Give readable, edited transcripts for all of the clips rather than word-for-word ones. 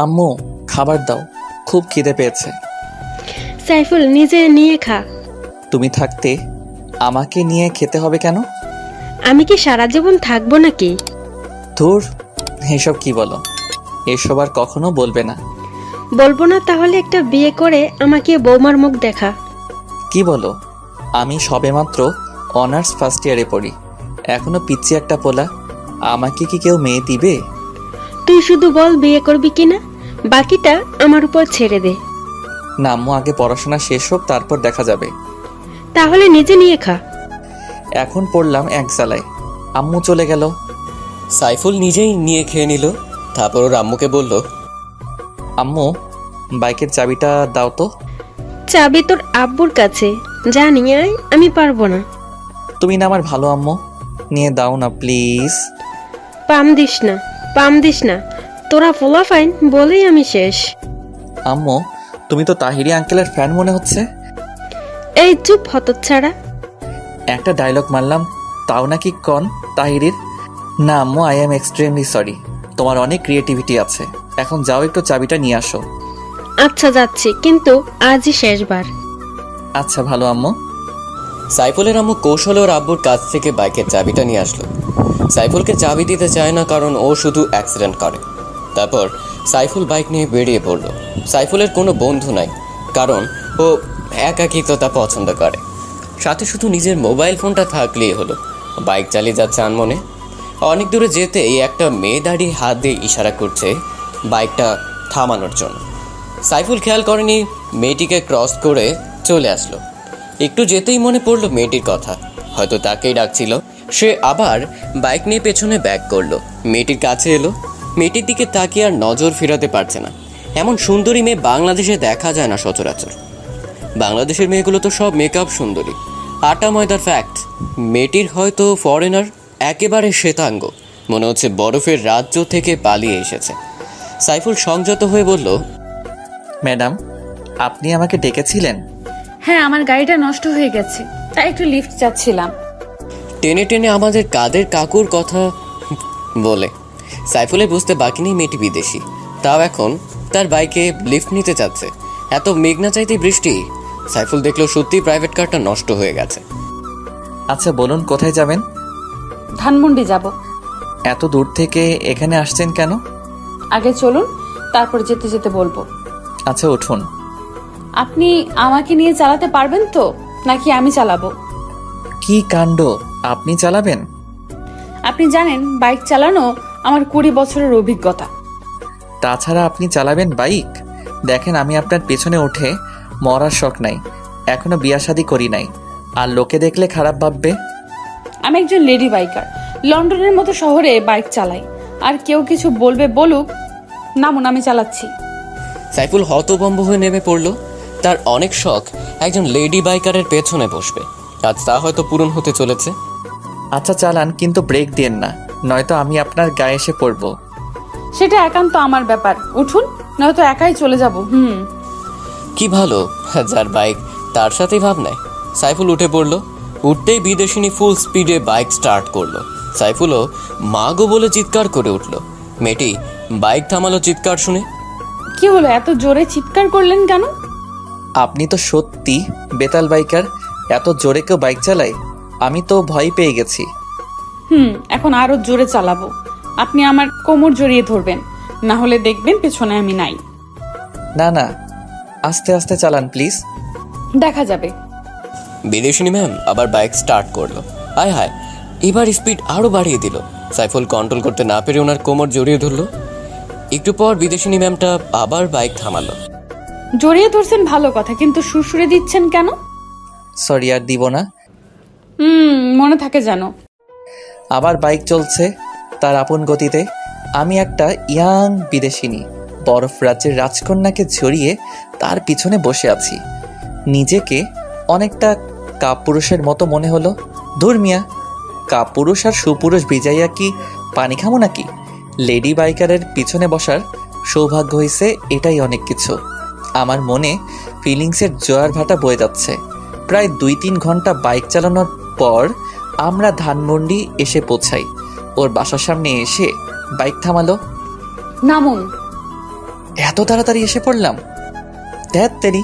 আম্মু, খাবার দাও, খুব খিদে পেয়েছে। সাইফুল, নিজে নিয়ে খা। তুমি থাকতে আমাকে নিয়ে খেতে হবে কেন? আমি কি সারা জীবন থাকবো নাকি? ধুর, এসব কি বলো? এসব আর কখনো বলবে না। বলবো না? তাহলে একটা বিয়ে করে আমাকে বৌমার মুখ দেখা। কি বলো? আমি সবেমাত্র অনার্স ফার্স্ট ইয়ারে পড়ি, এখনো পিচ্ছি একটা পোলা। আমাকে কি কেউ মেয়ে দিবে? তুই শুধু বল বিয়ে করবি কিনা, বাকিটা আমার উপর ছেড়ে দে। না আম্মু, আগে পড়াশোনা শেষ হোক, তারপর দেখা যাবে। তাহলে নিজে নিয়ে খা। এখন পড়লাম এক জ্বালায়, আম্মু চলে গেল। সাইফুল নিজেই নিয়ে খেয়ে নিল। তারপর ওর আম্মুকে বলল, আম্মু, বাইকের চাবিটা দাও তো। চাবি তোর আব্বুর কাছে, যা নিয়ে আয়। আমি পারবো না। তুমি না আমার ভালো আম্মু, নিয়ে দাও না প্লিজ। পাম দিস না, পাম দিস না। তোরা ফোলা ফাইন বলেই আমি শেষ। আম্মু, তুমি তো তাহিরি আঙ্কেলের ফ্যান মনে হচ্ছে। এই চুপ হতচ্ছাড়া। একটা ডায়লগ মারলাম, তাও নাকি কন তাহিরির? না আম্মু, আই এম এক্সট্রিমলি সরি। তোমার অনেক ক্রিয়েটিভিটি আছে। এখন যাও, একটু চাবিটা নিয়ে আসো। আচ্ছা যাচ্ছি, কিন্তু আজই শেষবার। আচ্ছা ভালো আম্মু। সাইফুলের আম্মু কৌশলে ওর আব্বুর কাছ থেকে বাইকের চাবিটা নিয়ে আসলো। সাইফুলকে চাবি দিতে চায় না, কারণ ও শুধু অ্যাক্সিডেন্ট করে। তারপর সাইফুল বাইক নিয়ে বেরিয়ে পড়ল। সাইফুলের কোনো বন্ধু নাই, কারণ ও একাকিত্বতা পছন্দ করে। সাথে শুধু নিজের মোবাইল ফোনটা থাকলেই হলো। বাইক চালিয়ে যাচ্ছে আনমনে। অনেক দূরে যেতেই একটা মেয়ে দাঁড়িয়ে হাত দিয়ে ইশারা করছে বাইকটা থামানোর জন্য। সাইফুল খেয়াল করেনি, মেয়েটিকে ক্রস করে চলে আসলো। একটু যেতেই মনে পড়লো মেয়েটির কথা, হয়তো তাকেই ডাকছিল। সে আবার বাইক নিয়ে পেছনে ব্যাক করলো, মেয়েটির কাছে এলো। মেয়েটির দিকে তাকিয়ে আর নজর ফেরাতে পারছে না। এমন সুন্দরী মেয়ে বাংলাদেশে দেখা যায় না সচরাচর। বাংলাদেশের মেয়েগুলো তো সব মেকআপ সুন্দরী, আটা ময়দার ফ্যাক্ট। মেয়েটির হয়তো ফরেনার, একেবারে শ্বেতাঙ্গ, মনে হচ্ছে বরফের রাজ্য থেকে পালিয়ে এসেছে। সাইফুল সংযত হয়ে বলল, ম্যাডাম, আপনি আমাকে ডেকেছিলেন? হ্যাঁ, আমার গাড়িটা নষ্ট হয়ে গেছে, তাই একটু লিফট চাচ্ছিলাম। টেনে টেনে আমাদের কাদের কাকুর কথা বলে। সাইফুলের বুঝতে বাকি নেই মেয়েটি বিদেশি, তাও এখন তার বাইকে লিফট নিতে চাচ্ছে। এত মেঘনা চাইতেই বৃষ্টি। সাইফুল দেখলো সত্যি প্রাইভেট কারটা নষ্ট হয়ে গেছে। আচ্ছা বলুন, কোথায় যাবেন? ধানমন্ডি যাব। এত দূর থেকে এখানে আসছেন কেন? আগে চলুন, তারপর যেতে যেতে বলবো। আচ্ছা উঠুন। আপনি আমাকে নিয়ে চালাতে পারবেন তো, নাকি আমি চালাবো? কি কাণ্ড, আপনি চালাবেন? আপনি জানেন বাইক চালানো আমার 20 বছরের অভিজ্ঞতা। তাছাড়া আপনি চালাবেন বাইক? দেখেন, আমি আপনার পেছনে উঠে মরার শখ নাই, এখনো বিয়া শাদী করি নাই, আর লোকে দেখলে খারাপ ভাববে। আমি একজন লেডি বাইকার, লন্ডনের মতো শহরে বাইক চালাই। আর কেউ কিছু বলবে বলুক, নামুন, আমি চালাচ্ছি। সাইফুল হতভম্ব হয়ে নেমে পড়লো। তার অনেক শখ একজন লেডি বাইকারের পেছনে বসবে, আজ তা হয়তো পূরণ হতে চলেছে। আচ্ছা চালান, কিন্তু ব্রেক দিয়েন না, নয়তো আমি আপনার গায়ে এসে পড়ব। সেটা একান্ত আমার ব্যাপার, উঠুন, নয়তো একাই চলে যাব। কি ভালো, যার বাইক তার সাথেই ভাব নেয়। সাইফুল উঠে পড়লো। উঠতেই বিদেশিনী ফুল স্পিডে বাইক স্টার্ট করলো। সাইফুলও মা গো বলে চিৎকার করে উঠল। মেয়েটি বাইক থামালো চিৎকার শুনে। কি হলো, এত জোরে চিৎকার করলেন কেন? আপনি তো সত্যি বেতাল বাইকার, এত জোরে কেউ বাইক চালায়? আমি তো ভয় পেয়ে গেছি। এখন আরো জোরে চালাবো। আপনি আমার কোমর জড়িয়ে ধরবেন, না হলে দেখবেন পেছনে আমি নাই। না না, আস্তে আস্তে চালান প্লিজ। দেখা যাবে। বিদেশিনী ম্যাম আবার বাইক স্টার্ট করলো। হায় হায়, এবার স্পিড আরো বাড়িয়ে দিল। সাইফুল কন্ট্রোল করতে না পেরে ওনার কোমর জড়িয়ে ধরলো। একটু পর বিদেশিনী ম্যামটা আবার বাইক থামালো। জড়িয়ে ধরছেন ভালো কথা, কিন্তু সুরসুরে দিচ্ছেন কেন? সরি, আর দিব না। মনে থাকে যেন। আবার বাইক চলছে তার আপন গতিতে। আমি একটা ইয়াং বিদেশিনী, বরফ রাজ্যের রাজকন্যাকে জড়িয়ে তার পিছনে বসে আছি। নিজেকে অনেকটা কাপুরুষের মতো মনে হলো। ধুর মিয়া, কাপুরুষ আর সুপুরুষ ভিজাইয়া কি পানি খামো নাকি? লেডি বাইকারের পিছনে বসার সৌভাগ্য হয়েছে, এটাই অনেক কিছু। আমার মনে ফিলিংসের জোয়ার ভাটা বয়ে যাচ্ছে। প্রায় 2-3 ঘন্টা বাইক চালানোর পর আমরা ধানমন্ডি এসে পৌঁছাই। ওর বাসার সামনে এসে বাইক থামালো। নামুন। তাড়াতাড়ি এসে পড়লাম। ধ্যাত তেরি,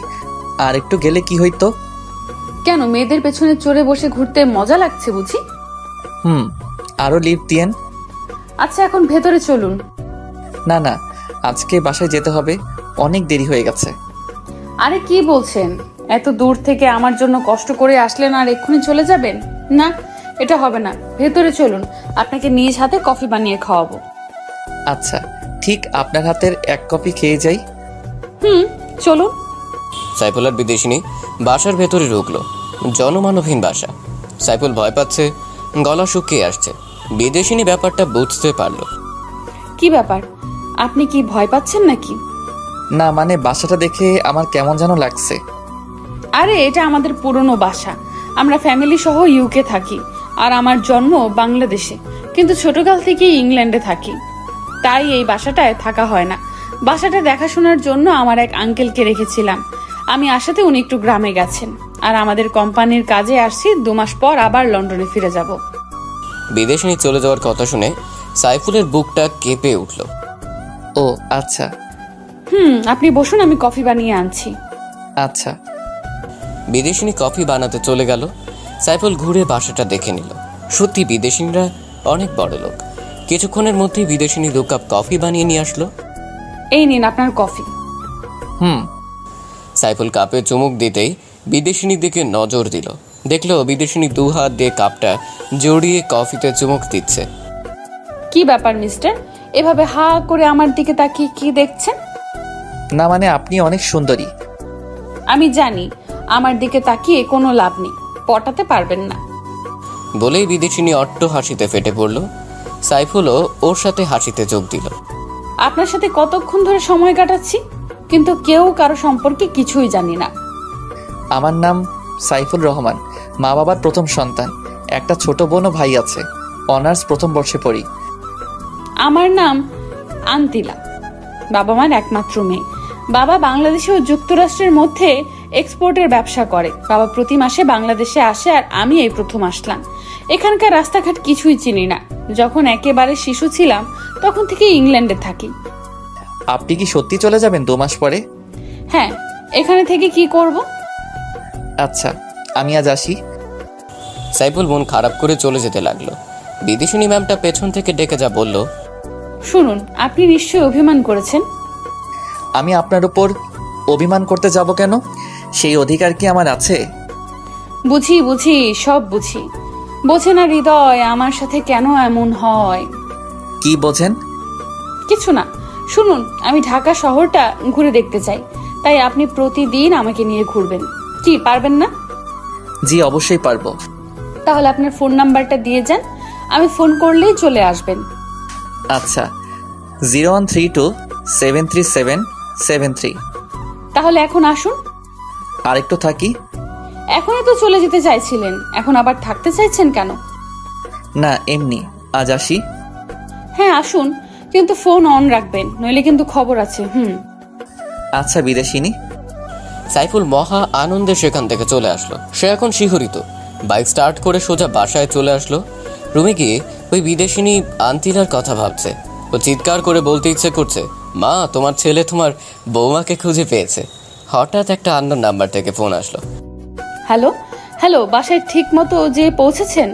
আর একটু গেলে কি হইতো? কেন, মেয়েদের পেছনে চড়ে বসে ঘুরতে মজা লাগছে বুঝি? আরো লিভ দিয়েন। আচ্ছা, এখন ভেতরে চলুন। না না, আজকে বাসায় যেতে হবে, অনেক দেরি হয়ে গেছে। আরে কি বলছেন, এত দূর থেকে আমার জন্য কষ্ট করে আসলেন আর এক্ষুনি চলে যাবেন? না, এটা হবে না। ভেতরে চলুন, আপনাকে নিজ হাতে কফি বানিয়ে খাওয়াবো। আচ্ছা, ঠিক আপনার হাতের এক কপি খেয়ে যাই। চলুন। সাইফুল আর বিদেশিনী বাসার ভেতরে ঢুকলো। জনমানবহীন বাসা। সাইফুল ভয় পাচ্ছে, গলা শুকিয়ে আসছে। বিদেশিনী ব্যাপারটা বুঝতে পারলো। কি ব্যাপার, আপনি কি ভয় পাচ্ছেন নাকি? না মানে বাসাটা দেখে আমার কেমন যেন লাগছে। আরে এটা আমাদের পুরনো বাসা, আমরা ফ্যামিলি সহ ইউকে থাকি, আর আমার জন্ম বাংলাদেশে, কিন্তু ছোটকাল থেকেই ইংল্যান্ডে থাকি, তাই এই বাসাটায় থাকা হয় না। বাসাটা দেখাশোনার জন্য আমার এক আঙ্কেলকে রেখেছিলাম। আমি আসাতে উনি একটু গ্রামে গেছেন, আর আমাদের কোম্পানির কাজে আসছি। 2 মাস পর আবার লন্ডনে ফিরে যাব। বিদেশিনী চলে যাওয়ার কথা শুনে সাইফুলের বুকটা কেঁপে উঠল। ও আচ্ছা। আপনি বসুন, আমি কফি বানিয়ে আনছি। আচ্ছা। বিদেশিনী কফি বানাতে চলে গেল। সাইফুল ঘুরে বাসাটা দেখে নিল। সত্যি বিদেশিনীরা অনেক বড় লোক। কিছুক্ষণের মধ্যেই বিদেশিনী 2 কাপ কফি বানিয়ে নিয়ে আসলো। এই নিন আপনার কফি। সাইফুল কাপে চুমুক দিতেই বিদেশিনীর দিকে নজর দিল। দেখলো বিদেশিনী 2 হাত দিয়ে কাপটা জড়িয়ে কফিতে চুমুক দিচ্ছে। কি ব্যাপার মিস্টার, এভাবে হা করে আমার দিকে তাকিয়ে কি দেখছেন? না মানে আপনি অনেক সুন্দরী। আমি জানি আমার দিকে তাকিয়ে কোনো লাভ নেই, পটাতে পারবেন না। বলেই বিদেশিনী অট্ট হাসিতে ফেটে পড়ল। সাইফুলও ওর সাথে হাসিতে যোগ দিল। আপনার সাথে কতক্ষণ ধরে সময় কাটাচ্ছি, কিন্তু কেউ কারো সম্পর্কে কিছুই জানি না। আমার নাম সাইফুল রহমান, মা বাবার প্রথম সন্তান, একটা ছোট বোন ও ভাই আছে। অনার্স প্রথম বর্ষে পড়ি। আমার নাম আন্তিলা, বাবা মার একমাত্র মেয়ে। বাবা বাংলাদেশ ও যুক্তরাষ্ট্রের মধ্যে এক্সপোর্টের ব্যবসা করে। বাবা প্রতি মাসে বাংলাদেশে আসে, আর আমি এই প্রথম আসলাম। এখানকার রাস্তাঘাট কিছুই চিনি না। যখন একেবারে শিশু ছিলাম তখন থেকে ইংল্যান্ডে থাকি। আপনি কি সত্যি চলে যাবেন 2 মাস পরে? হ্যাঁ, এখানে থেকে কি করব? আচ্ছা, আমি আজ আসি। সাইফুল মন খারাপ করে চলে যেতে লাগলো। বিদেশিনী ম্যামটা পেছন থেকে ডেকে যা বলল, শুনুন, আপনি নিশ্চয়ই অভিমান করেছেন। আমি আপনার উপর অভিমান করতে যাব কেন? সেই অধিকার কি আমার আছে? বুঝি বুঝি, সব বুঝি। বোঝে না হৃদয় আমার সাথে কেন এমন হয়। কি বোঝেন? কিছু না, শুনুন, আমি ঢাকা শহরটা ঘুরে দেখতে চাই, তাই আপনি প্রতিদিন আমাকে নিয়ে ঘুরবেন। কি পারবেন না? জি অবশ্যই পারবো। তাহলে আপনার ফোন নাম্বারটা দিয়ে যান, আমি ফোন করলেই চলে আসবেন। আচ্ছা, 0132733773। তাহলে এখন আসুন। আর একটু থাকি। এখনই তো চলে যেতে চাইছিলেন, এখন আবার থাকতে চাইছেন কেন? না এমনি, আজ আসি। হ্যাঁ আসুন, কিন্তু ফোন অন রাখবেন, নইলে কিন্তু খবর আছে। আচ্ছা বিদেশিনী। সাইফুল মহা আনন্দে সেখান থেকে চলে আসলো। সে এখন শিহরিত। বাইক স্টার্ট করে সোজা বাসায় চলে আসলো। রুমে গিয়ে ওই বিদেশিনী আন্তিলার কথা ভাবছে। ও চিৎকার করে বলতে ইচ্ছে করছে, মা, তোমার ছেলে তোমার বৌমাকে খুঁজে পেয়েছে। হঠাৎ একটা আননোন নাম্বার থেকে ফোন আসলো। হ্যালো হ্যালো, বাসায় ঠিক মতো যে পৌঁছেছেন?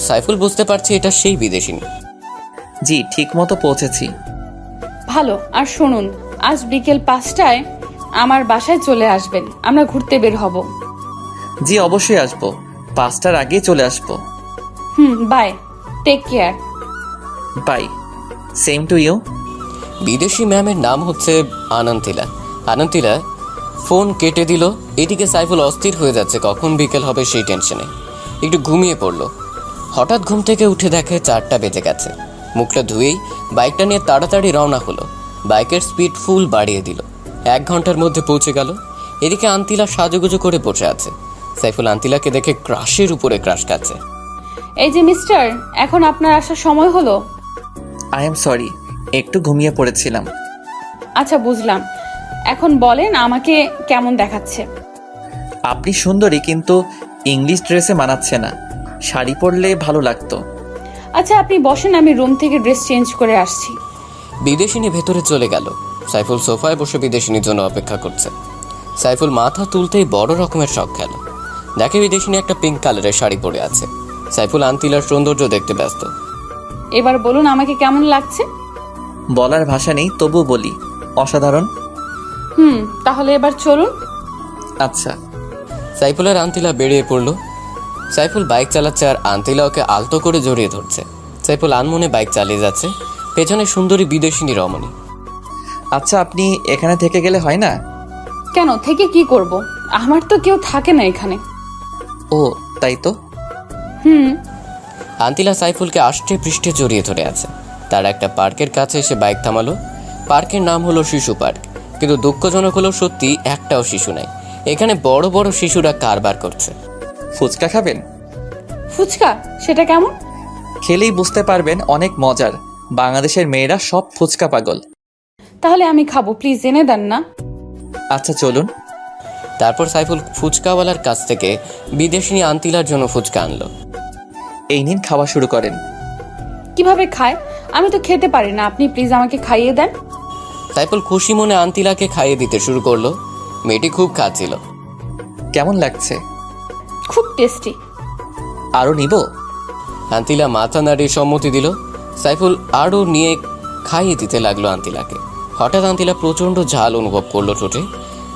সাইফুল বুঝতে পারছে এটা সেই বিদেশিনী। জি ঠিক মতো পৌঁছেছি। ভালো। আর শুনুন, আজ বিকেল 5টায় আমার বাসায় চলে আসবেন, আমরা ঘুরতে বের হব। জি অবশ্যই আসবো, 5টার আগেই চলে আসবো। By, take care. By, same to you. বিদেশি ম্যামের নাম হচ্ছে আনন্তিলা। আনন্তিলা ফোন কেটে দিল। এদিকে সাইফুল অস্থির হয়ে যাচ্ছে, কখন বিকেল হবে সেই টেনশনে একটু ঘুমিয়ে পড়লো। হঠাৎ ঘুম থেকে উঠে দেখে 4টা বেজে গেছে। মুখটা ধুয়েই বাইকটা নিয়ে তাড়াতাড়ি রওনা হলো। বাইকের স্পিড ফুল বাড়িয়ে দিল। 1 ঘন্টার মধ্যে পৌঁছে গেল। এদিকে আন্তিলা সাজুগুজু করে বসে আছে। সাইফুল আন্তিলাকে দেখে ক্রাশের উপরে ক্রাশ খাচ্ছে। এই যে মিস্টার, এখন আপনার আসার সময় হলো। আই এম সরি, একটু ঘুমিয়ে পড়েছিলাম। আচ্ছা বুঝলাম, এখন বলেন আমাকে কেমন দেখাচ্ছে? আপনি সুন্দরী, কিন্তু ইংলিশ ড্রেসে মানাচ্ছে না, শাড়ি পরলে ভালো লাগতো। আচ্ছা আপনি বসেন, আমি রুম থেকে ড্রেস চেঞ্জ করে আসছি। বিদেশিনী ভেতরে চলে গেল। সাইফুল সোফায় বসে বিদেশিনীর জন্য অপেক্ষা করছে। সাইফুল মাথা তুলতেই বড় রকমের শখ খেল। দেখে বিদেশিনী একটা পিঙ্ক কালারের শাড়ি পরে আছে। সাইফুল আন্তিলার সৌন্দর্য দেখতে ব্যস্ত। এবার বলুন আমাকে কেমন লাগছে? বলার ভাষা নেই, তবু বলি অসাধারণ। তাহলে এবার চলুন। আচ্ছা। সাইফুল আর আন্তিলা বেরিয়ে পড়ল। সাইফুল বাইক চালাচ্ছে আর আন্তিলা ওকে আলতো করে জড়িয়ে ধরছে। সাইফুল আনমনে বাইক চালিয়ে যাচ্ছে, পেছনে সুন্দরী বিদেশিনী রমণী। আচ্ছা, আপনি এখানে থেকে গেলে হয় না? কেন থেকে কি করব? আমার তো কেউ থাকে না এখানে। ও তাই তো। আন্তিলা সাইফুলকে আষ্টে পৃষ্ঠে জড়িয়ে ধরে আছে। তার একটা পার্কের কাছে এসে বাইক থামালো। পার্কের নাম হলো শিশু পার্ক, কিন্তু দুঃখজনক হলো সত্যি একটাও শিশু নাই। এখানে বড় বড় শিশুরা কারবার করছে। ফুচকা খাবেন? ফুচকা? সেটা কেমন? খেলেই বুঝতে পারবেন, অনেক মজার। বাংলাদেশের মেয়েরা সব ফুচকা পাগল। তাহলে আমি খাবো, প্লিজ এনে দেন না। আচ্ছা চলুন। তারপর সাইফুল ফুচকাওয়ালার কাছ থেকে বিদেশিনী আন্তিলার জন্য ফুচকা আনলো। এই নিন, খাওয়া শুরু করেন। কিভাবে খায়? আমি তো খেতে পারি না, আপনি প্লিজ আমাকে খাইয়ে দেন। সাইফুল খুশি মনে আন্তিলাকে খাইয়ে দিতে শুরু করলো। মেয়েটি খুব খাচ্ছিল। কেমন লাগছে? খুব টেস্টি। আরও নিব? আন্তিলা মাথা নাড়িয়ে সম্মতি দিল। সাইফুল আরও নিয়ে খাইয়ে দিতে লাগলো আন্তিলাকে। হঠাৎ আন্তিলা প্রচণ্ড ঝাল অনুভব করলো ঠোঁটে।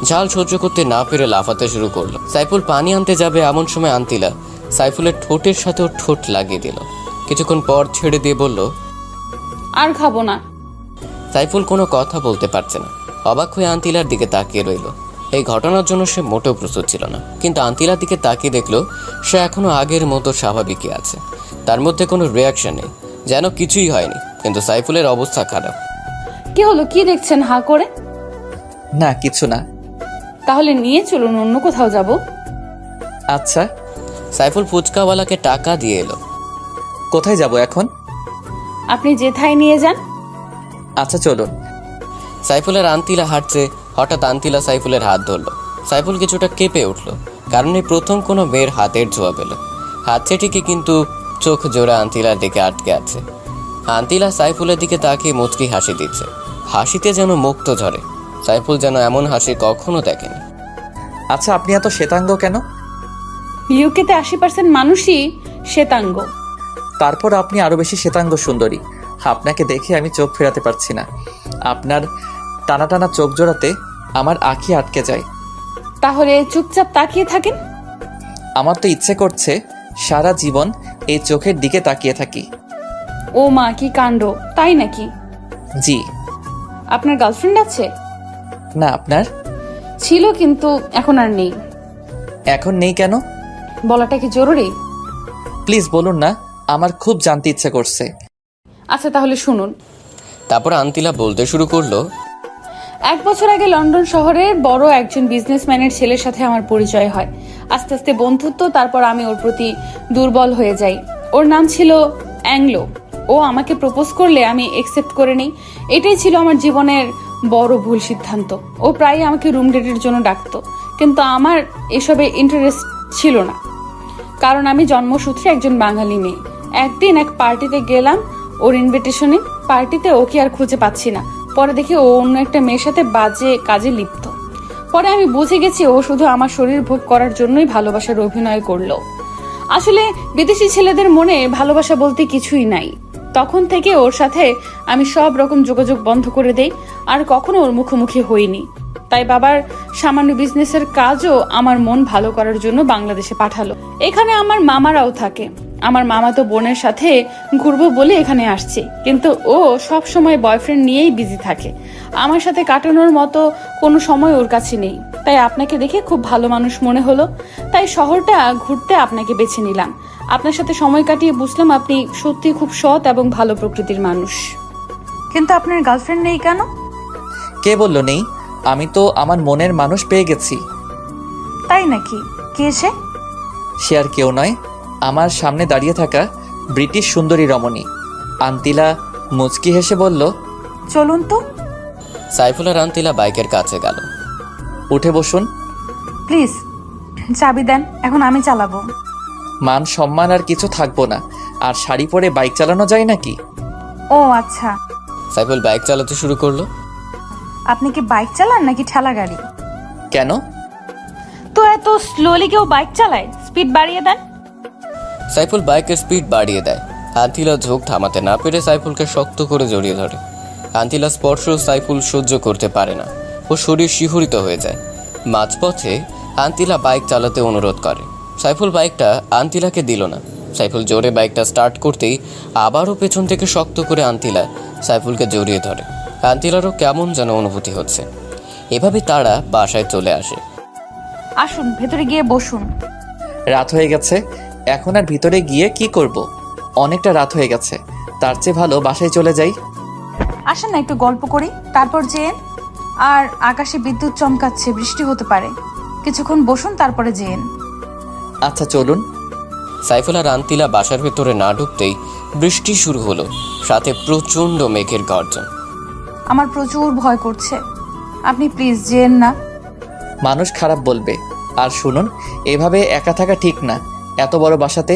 ঝাল সহ্য করতে না পেরে লাফাতে শুরু করলো। সাইফুল পানি আনতে যাবে, এমন সময় আন্তিলা সাইফুলের ঠোঁটের সাথেও ঠোঁট লাগিয়ে দিল। কিছুক্ষণ পর ছেড়ে দিয়ে বলল, আর খাবো না। সাইফুল কোনো কথা বলতে পারছে না। অবাক হয়ে আন্তিলার দিকে তাকিয়ে রইল। এই ঘটনার জন্য সে মোটেও প্রস্তুত ছিল না, কিন্তু আন্তিলার দিকে তাকিয়ে দেখলো সে এখনো আগের মতো স্বাভাবিকই আছে। তার মধ্যে কোনো রিয়াকশন নেই, যেন কিছুই হয়নি। কিন্তু সাইফুলের অবস্থা খারাপ। কি হলো? কি দেখছেন হা করে? না, কিছু না। তাহলে নিয়ে চলুন, অন্য কোথাও যাব। আচ্ছা। সাইফুল ফুচকাওয়ালাকে টাকা দিয়ে এলো। কোথায় যাব এখন? আপনি যেথায় নিয়ে যান। আচ্ছা চলুন। সাইফুলের আন্তিলা হাঁটছে। হঠাৎ আন্তিলা সাইফুলের হাত ধরলো। সাইফুল কিছুটা কেঁপে উঠল, কারণ এই প্রথম কোনো মেয়ের হাতের ছোঁয়া পেল। হাতছে ঠিকই, কিন্তু চোখ জোড়া আন্তিলার দিকে আটকে আছে। আন্তিলা সাইফুলের দিকে তাকিয়ে মুচকি হাসি দিচ্ছে। হাসিতে যেন মুক্ত ঝরে। সাইফুল যেন এমন হাসি কখনো দেখেনি। আচ্ছা, আপনি এত শ্বেতাঙ্গ কেন? ইউকেতে 80% মানুষই শ্বেতাঙ্গ। তারপর আপনি আরো বেশি শ্বেতাঙ্গ সুন্দরী। আপনাকে দেখে আমি চোখ ফেরাতে পারছি না। আপনার টানা টানা চোখ জোড়াতে আমার আঁখি আটকে যায়। তাহলে চুপচাপ তাকিয়ে থাকেন। আমার তো ইচ্ছে করছে সারা জীবন এই চোখের দিকে তাকিয়ে থাকি। ও মা, কি কাণ্ড! তাই নাকি? জি। আপনার গার্লফ্রেন্ড আছে? না, আপনার? ছিল, কিন্তু এখন আর নেই। এখন নেই কেন? বলাটা কি জরুরি? প্লিজ বলুন না, আমার খুব জানতে ইচ্ছে করছে। আচ্ছা তাহলে শুনুন। তারপর আন্তিলা বলতে শুরু করলো, 1 বছর আগে লন্ডন শহরের বড় একজন বিজনেসম্যানের ছেলের সাথে আমার পরিচয় হয়। আস্তে আস্তে বন্ধুত্ব, তারপর আমি ওর প্রতি দুর্বল হয়ে যাই। ওর নাম ছিল অ্যাংলো। ও আমাকে প্রপোজ করলে আমি একসেপ্ট করে নিই। এটাই ছিল আমার জীবনের বড় ভুল সিদ্ধান্ত। ও প্রায় আমাকে রুম ডেটের জন্য ডাকতো, কিন্তু আমার এসবে ইন্টারেস্ট ছিল না, কারণ আমি জন্মসূত্রে একজন বাঙালি মেয়ে। একদিন এক পার্টিতে গেলাম ওর ইনভিটেশনে। পার্টিতে ওকে আর খুঁজে পাচ্ছি না। পরে দেখি ও অন্য একটা মেয়ের সাথে বাজে কাজে লিপ্ত। পরে আমি বুঝে গেছি ও শুধু আমার শরীর ভোগ করার জন্যই ভালোবাসার অভিনয় করলো। আসলে বিদেশি ছেলেদের মনে ভালোবাসা বলতে কিছুই নাই। তখন থেকে ওর সাথে আমি সব রকম যোগাযোগ বন্ধ করে দেই, আর কখনো ওর মুখোমুখি হইনি। তাই বাবার সামান্য বিজনেসের কাজও আমার মন ভালো করার জন্য বাংলাদেশে পাঠালো। এখানে আমার মামারাও থাকে। আমার মামাতো বোনের সাথে ঘুরবো বলে এখানে আসছে, কিন্তু ও সব সময় বয়ফ্রেন্ড নিয়েই বিজি থাকে। আমার সাথে কাটানোর মতো কোনো সময় ওর কাছে নেই। তাই আপনাকে দেখে খুব ভালো মানুষ মনে হলো, তাই শহরটা ঘুরতে আপনাকে বেছে নিলাম। আপনার সাথে সময় কাটিয়ে বুঝলাম আপনি সত্যি খুব সৎ এবং ভালো প্রকৃতির মানুষ। কিন্তু আপনার গার্লফ্রেন্ড নেই কেন? কে বলল নেই? আমি তো আমার মনের মানুষ পেয়ে গেছি। তাই নাকি? কে সে? সে আর কেউ নয়, আমার সামনে দাঁড়িয়ে থাকা ব্রিটিশ সুন্দরী রমণী। আন্তিলা মুচকি হেসে বলল, চলুন তো। সাইফুল আর আন্তিলা বাইকের কাছে গেল। উঠে বসুন। প্লিজ চাবি দেন, এখন আমি চালাবো। মান সম্মান আর কিছু থাকবো না। আর শাড়ি পরে বাইক চালানো যায় নাকি? ও আচ্ছা। সাইফুল বাইক চালাতে শুরু করলো। আপনি কি বাইক চালান নাকি ঠেলা গাড়ি? কেন? তো এত স্লোলি কেউ বাইক চালায়? স্পিড বাড়িয়ে দেন। সাইফুল বাইকের স্পিড বাড়িয়ে দেয়। আন্তিলা ঝোঁক থামাতে না পেরে সাইফুলকে শক্ত করে জড়িয়ে ধরে। আন্তিলা স্পর্শ সাইফুল সহ্য করতে পারে না, ও শরীর শিহরিত হয়ে যায়। মাঝপথে আন্তিলা বাইক চালাতে অনুরোধ করে। সাইফুল বাইকটা আন্তিলাকে দিল না। সাইফুল জোরে বাইকটা স্টার্ট করতেই আবারও পেছন থেকে শক্ত করে আন্তিলা সাইফুলকে জড়িয়ে ধরে। আন্তিলারও কেমন যেন অনুভূতি হচ্ছে। এভাবে তারা বাসায় চলে আসে। আসুন ভেতরে গিয়ে বসুন। রাত হয়ে গেছে, এখন আর ভিতরে গিয়ে কি করব? অনেকটা রাত হয়ে গেছে, তার চেয়ে ভালো বাসায় চলে যাই। আসেন না একটু গল্প করি, তারপর যেন। আর আকাশে বিদ্যুৎ চমকাচ্ছে, বৃষ্টি হতে পারে। কিছুক্ষণ বসুন, তারপরে যেন। আচ্ছা চলুন। সাইফুল আর আন্তিলা বাসার ভেতরে না ঢুকতেই বৃষ্টি শুরু হলো, সাথে প্রচণ্ড মেঘের গর্জন। আমার প্রচুর ভয় করছে, আপনি প্লিজ যেন না। মানুষ খারাপ বলবে। আর শুনুন, এভাবে একা থাকা ঠিক না। এত বড় বাসাতে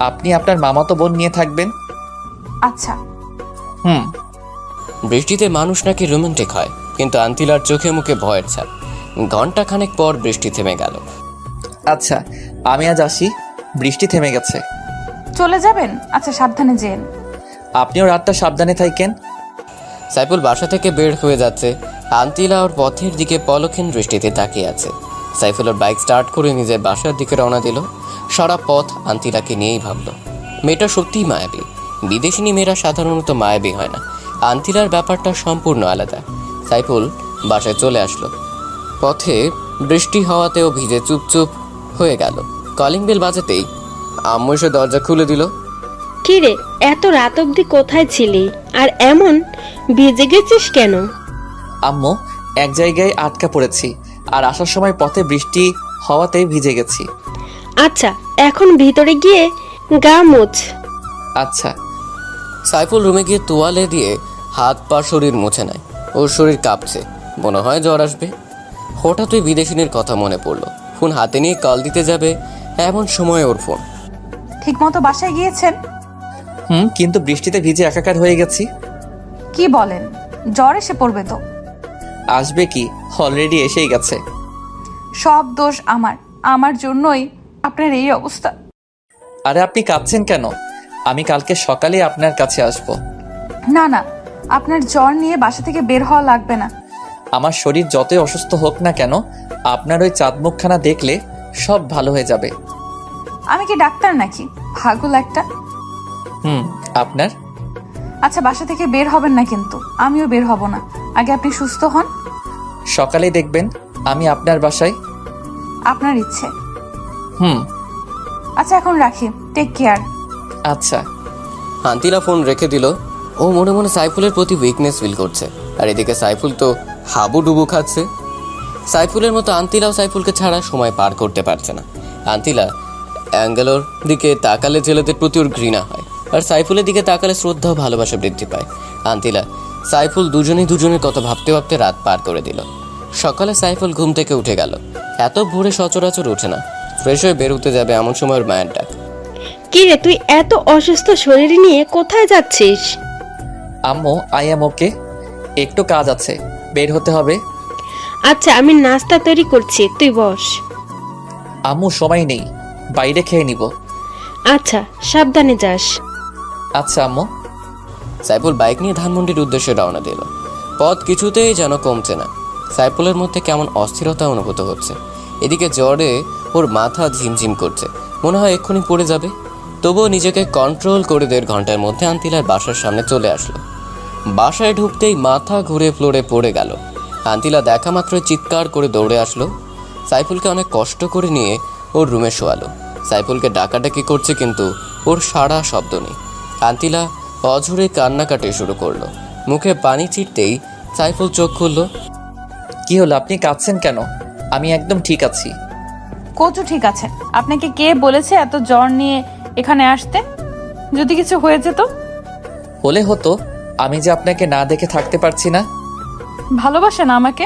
আপনি আপনার মামাতো বোন নিয়ে থাকবেন? আচ্ছা। হুম। বৃষ্টিতে মানুষ নাকি রোমান্টিক হয়, কিন্তু আন্তিলার চোখে মুখে ভয়ের ছাপ। ঘণ্টাখানেক পর বৃষ্টি থেমে গেল। আচ্ছা, আমি আজ আসি, বৃষ্টি থেমে গেছে। চলে যাবেন? আচ্ছা, সাবধানে যেন। আপনিও রাতটা সাবধানে থাকেন। সাইফুল বাসা থেকে বের হয়ে যাচ্ছে। আন্তিলা ওর পথের দিকে পলক্ষীন দৃষ্টিতে তাকিয়ে আছে। সাইফুল ওর বাইক স্টার্ট করে নিজের বাসার দিকে রওনা দিল। সারা পথ আন্তিলাকে নিয়েই ভাবল। মেয়েটা সত্যিই মায়াবী। বিদেশিনী মেয়েরা সাধারণত মায়াবী হয় না। আন্তিলার ব্যাপারটা সম্পূর্ণ আলাদা। সাইফুল বাসায় চলে আসলো। পথে বৃষ্টি হওয়াতেও ভিজে চুপচুপ হয়ে গেল। কলিং বেল বাজাতেই আম্মু এসে দরজা খুলে দিল। কি রে, এত রাত অবধি কোথায় ছিলি? আর এমন ভিজে গেছিস কেন? আম্মু, এক জায়গায় আটকা পড়েছি, আর আসার সময় পথে বৃষ্টি হওয়াতে ভিজে গেছি। আচ্ছা, এখন ভিতরে গিয়ে গা মুছ। আচ্ছা। সাইফুল রুমে গিয়ে তোয়ালে দিয়ে হাত পা শরীর মুছে নেয়। ওর শরীর কাঁপছে, মনে হয় জ্বর আসবে। হঠাৎ ওই বিদেশিনীর কথা মনে পড়লো। ফোন হাতে নিয়ে কল দিতে যাবে, এমন সময় ওর ফোন। ঠিক মতো বাসায় গিয়েছেন? কিন্তু বৃষ্টিতে ভিজে একাকার হয়ে গেছি। কি বলেন? জ্বর এসে পড়বে তো। আসবে কি, অলরেডি এসেই গেছে। সব দোষ আমার জন্যই আপনার এই অবস্থা। আরে আপনি কাঁদছেন কেন? আমি কালকে সকালে আপনার কাছে আসব। না না, আপনার জ্বর নিয়ে বাসা থেকে বের হওয়া লাগবে না। আমার শরীর যতই অসুস্থ হোক না কেন, আপনার ওই চাঁদমুখখানা দেখলে সব ভালো হয়ে যাবে। আমি কি ডাক্তার নাকি? পাগল একটা। আপনার? আচ্ছা, বাসা থেকে বের হবেন না কিন্তু। আমিও বের হব না, আগে আপনি সুস্থ হন। সকালে দেখবেন আমি আপনার বাসায়। আপনার ইচ্ছে। আচ্ছা, এখন রাখি। Take care. আচ্ছা। আন্তিলা ফোন রেখে দিল। ও মনে মনে সাইফুলের প্রতি উইকনেস ফিল করছে। আর এদিকে সাইফুল তো হাবুডুবু খাচ্ছে। সাইফুলের মতো আন্তিলাও সাইফুলকে ছাড়া সময় পার করতে পারছে না। আন্তিলা অ্যাঙ্গেলোর দিকে তাকালে ছেলেদের প্রতি ওর ঘৃণা হয়, আর সাইফুলের দিকে তাকালে শ্রদ্ধা ও ভালোবাসা বৃদ্ধি পায়। আন্তিলা সাইফুল দুজনের কথা ভাবতে ভাবতে রাত পার করে দিল। সকালে সাইফুল ঘুম থেকে উঠে গেল। এত ভোরে সচরাচর ওঠে না। ফ্রেশ হয়ে বের হতে যাবে এমন সময় ওর মায়ের ডাক। কি রে, তুই এত অসুস্থ শরীর নিয়ে কোথায় যাচ্ছিস? আম্মু, আই এম ওকে, একটু কাজ আছে, বের হতে হবে। আচ্ছা, আমি নাস্তা তৈরি করছি, তুই বস। আম্মু, সময় নেই, বাইরে খেয়ে নিব। আচ্ছা, সাবধানে যাস। আচ্ছা আম্মু। সাইফুল বাইক নিয়ে ধানমন্ডির উদ্দেশ্যে রওনা দিল। পথ কিছুতেই যেন কমছে না। সাইফুলের মধ্যে কেমন অস্থিরতা অনুভূত হচ্ছে। এদিকে জ্বরে ওর মাথা ঝিমঝিম করছে, মনে হয় এক্ষুনি পড়ে যাবে। তবুও নিজেকে কন্ট্রোল করে 1.5 ঘন্টার মধ্যে আন্তিলার বাসার সামনে চলে আসলো। বাসায় ঢুকতেই মাথা ঘুরে ফ্লোরে পড়ে গেল। আন্তিলা দেখা মাত্র চিৎকার করে দৌড়ে আসলো। সাইফুলকে অনেক কষ্ট করে নিয়ে ওর রুমে শোয়ালো। সাইফুলকে ডাকাডাকি করছে, কিন্তু ওর সারা শব্দ নেই। আন্তিলা অঝরে কান্নাকাটি শুরু করলো। মুখে পানি ছিটতেই সাইফুল চোখ খুলল। কি হলো, আপনি কাঁদছেন কেন? আমি একদম ঠিক আছি। কোচু ঠিক আছে। আপনাকে কে বলেছে এত জ্বর নিয়ে এখানে আসতে? যদি কিছু হয়ে যেত? হলে হতো, আমি যে আপনাকে না দেখে থাকতে পারছি না। ভালোবাসেন আমাকে?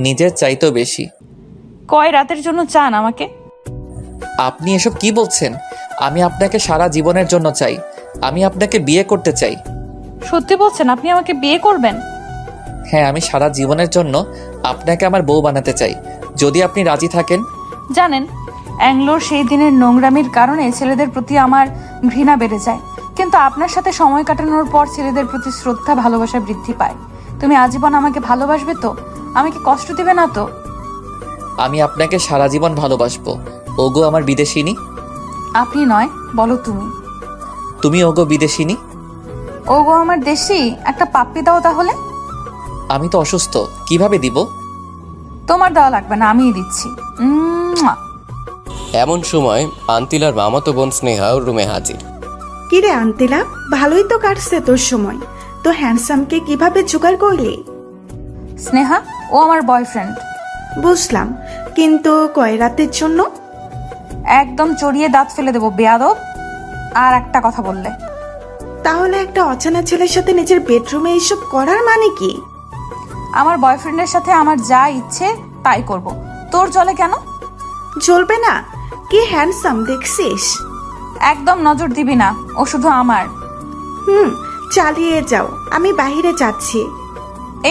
নিজের চাইতেও বেশি। কয় রাতের জন্য চান আমাকে? আপনি এসব কি বলছেন? আমি আপনাকে সারা জীবনের জন্য চাই। আমি আপনাকে বিয়ে করতে চাই। সত্যি বলছেন? আপনি আমাকে বিয়ে করবেন? হ্যাঁ, আমি সারা জীবনের জন্য আপনাকে আমার বউ বানাতে চাই, যদি আপনি রাজি থাকেন। জানেন, অ্যাংলোর সেই দিনের নোংরামির কারণে ছেলেদের প্রতি আমার ঘৃণা বেড়ে যায়, কিন্তু আপনার সাথে সময় কাটানোর পর ছেলেদের প্রতি শ্রদ্ধা ভালোবাসা বৃদ্ধি পায়। তুমি আজীবন আমাকে ভালোবাসবে তো? আমাকে কষ্ট দিবে না তো? আমি আপনাকে সারা জীবন ভালোবাসবো। ওগো আমার বিদেশিনী। আপনি নয়, বলো তুমি। তুমি ওগো বিদেশিনী। ওগো আমার দেশি, একটা পাপ্পি দাও তাহলে। আমি তো অসুস্থ, কিভাবে দিব? তোমার দেওয়া লাগবে না, আমিই দিচ্ছি। মুয়া। এমন সময় আন্তিলার মামাতো বোন স্নেহা ওর রুমে হাজির। কিরে আন্তিলা, ভালোই তো কাটছে তোর সময়। তো হ্যান্ডসামকে কিভাবে জোগাড় করলি? স্নেহা, ও আমার বয়ফ্রেন্ড। বুঝলাম, কিন্তু কয় রাতের জন্য? একদম চড়িয়ে দাঁত ফেলে দেবো বেয়াদব। আর একটা কথা বললে। তাহলে একটা অচেনা ছেলের সাথে নিজের বেডরুমে এইসব করার মানে কি? আমার বয়ফ্রেন্ডের সাথে আমার যা ইচ্ছে তাই করব। তোর চলে কেন? চলবে না? কি হ্যান্ডসাম দেখছিস? একদম নজর দিবি না, ও শুধু আমার। চালিয়ে যাও, আমি বাইরে যাচ্ছি।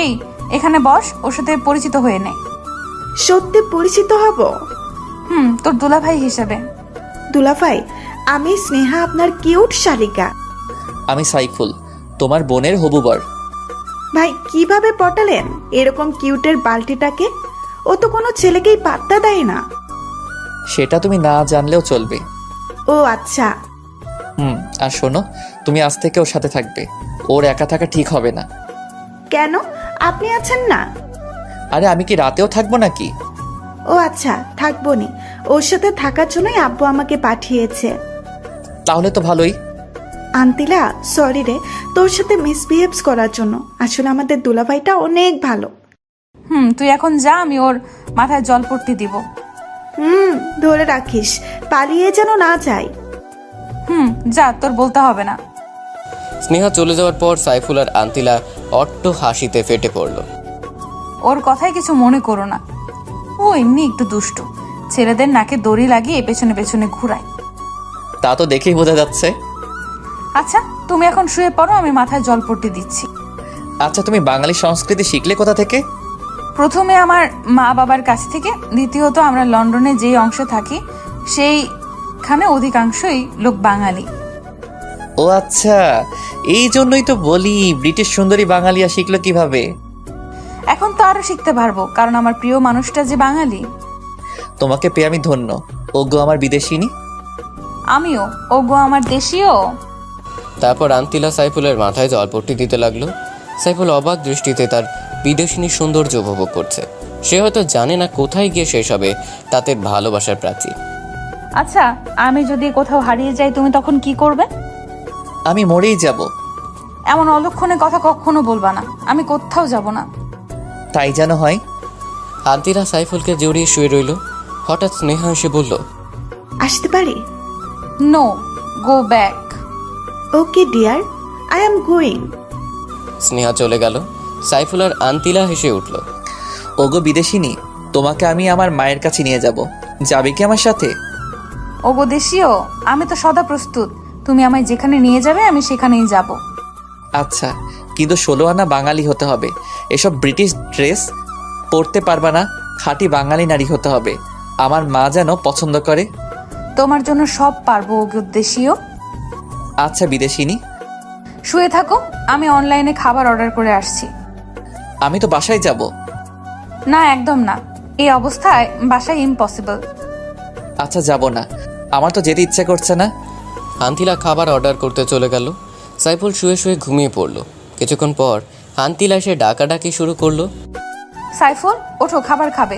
এই, এখানে বস, ওর সাথে পরিচিত হয়ে নে। সত্যি পরিচিত হব? তোর দুলাভাই হিসেবে। দুলাভাই, আমি স্নেহা, আপনার কিউট শালিকা। আমি সাইফুল, তোমার বোনের হবু বর। ভাই, কিভাবে পটালেন এরকম কিউটের বালতিটাকে? ও তো কোনো ছেলেকেই পাত্তা দেয় না। সেটা তুমি না জানলেও চলবে। ও আচ্ছা। আর শোনো, তুমি আজ থেকে ওর সাথে থাকবে। ওর একা থাকা ঠিক হবে না। কেন? আপনি আছেন না? আরে আমি কি রাতেও থাকবো নাকি? ও আচ্ছা, থাকবো নি। ওর সাথে থাকার জন্যই আব্বু আমাকে পাঠিয়েছে। তাহলে তো ভালোই। আন্তিলা, সরি রে, তোর সাথে মিসবিহেভস করার জন্য। আসলে আমাদের দুলাভাইটা অনেক ভালো। তুই এখন যা, আমি ওর মাথায় জল পট্টি দিব। ধরে রাখিস, পালিয়ে যেন না যায়। যা, তোর বলতে হবে না। স্নেহা চলে যাওয়ার পর সাইফুল আর আন্তিলা অট্ট হাসিতে ফেটে পড়ল। ওর কথায় কিছু মনে করো না, ও এমনি একটু দুষ্টু। ছেলেদের নাকে দড়ি লাগিয়ে পেছনে পেছনে ঘুরায়। তা তো দেখেই বোঝা যাচ্ছে। আচ্ছা, তুমি এখন শুয়ে পড়ো, আমি মাথায় জল পট্টি দিচ্ছি। আচ্ছা, তুমি বাঙালি সংস্কৃতি শিখলে কোথা থেকে? প্রথমে আমার মা বাবার কাছ থেকে, দ্বিতীয়ত আমরা লন্ডনে যেই অংশে থাকি সেইখানে অধিকাংশই লোক বাঙালি। ও আচ্ছা, এই জন্যই তো বলি ব্রিটিশ সুন্দরী বাঙালিয়া শিখলো কিভাবে। এখন তো আরো শিখতে পারবো, কারণ আমার প্রিয় মানুষটা যে বাঙালি। তোমাকে পেয়ে আমি ধন্য। ওগো আমার বিদেশিনী। আমিও, ওগো আমার দেশীয়। তারপর আন্তিলা সাইফুলের মাথায় জলপট্টি দিতে লাগলো। সাইফুল অবাক দৃষ্টিতে তার বিদেশিনীর সৌন্দর্য উপভোগ করছে। সে হয়তো জানে না কোথায় গিয়ে শেষ হবে তাদের ভালোবাসার প্রাচীর। আচ্ছা, আমি যদি কোথাও হারিয়ে যাই, তুমি তখন কি করবে? আমি মরেই যাব। এমন অলক্ষণে কথা কখনো বলবা না। আমি কোথাও যাব না। তাই যেন হয়। আন্তিলা সাইফুলকে জড়িয়ে শুয়ে রইল। হঠাৎ স্নেহা এসে বলল, আসতে পারি? No, go back. Okay dear, I am going. Sneha চলে গেল। সাইফুল আর আন্তিলা হেসে উঠল। ওগো বিদেশিনী, তোমাকে আমি আমার মায়ের কাছে নিয়ে যাব। যাবে কি আমার সাথে? ওগো দেশীয়, আমি তো সদা প্রস্তুত। তুমি আমায় যেখানে নিয়ে যাবে আমি সেখানেই যাব। আচ্ছা, কিন্তু 16 আনা বাঙালি হতে হবে। এসব ব্রিটিশ ড্রেস পরতে পারবা না। খাঁটি বাঙালি নারী হতে হবে। আমার মা যেন পছন্দ করে। তোমার জন্য সব পারবো ওগো দেশীয়। আচ্ছা বিদেশিনী। শুয়ে থাকো, আমি অনলাইনে খাবার অর্ডার করে আসছি। আমি তো বাসায় যাব। না, একদম না। এই অবস্থায় বাসায় ইম্পসিবল। আচ্ছা, যাব না। আমার তো যেতে ইচ্ছা করছে না। আন্তিলা খাবার অর্ডার করতে চলে গেল। সাইফুল শুয়ে শুয়ে ঘুমিয়ে পড়ল। কিছুক্ষণ পর আন্তিলা এসে ডাকাডাকি শুরু করলো। সাইফুল, ওঠো, খাবার খাবে।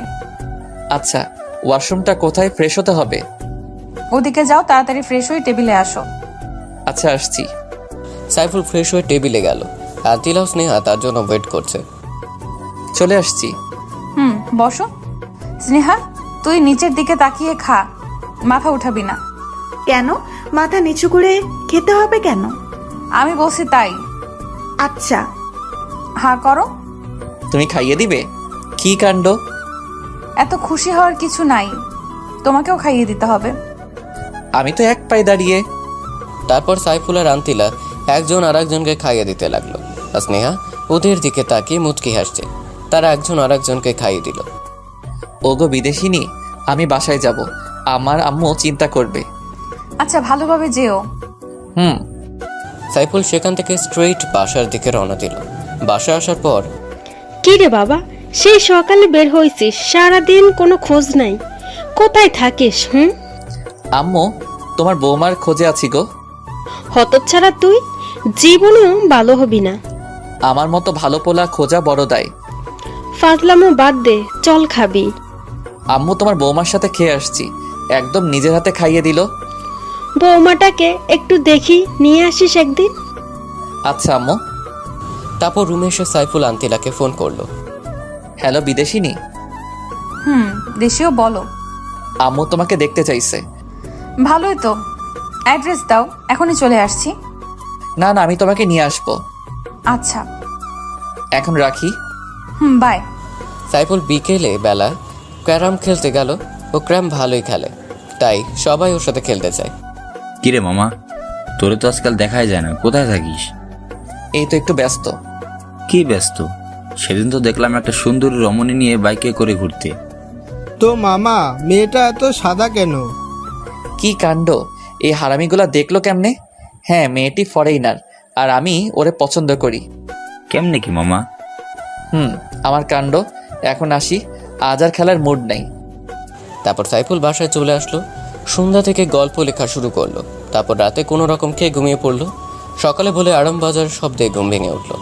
আচ্ছা, ওয়াশরুমটা কোথায়? ফ্রেশ হতে হবে। ওদিকে যাও, তাড়াতাড়ি ফ্রেশ হয়ে টেবিলে আসো। আচ্ছা, আসছি। সাইফুল ফ্রেশ হয়ে টেবিলে গেল। আন্তিলা ও স্নেহা তার জন্য ওয়েট করছে। চলে আসছি। বসো। স্নেহা, তুই নিচের দিকে তাকিয়ে খা, মাথা উঠাবি না। কেন? মাথা নিচু করে খেতে হবে কেন? আমি বলছি তাই। আচ্ছা। হা করো। তুমি খাইয়ে দিবে? কি কাণ্ড! এত খুশি হওয়ার কিছু নাই, তোমাকেও খাইয়ে দিতে হবে। আমি তো এক পায়ে দাঁড়িয়ে। তারপর সাইফুল আর আন্তিলা একজন আর একজনকে খাইয়ে দিতে লাগলো। আর স্নেহা ওদের দিকে তাকিয়ে মুচকি হাসছে। তারা একজন আরেকজনকে খাইয়ে দিল। ওগো বিদেশিনী, আমি বাসায় যাব, আমার আম্মু চিন্তা করবে। আচ্ছা, ভালোভাবে যেও। হুম। সাইফুল সেখান থেকে স্ট্রেইট বাসার দিকে রওনা দিল। বাসায় আসার পর কি রে বাবা, সেই সকালে বের হয়েছিস, সারাদিন কোনো খোঁজ নাই। কোথায় থাকিস? আম্মু, তোমার বৌমার খোঁজে আছি গো। হতচ্ছাড়া তুই, জীবনেও ভালো হবি না। আমার মতো ভালো পোলা খোঁজা বড় দায়। ফাজলামো বাদ দে, চল খাবি। আম্মু, তোমার বৌমার সাথে খেয়ে আসছি, একদম নিজের হাতে খাইয়ে দিল। বৌমাটাকে একটু দেখি নিয়ে আসিস একদিন। আচ্ছা আম্মু। তারপর রুমে এসে সাইফুল আন্তিলাকে ফোন করলো। হ্যালো বিদেশিনী, দেশীয় বলো। আম্মু তোমাকে দেখতে চাইছে। ভালোই তো, অ্যাড্রেস দাও, এখনই চলে আসছি। না না, আমি তোমাকে নিয়ে আসবো। আচ্ছা। এখন রাখি। বাই। সাইফুল বিকেলে বেলা ক্যারাম খেলতে গেল। ও ক্যারাম ভালোই খেলে, তাই সবাই ওর সাথে খেলতে চায়। কিরে মামা, তোরে তো আজকাল দেখাই যায় না, কোথায় থাকিস? এই তো একটু ব্যস্ত। কি ব্যস্ত? সেদিন তো দেখলাম একটা সুন্দরী রমণী নিয়ে বাইকে করে ঘুরতে। তো মামা, মেয়েটা এত সাদা কেন? কি কাণ্ড, এই হারামিগুলা দেখলো কেমনে? হ্যাঁ, মেয়েটি ফরেইনার, আর আমি ওরে পছন্দ করি। কেমনে কি মামা? আমার কাণ্ড। এখন আসি, আজ আর খেলার মুড নাই। তারপর সাইফুল বাসায় চলে আসলো। সন্ধ্যা থেকে গল্প লেখা শুরু করলো। তারপর রাতে কোনো রকম খেয়ে ঘুমিয়ে পড়লো। সকালে বলে আরাম বাজার শব্দে ঘুম ভেঙে উঠলো।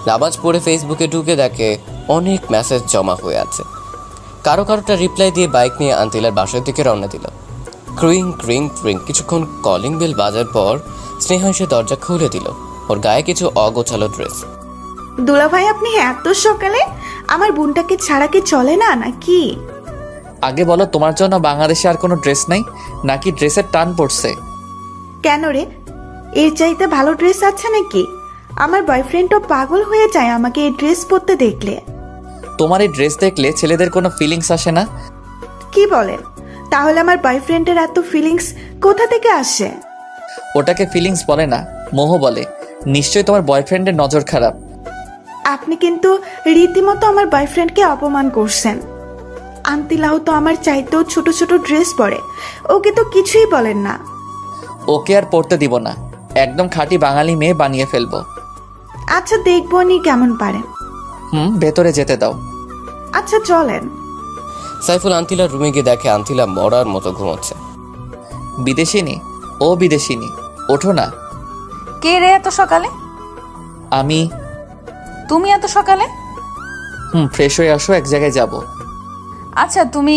নামাজ পড়ে ফেসবুকে ঢুকে দেখে অনেক মেসেজ জমা হয়ে আছে। কারোটা রিপ্লাই দিয়ে বাইক নিয়ে আন্তিলার বাসার দিকে রওনা দিল। ক্রিং ক্রিং ক্রিং কিছুক্ষণ কলিং বেল বাজার পর স্নেহা এসে দরজা খুলে দিল। ওর গায়ে কিছু অগোছালো ড্রেস। দুলাভাই, আপনি এত সকালে? আমার বোনটাকে ছাড়া কি চলে না নাকি? আগে বলো, তোমার জন্য বাংলাদেশে আর কোনো ড্রেস নাই নাকি ড্রেসের টান পড়ছে? কেন রে, এর চাইতে ভালো ড্রেস আছে নাকি? আমার বয়ফ্রেন্ডও পাগল হয়ে যায় আমাকে এই ড্রেস পরতে দেখলে। তোমার এই ড্রেস দেখলে ছেলেদের কোনো ফিলিংস আসে না? কি বলেন? তাহলে আমার বয়ফ্রেন্ডের এত ফিলিংস কোথা থেকে আসে? ওটাকে ফিলিংস বলে না, মোহ বলে। নিশ্চয়ই তোমার বয়ফ্রেন্ডের নজর খারাপ। আপনি কিন্তু রীতিমতো আমার বয়ফ্রেন্ডকে অপমান করছেন। আন্তিলাও তো আমার চাইতেও ছোট ছোট ড্রেস পরে, ওকে তো কিছুই বলেন না। ওকে আর পড়তে দিব না, একদম খাঁটি বাঙালি মেয়ে বানিয়ে ফেলবো। আচ্ছা, দেখবো নি কেমন পারেন। ভেতরে যেতে দাও। আচ্ছা চলেন। সাইফুল আন্তিলার রুমে গিয়ে দেখে আন্তিলা মরার মতো ঘুমোচ্ছে। বিদেশিনী, ও বিদেশিনী, ওঠো না। কে রে এত সকালে? আমি। তুমি এত সকালে? ফ্রেশ হয়ে আসো, এক জায়গায় যাব। আচ্ছা, তুমি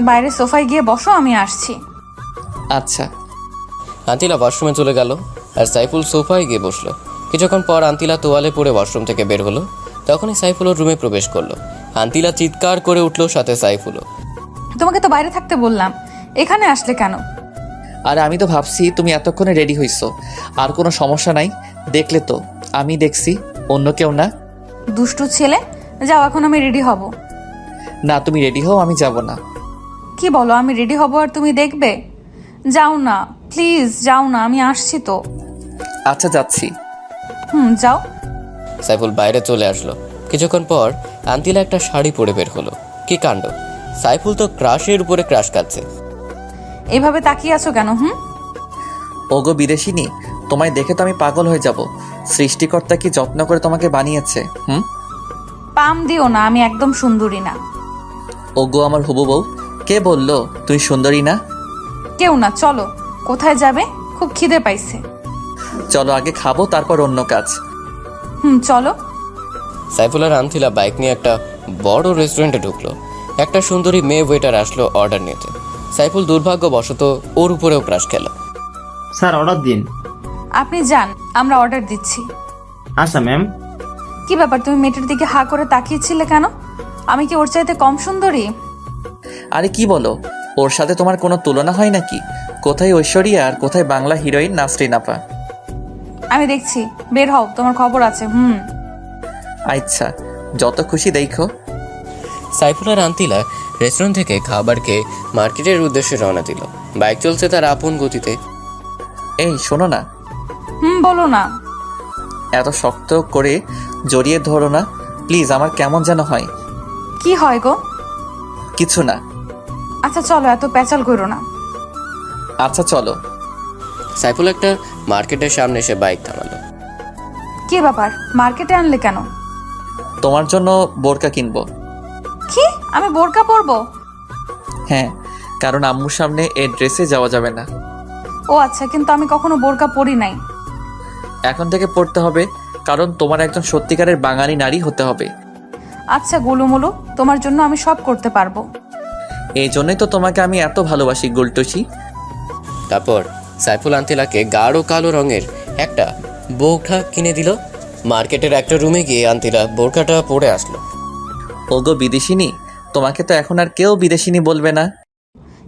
বাইরে সোফায় গিয়ে বসো, আমি আসছি। আচ্ছা। আন্তিলা ওয়াশরুমে চলে গেল আর সাইফুল সোফায় গিয়ে বসলো। কিছুক্ষণ পর আন্তিলা তোয়ালে পরে ওয়াশরুম থেকে বের হলো। তখনই সাইফুল ওর রুমে প্রবেশ করলো। আন্তিলা চিৎকার করে উঠলো, সাথে সাইফুলও। তোমাকে তো বাইরে থাকতে বললাম, এখানে আসলে কেন? আর আমি তো ভাবছি তুমি এতক্ষণে রেডি হইছো, আর কোনো সমস্যা নাই। দেখলে তো, আমি দেখছি, অন্য কেউ না। দুষ্টু ছেলে, যাও, এখন আমি রেডি হব। না, তুমি রেডি হও, আমি যাব না। কি বলো, আমি রেডি হব আর তুমি দেখবে? যাও না প্লিজ, যাও না, আমি আসছি তো। আচ্ছা, যাচ্ছি। যাও। সাইফুল বাইরে চলে আসলো। কিছুক্ষণ পর আন্তিলা একটা শাড়ি পরে বের হলো। কি কাণ্ড, সাইফুল তো ক্রাশের উপরে ক্রাশ খাচ্ছে। এইভাবে তাকিয়ে আছো কেন? ওগো বিদেশিনী, তোমায় দেখে তো আমি পাগল হয়ে যাব। সৃষ্টিকর্তা কি যত্ন করে তোমাকে বানিয়েছে। পাম দিও না, আমি একদম সুন্দরী না। ওগো আমার হবু বউ, কে বললো তুই সুন্দরী না? কেউ না, চলো। কোথায় যাবে? খুব খিদে পাইছে। চলো, আগে খাবো, তারপর অন্য কাজ। চলো। সাইফুল আর আন্তিলা বাইক নিয়ে একটা বড় রেস্টুরেন্টে ঢুকলো। একটা সুন্দরী মেয়ে ওয়েটার আসলো অর্ডার নিতে। সাইফুল দুর্ভাগ্যবশত ওর উপরেও ক্রাশ খেল। স্যার, অর্ডার দিন। আপনি যান, আমরা অর্ডার দিচ্ছি। আচ্ছা ম্যাম। কি ব্যাপার, তুমি মেয়েটার দিকে হা করে তাকিয়েছিলে কেন? আমি কি ওর চাইতে কম সুন্দরী? আরে কি বলো, ওর সাথে তোমার কোনো তুলনা হয় নাকি? কোথায় ঐশ্বরিয়া আর কোথায় বাংলা হিরোইন নাসরিন আপা? আমি দেখছি, বের হও, তোমার খবর আছে। আচ্ছা, যত খুশি দেখো। সাইফুল আর আন্তিলা রেস্টুরেন্ট থেকে খাবার খেয়ে মার্কেটের উদ্দেশ্যে রওনা দিল। বাইক চলছে তার আপন গতিতে। এই শোনো না, বলো না। এত শক্ত করে জড়িয়ে ধরো না প্লিজ, আমার কেমন যেন হয়। কি হয় গো? কিছু না। আচ্ছা চলো, এত প্যাচাল করো না। আচ্ছা চলো। সাইফুল একটা মার্কেটের সামনে এসে বাইক থামালো। কি ব্যাপার, মার্কেটে আনলে কেন? তোমার জন্য বোরকা কিনবো। কি, আমি বোরকা পরবো? হ্যাঁ, কারণ আম্মুর সামনে এই ড্রেসে যাওয়া যাবে না। ও আচ্ছা, কিন্তু আমি কখনো বোরকা পরি নাই। এখন থেকে পড়তে হবে, কারণ তোমার একজন সত্যিকারের বাঙালি নারী হতে হবে। আচ্ছা গুলুমুলু, তোমার জন্য আমি সব করতে পারবো। এই জন্যই তো তোমাকে আমি এত ভালোবাসি গুলটুসি। তারপর সাইফুল আন্তিলাকে গাঢ় কালো রঙের একটা বোরখা কিনে দিল। মার্কেটের একটা রুমে গিয়ে আন্তিলা বোরখাটা পরে আসলো। ওগো বিদেশিনী, তোমাকে তো এখন আর কেউ বিদেশিনী বলবে না।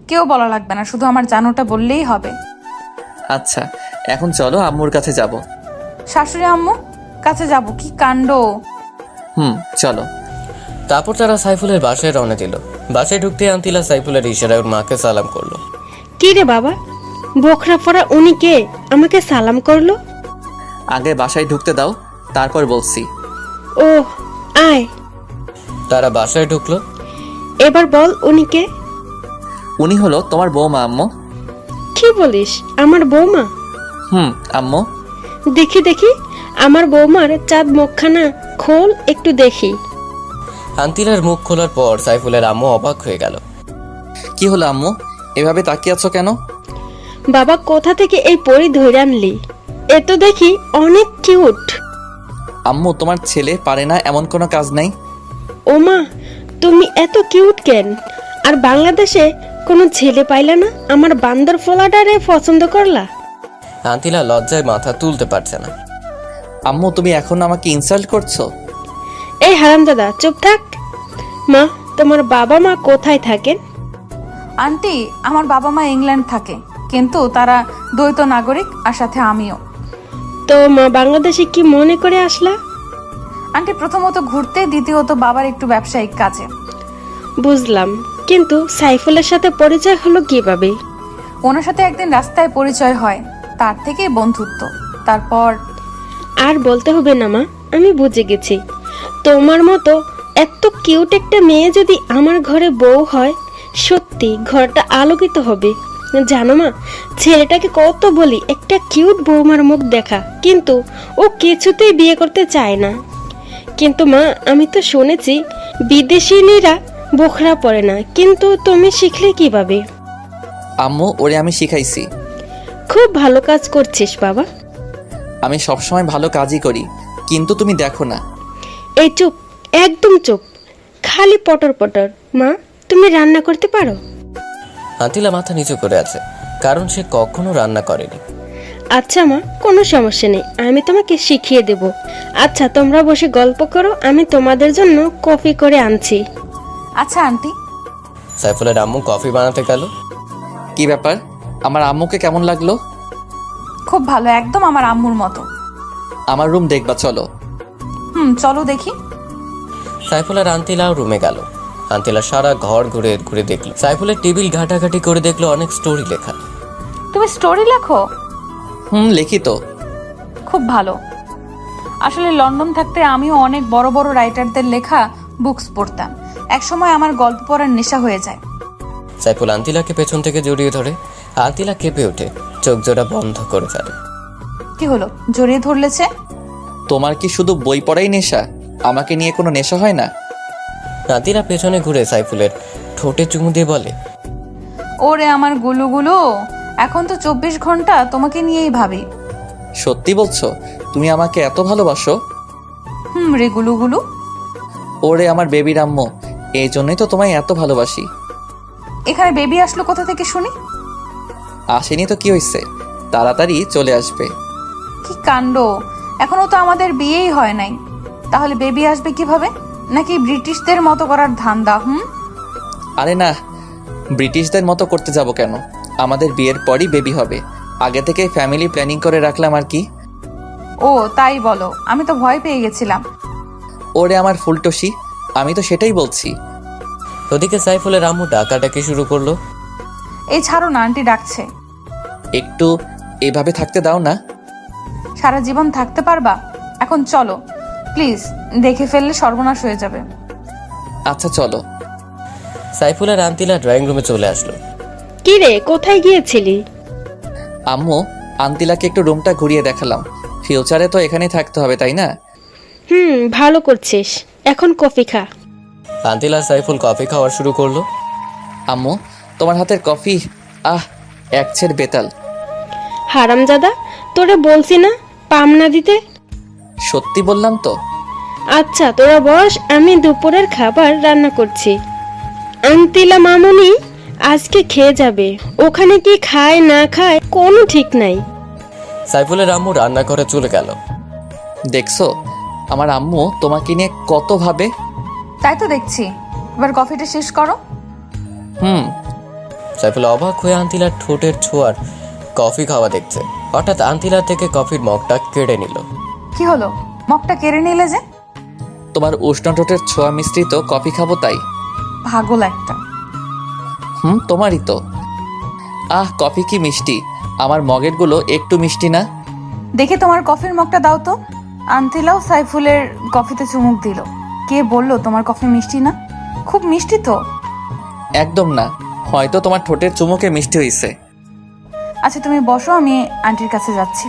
কেউ বলা লাগবে না, শুধু আমার জানোটা বললেই হবে। আচ্ছা, এখন চলো আম্মুর কাছে যাব। শাশুড়ি আম্মু কাছে যাব? কি কাণ্ড! চলো। তারপর তারা সাইফুলের বাসায় রওনা দিল। বাসায় ঢুকতে আন্তিলা সাইফুলের ইশারায় ওর মাকে সালাম করলো। কি রে বাবা, বোখরা পরা উনি কে আমাকে সালাম করলো? আগে বাসায় ঢুকতে দাও, তারপর বলছি। ও আয়, তারা বাসায় ঢুকলো। এবার বল উনি কে? উনি হলো তোমার বৌমা আম্মু। কি বলিস, আমার বৌমা? আম্মু। দেখি দেখি, আমার বৌমার চাঁদ মুখখানা খোল একটু দেখি। আন্তিলার মুখ খোলার পর সাইফুলের আম্মু অবাক হয়ে গেল। কি হলো আম্মু, এভাবে তাকিয়ে আছো কেন? বাবা কোথা থেকে এই পরি ধরে আনলি? এ তো দেখি অনেক কিউট। আম্মু, তোমার ছেলে পারে না এমন কোনো কাজ নাই। ওমা, তুমি এত কিউট কেন? আর বাংলাদেশে কোনো ছেলে পাইলা না আমার বান্দর ফোলাটারে পছন্দ করলা? আন্তিলা লজ্জায় মাথা তুলতে পারছে না। আম্মু, তুমি এখন আমাকে ইনসাল্ট করছো। এই হারামজাদা চুপ থাক। মা, তোমার বাবা মা কোথায় থাকেন? আন্টি, আমার বাবা মা ইংল্যান্ড থাকে, কিন্তু তারা দ্বৈত নাগরিক, আর সাথে আমিও। তো মা বাংলাদেশে কি মনে করে আসলা? আন্টি, প্রথমত ঘুরতে, দ্বিতীয়ত বাবার একটু ব্যবসায়িক কাজে। বুঝলাম, কিন্তু সাইফুলের সাথে পরিচয় হলো কিভাবে? ওনার সাথে একদিন রাস্তায় পরিচয় হয়, তার থেকেই বন্ধুত্ব। তারপর আর বলতে হবে না মা, আমি বুঝে গেছি। তোমার মতো এত কিউট একটা মেয়ে যদি আমার ঘরে বউ হয়, সত্যি ঘরটা আলোকিত হবে। জানো মা, ছেলেটাকে কত বলি একটা কিউট বৌমার মুখ দেখা, কিন্তু ও কিছুতেই বিয়ে করতে চায় না। কিন্তু মা, আমি তো শুনেছি বিদেশিনীরা বোখরা পরে না, কিন্তু তুমি শিখলে কিভাবে? আম্মু, ওরে আমি শিখাইছি। খুব ভালো কাজ করছিস বাবা। আমি সবসময় ভালো কাজই করি, কিন্তু তুমি দেখো না। এই চুপ, একদম চুপ, খালি পটর পটর। মা, তুমি রান্না করতে পারো? আন্তিলা মাথা নিচু করে আছে, কারণ সে কখনো রান্না করেনি। আচ্ছা মা, কোনো সমস্যা নেই, আমি তোমাকে শিখিয়ে দেব। আচ্ছা তোমরা বসে গল্প করো, আমি তোমাদের জন্য কফি করে আনছি। আচ্ছা আন্টি। সাইফুলের আম্মু কফি বানাতে গেল। কি ব্যাপার, আমার আম্মুকে কেমন লাগলো? খুব ভালো, একদম আমার আম্মুর মতো। আমার রুম দেখবা চলো। চলো দেখি। সাইফুল আর আন্তিলাও রুমে গেল। আন্তিলা সারা ঘর ঘুরে ঘুরে দেখলো। সাইফুলের টেবিল ঘাটাঘাটি করে দেখলো অনেক স্টোরি লেখা। তুমি স্টোরি লেখো? লিখি তো। খুব ভালো। আসলে লন্ডন থাকতে আমিও অনেক বড় বড় রাইটারদের লেখা বুকস পড়তাম। একসময় আমার গল্প পড়ার নেশা হয়ে যায়। সাইফুল আন্তিলাকে পেছন থেকে জড়িয়ে ধরে। আন্তিলা কেঁপে ওঠে, চোখ জোড়া বন্ধ করে ফেলে। কি হলো, জড়িয়ে ধরলেছে? তোমার কি শুধু বই পড়াই নেশা? আমাকে নিয়ে কোনো নেশা হয় না? আন্তিলা পেছনে ঘুরে সাইফুলের ঠোঁটে চুমু দিয়ে বলে, ওরে আমার গুলুগুলো, এখন তো 24 ঘন্টা তোমাকে নিয়েই ভাবি। সত্যি বলছো? তুমি আমাকে এত ভালোবাসো? রে গুলুগুলু। ওরে আমার বেবির আম্মু, এই জন্যই তো তোমায় এত ভালোবাসি। এখানে বেবি আসলো কোথা থেকে শুনি? আসেনি তো কি হয়েছে, তাড়াতাড়ি চলে আসবে। কি কাণ্ড, এখনো তো আমাদের বিয়েই হয় নাই, তাহলে বেবি আসবে কিভাবে? নাকি ব্রিটিশদের মতো করার ধান্দা? আরে না, ব্রিটিশদের মতো করতে যাব কেন? আমাদের বিয়ের পরই বেবি হবে, আগে থেকে ফ্যামিলি প্ল্যানিং করে রাখলাম আর কি। ও তাই বলো, আমি তো ভয় পেয়ে গেছিলাম। ওরে আমার ফুলটসি, আমি তো সেটাই বলছি। ওদিকে সাইফুলের আম্মু ডাকাডাকি শুরু করলো। এই ছাড়ো না, আন্টি ডাকছে। একটু এভাবে থাকতে দাও না। সারা জীবন থাকতে পারবা? এখন চলো, প্লিজ, দেখে ফেললে সর্বনাশ হয়ে যাবে। আচ্ছা চলো। সাইফুল আর আন্তিলা ড্রয়িং রুমে চলে আসলো। কি রে, কোথায় গিয়েছিলি? আম্মু, আন্তিলাকে একটু রুমটা ঘুরিয়ে দেখালাম। ফিউচারে তো এখানেই থাকতে হবে, তাই না? ভালো করছিস। এখন কফি খা। আন্তিলা সাইফুল কফি খাওয়া শুরু করলো। আম্মু, তোমার হাতের কফি এক ছেড় বেতাল। হারামজাদা, তোরে বলছি না পাম না দিতে। সত্যি বললাম তো। আচ্ছা তোরা বস, আমি দুপুরের খাবার রান্না করছি। আন্তিলা মামুনি আজকে খেয়ে যাবে। ওখানে কি খায় না খায় কোনো ঠিক নাই। সাইফুলের আম্মু রান্নাঘরে চলে গেল। দেখছো আমার আম্মু তোমাকে নিয়ে কত ভাবে। তাই তো দেখছি। এবার কফিটা শেষ করো। সাইফুল অবাক হয়ে আন্তিলার ঠোঁটের ছোঁয়ার কফি খাওয়া দেখছে। হঠাৎ আন্তিলার থেকে কফির মগটা কেড়ে নিল। কি হলো? মগটা কেড়ে নিলে যে? তোমার উষ্ণ ঠোঁটের ছোঁয়া মিশ্রিত কফি খাবো তাই। পাগল একটা। তোমারই তো। কফি কি মিষ্টি। আমার মগের গুলো একটু মিষ্টি না। দেখে তোমার কফির মগটা দাও তো। আন্তিলাও সাইফুলের কফিতে চুমুক দিল। কে বললো তোমার কফি মিষ্টি না? খুব মিষ্টি তো। একদম না, হয়তো তোমার ঠোঁটের চুমুকে মিষ্টি হইছে। আচ্ছা তুমি বসো, আমি আন্টির কাছে যাচ্ছি।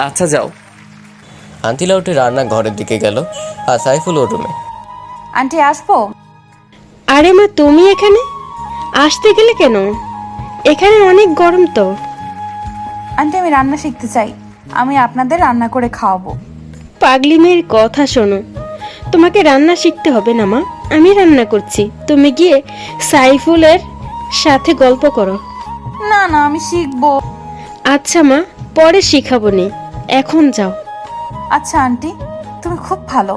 আচ্ছা যাও। আন্তিলা উঠে রান্নাঘরের দিকে গেল আর সাইফুল ওর রুমে। আন্টি আসবো? আরে মা, তুমি এখানে আসতে গেলে কেন? এখানে অনেক গরম তো। আন্টি আমি রান্না শিখতে চাই। আমি আপনাদের রান্না করে খাওয়াবো। পাগলি মেয়ের কথা শোনো, তোমাকে রান্না শিখতে হবে না মা, আমি রান্না করছি। তুমি গিয়ে সাইফুলের সাথে গল্প করো। না না, আমি শিখবো। আচ্ছা মা, পরে শিখাবো নি, এখন যাও। আচ্ছা আন্টি, তুমি খুব ভালো।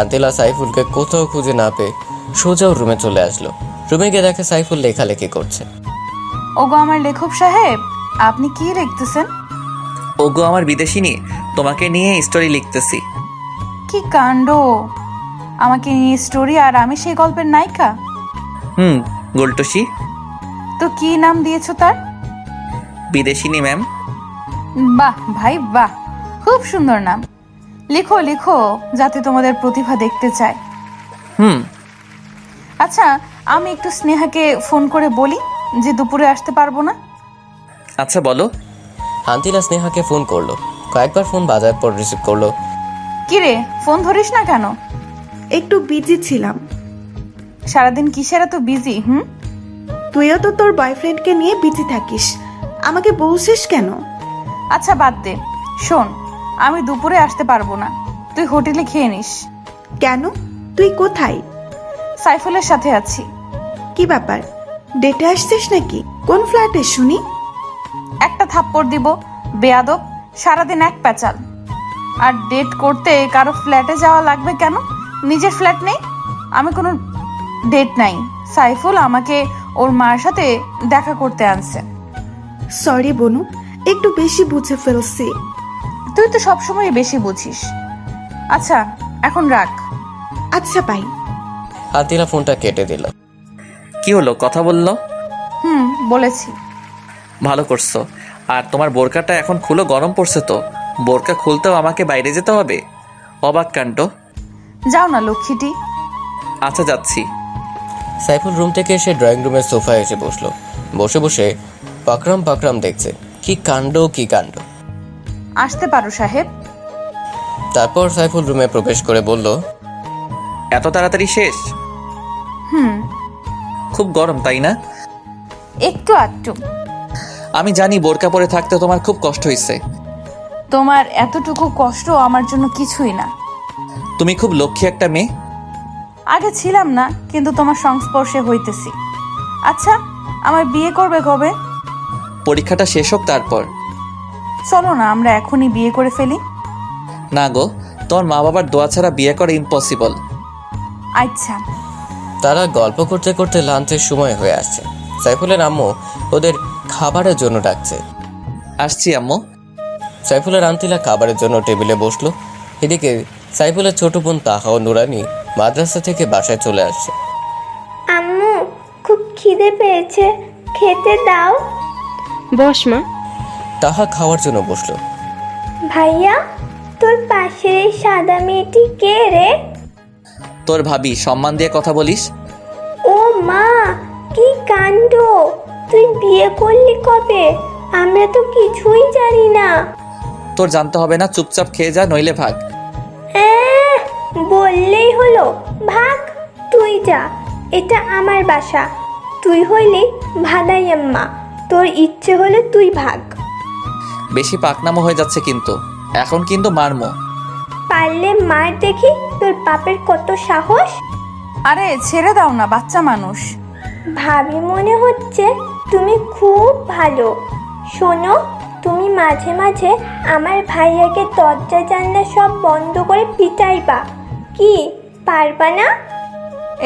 আন্তিলা সাইফুলকে কোথাও খুঁজে না পেয়ে সোজা ওর রুমে চলে আসলো। রুমে গিয়ে দেখে সাইফুল লেখালেখি করছে। ওগো আমার লেখক সাহেব, আপনি কি লিখতেছেন? ওগো আমার বিদেশিনী, তোমাকে নিয়ে স্টোরি লিখতেছি। কি কাণ্ড! আমাকে নিয়ে স্টোরি, আর আমি সেই গল্পের নায়িকা। গোলটসি। তো কি নাম দিয়েছো তার? বিদেশিনী ম্যাম। বাহ ভাই বাহ, খুব সুন্দর নাম। লিখো লিখো, যাতে তোমাদের প্রতিভা দেখতে চায়। আচ্ছা, আমি একটু স্নেহাকে ফোন করে বলি যে দুপুরে আসতে পারবো না। আচ্ছা বলো। আন্তিলা স্নেহাকে ফোন করলো। কয়েকবার ফোন বাজার পর রিসিভ করলো। কিরে, ফোন ধরিস না কেন? একটু বিজি ছিলাম। সারাদিন কিসের এত বিজি? তুইও তো তোর বয়ফ্রেন্ডকে নিয়ে বিজি থাকিস, আমাকে বলছিস কেন? আচ্ছা বাদ দে। শোন, আমি দুপুরে আসতে পারবো না, তুই হোটেলে খেয়ে নিস। কেন? তুই কোথায়? সাইফুলের সাথে আছি। কি ব্যাপার, ডেটে আসছিস নাকি? কোন ফ্ল্যাটে শুনি? একটা থাপ্পড় দিব, বেয়াদব, সারাদিন এক প্যাচাল। আর ডেট করতে কারো ফ্ল্যাটে যাওয়া লাগবে কেন? নিজের ফ্ল্যাট নেই? আমি কোনো ডেট নাই। সাইফুল আমাকে ওর মার সাথে দেখা করতে আনছে। সরি বনু, একটু বেশি বুঝে ফেলছি। তুই তো সবসময় বেশি বুঝিস। আচ্ছা এখন রাখ। আচ্ছা বাই। আন্তিলা ফোনটা কেটে দিল। কি হলো, কথা বললো? বলেছি। ভালো করছো। আর তোমার বোরকাটা এখন খুলো, গরম পড়ছে তো। বোরকা খুলতেও আমাকে বাইরে যেতে হবে? অবাক কাণ্ড। যাও না লক্ষ্মীটি। আচ্ছা যাচ্ছি। সাইফুল রুম থেকে এসে ড্রয়িং রুমের সোফায় এসে বসলো। বসে বসে পাকরাম পাকরাম দেখছে। কি কাণ্ড কি কাণ্ড। আসতে পারো সাহেব। তারপর সাইফুল রুমে প্রবেশ করে বলল, এত তাড়াতাড়ি শেষ? খুব গরম তাই না? একটু আধটু। আমি জানি বোরকা পরে থাকতে তোমার খুব কষ্ট হয়েছে। তোমার এতটুকু কষ্ট আমার জন্য কিছুই না। তুমি খুব লক্ষ্মী একটা মেয়ে। আগে ছিলাম না, কিন্তু তোমার সংস্পর্শে হইতেছি। আচ্ছা, আমার বিয়ে করবে কবে? পরীক্ষাটা শেষ হোক তারপর। চলো না আমরা এখনই বিয়ে করে ফেলি। না গো, তোমার মা বাবার দোয়া ছাড়া বিয়ে করা ইম্পসিবল। আচ্ছা। তারা গল্প করতে করতে লাঞ্চের সময় হয়ে আসছে। সাইফুলের আম্মু ওদের খাবারের জন্য ডাকছে। আসছি আম্মু। সাইফুলের আন্তিলা খাবারের জন্য টেবিলে বসলো। এদিকে সাইফুলের ছোট বোন তাহা ও নুরানি মাদ্রাসা থেকে বাসায় চলে আসছে। আম্মু, খুব খিদে পেয়েছে, খেতে দাও। বস মা। তাহা খাওয়ার জন্য বসলো। ভাইয়া, তোর পাশের এই সাদা মেয়েটি কে রে? তোর ভাবি, সম্মান দিয়ে কথা বলিস। ও মা, কি কাণ্ড! তুই বিয়ে করলি কবে? আমরা তো কিছুই জানি না। তোর জানতে হবে না, চুপচাপ খেয়ে যা, নইলে ভাগ। বললেই হলো ভাগ? তুই যা, এটা আমার বাসা। তুই হইলি ভাদাইয়াম্মা, তোর ইচ্ছে হলে তুই ভাগ। বেশি পাকনামো হয়ে যাচ্ছে কিন্তু, এখন কিন্তু মারমো। পারলে মার দেখি, তোর বাপের কত সাহস। আরে ছেড়ে দাও না, বাচ্চা মানুষ। ভাবি মনে হচ্ছে তুমি খুব ভালো। শোনো, তুমি মাঝে মাঝে আমার ভাইয়াকে দরজা জানলা সব বন্ধ করে পিটাইবা। কি পারবা না?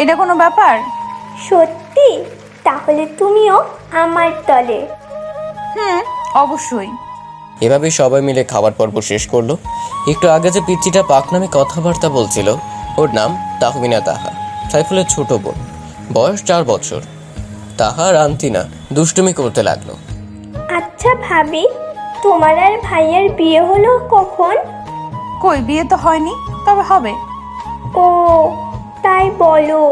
এটা কোনো ব্যাপার? সত্যি? তাহলে তুমিও আমার দলে। হুম, অবশ্যই। এভাবে সবাই মিলে খাবার পর্ব শেষ করলো। একটু আগে যে পিচ্চিটা পাকনামে কথাবার্তা বলছিল, ওর নাম তাহমিনা তাহা, সাইফুলের ছোট বোন, বয়স 4 বছর। তাহার আন্টিনা দুষ্টুমি করতে লাগলো। আচ্ছা ভাবি, তোমার আর ভাইয়ার বিয়ে হলো কখন? কই, বিয়ে তো হয়নি, তবে হবে। ও তাই বলো।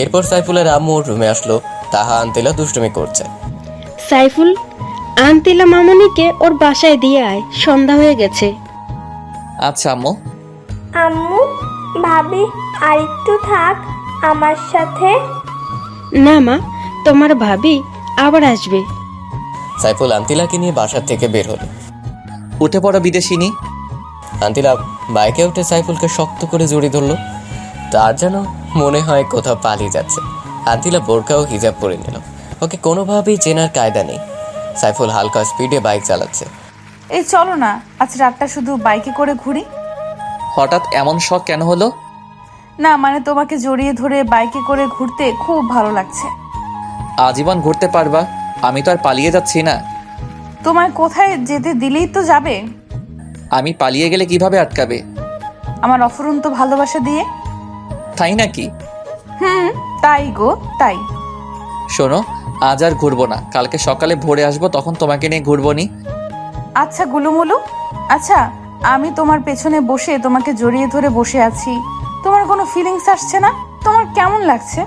এরপর সাইফুলের আম্মু ওর রুমে আসলো। তাহা আন্টিলা দুষ্টুমি করছে। সাইফুল, আন্তিলা মামনিকে ওর বাসায় দিয়ে আয়, সন্ধ্যা হয়ে গেছে। আচ্ছা আম্মু। আম্মু, ভাবি আরেকটু থাক আমার সাথে। না মা, তোমার ভাবি আবার আসবে। সাইফুল আন্তিলাকে নিয়ে বাসার থেকে বের হলো। উঠে পড়ো বিদেশিনী। আন্তিলা বাইকে উঠে সাইফুলকে শক্ত করে জড়িয়ে ধরলো। তার যেন মনে হয় কোথাও পালিয়ে যাচ্ছে। আন্তিলা বোরকা ও হিজাব পরে নিল। ওকে কোনোভাবেই চেনার কায়দা নেই। সাইফুল হালকা স্পিডে বাইক চালাচ্ছে। এই চলো না, আজ রাতটা শুধু বাইকে করে ঘুরি। হঠাৎ এমন শখ কেন হলো? না মানে তোমাকে জড়িয়ে ধরে বাইকে করে ঘুরতে খুব ভালো লাগছে। আজীবন ঘুরতে পারবা, আমি তো আর পালিয়ে যাচ্ছি না। তোমায় কোথায় যেতে দিলেই তো যাবে। আমি পালিয়ে গেলে কিভাবে আটকাবে? আমার অফুরন্ত ভালোবাসা দিয়ে। তাই নাকি? হুম, তাই গো তাই। শোনো, আজ আর ঘুরবো না, কালকে সকালে ভোরে আসবো, তখন তোমাকে নিয়ে ঘুরবো নি। আচ্ছা গুলুমুলু, আচ্ছা আমি তোমার পেছনে বসে তোমাকে জড়িয়ে ধরে বসে আছি, তোমার কোনো ফিলিংস আসছে না? তোমার কেমন লাগছে?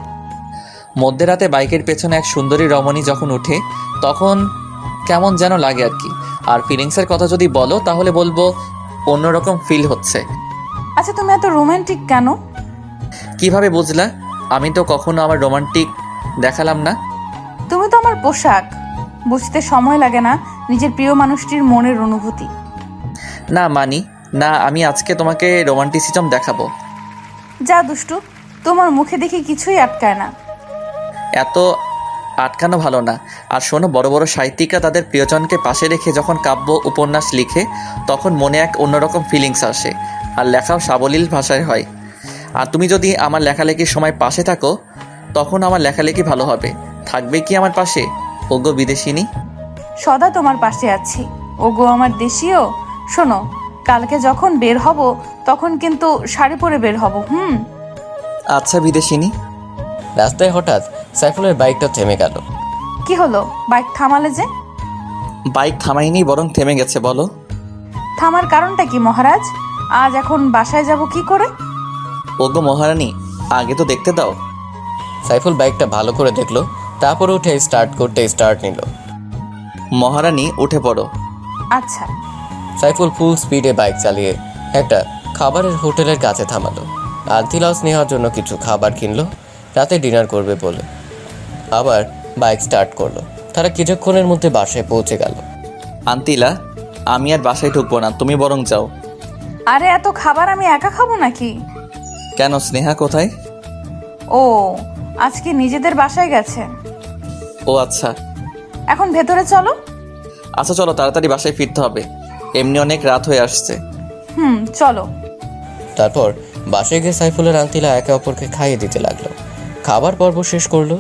মধ্যরাতে বাইকের পেছনে এক সুন্দরী রমণী যখন উঠে, তখন কেমন যেন লাগে আর কি। আর ফিলিংসের কথা যদি বলো তাহলে বলবো অন্যরকম ফিল হচ্ছে। আচ্ছা তুমি এত রোমান্টিক কেন? কিভাবে বুঝলা? আমি তো কখনো আমার রোমান্টিক দেখালাম না। তুমি তো আমার পোশাক, বুঝতে সময় লাগে না নিজের প্রিয় মানুষটির মনের অনুভূতি। না মানি না, আমি আজকে তোমাকে রোমান্টিসিজম দেখাবো। যা দুষ্টু, তোমার মুখে দেখি কিছুই আটকায় না। এত আটকানো ভালো না। আর শোনো, বড় বড় সাহিত্যিকরা তাদের প্রিয়জনকে পাশে রেখে যখন কাব্য উপন্যাস লিখে, তখন মনে এক অন্যরকম ফিলিংস আসে, আর লেখাও সাবলীল ভাষায় হয়। আর তুমি যদি আমার লেখালেখির সময় পাশে থাকো, তখন আমার লেখালেখি ভালো হবে। থাকবে কি আমার পাশে, ওগো বিদেশিনী? সদা তোমার পাশে আছি, ওগো আমার দেশীয়। শোনো, কালকে যখন বের হব তখন কিন্তু শাড়ি পরে বের হব। আচ্ছা বিদেশিনী। রাস্তায় হঠাৎ সাইফুলের বাইকটা থেমে গেল। কি হলো, বাইক থামালে যে? বাইক থামাইনি, বরং থেমে গেছে। বলো। থামার কারণটা কি মহারাজ? আজ এখন বাসায় যাব কি করে? ওগো মহারানী, আগে তো দেখতে দাও। সাইফুল বাইকটা ভালো করে দেখলো, তারপর উঠে স্টার্ট করতে স্টার্ট নিল। মহারানী উঠে পড়ো। আচ্ছা। সাইফুল ফুল স্পিডে বাইক চালিয়ে একটা খাবারের হোটেলের কাছে থামালো। আন্তিলাও স্নেহার জন্য কিছু খাবার কিনলো, রাতে ডিনার করবে বলে। আবার বাইক স্টার্ট করলো। তারা কিছুক্ষণের মধ্যে বাসায় পৌঁছে গেল। আন্তিলা, আমি আর বাসায় ঢুকবো না, তুমি বরং যাও। আরে এত খাবার আমি একা খাবো নাকি? কেন, স্নেহা কোথায়? ও আজকে নিজেদের বাসায় গেছে। ও আচ্ছা। এখন ভেতরে চলো। আচ্ছা চলো, তাড়াতাড়ি বাসায় ফিরতে হবে, এমনি অনেক রাত হয়ে আসছে। চলো। তারপর বাসায় গিয়ে সাইফুলের আন্তিলা একে অপরকে খাইয়ে দিতে লাগলো। খাবার পর্ব শেষ করলো।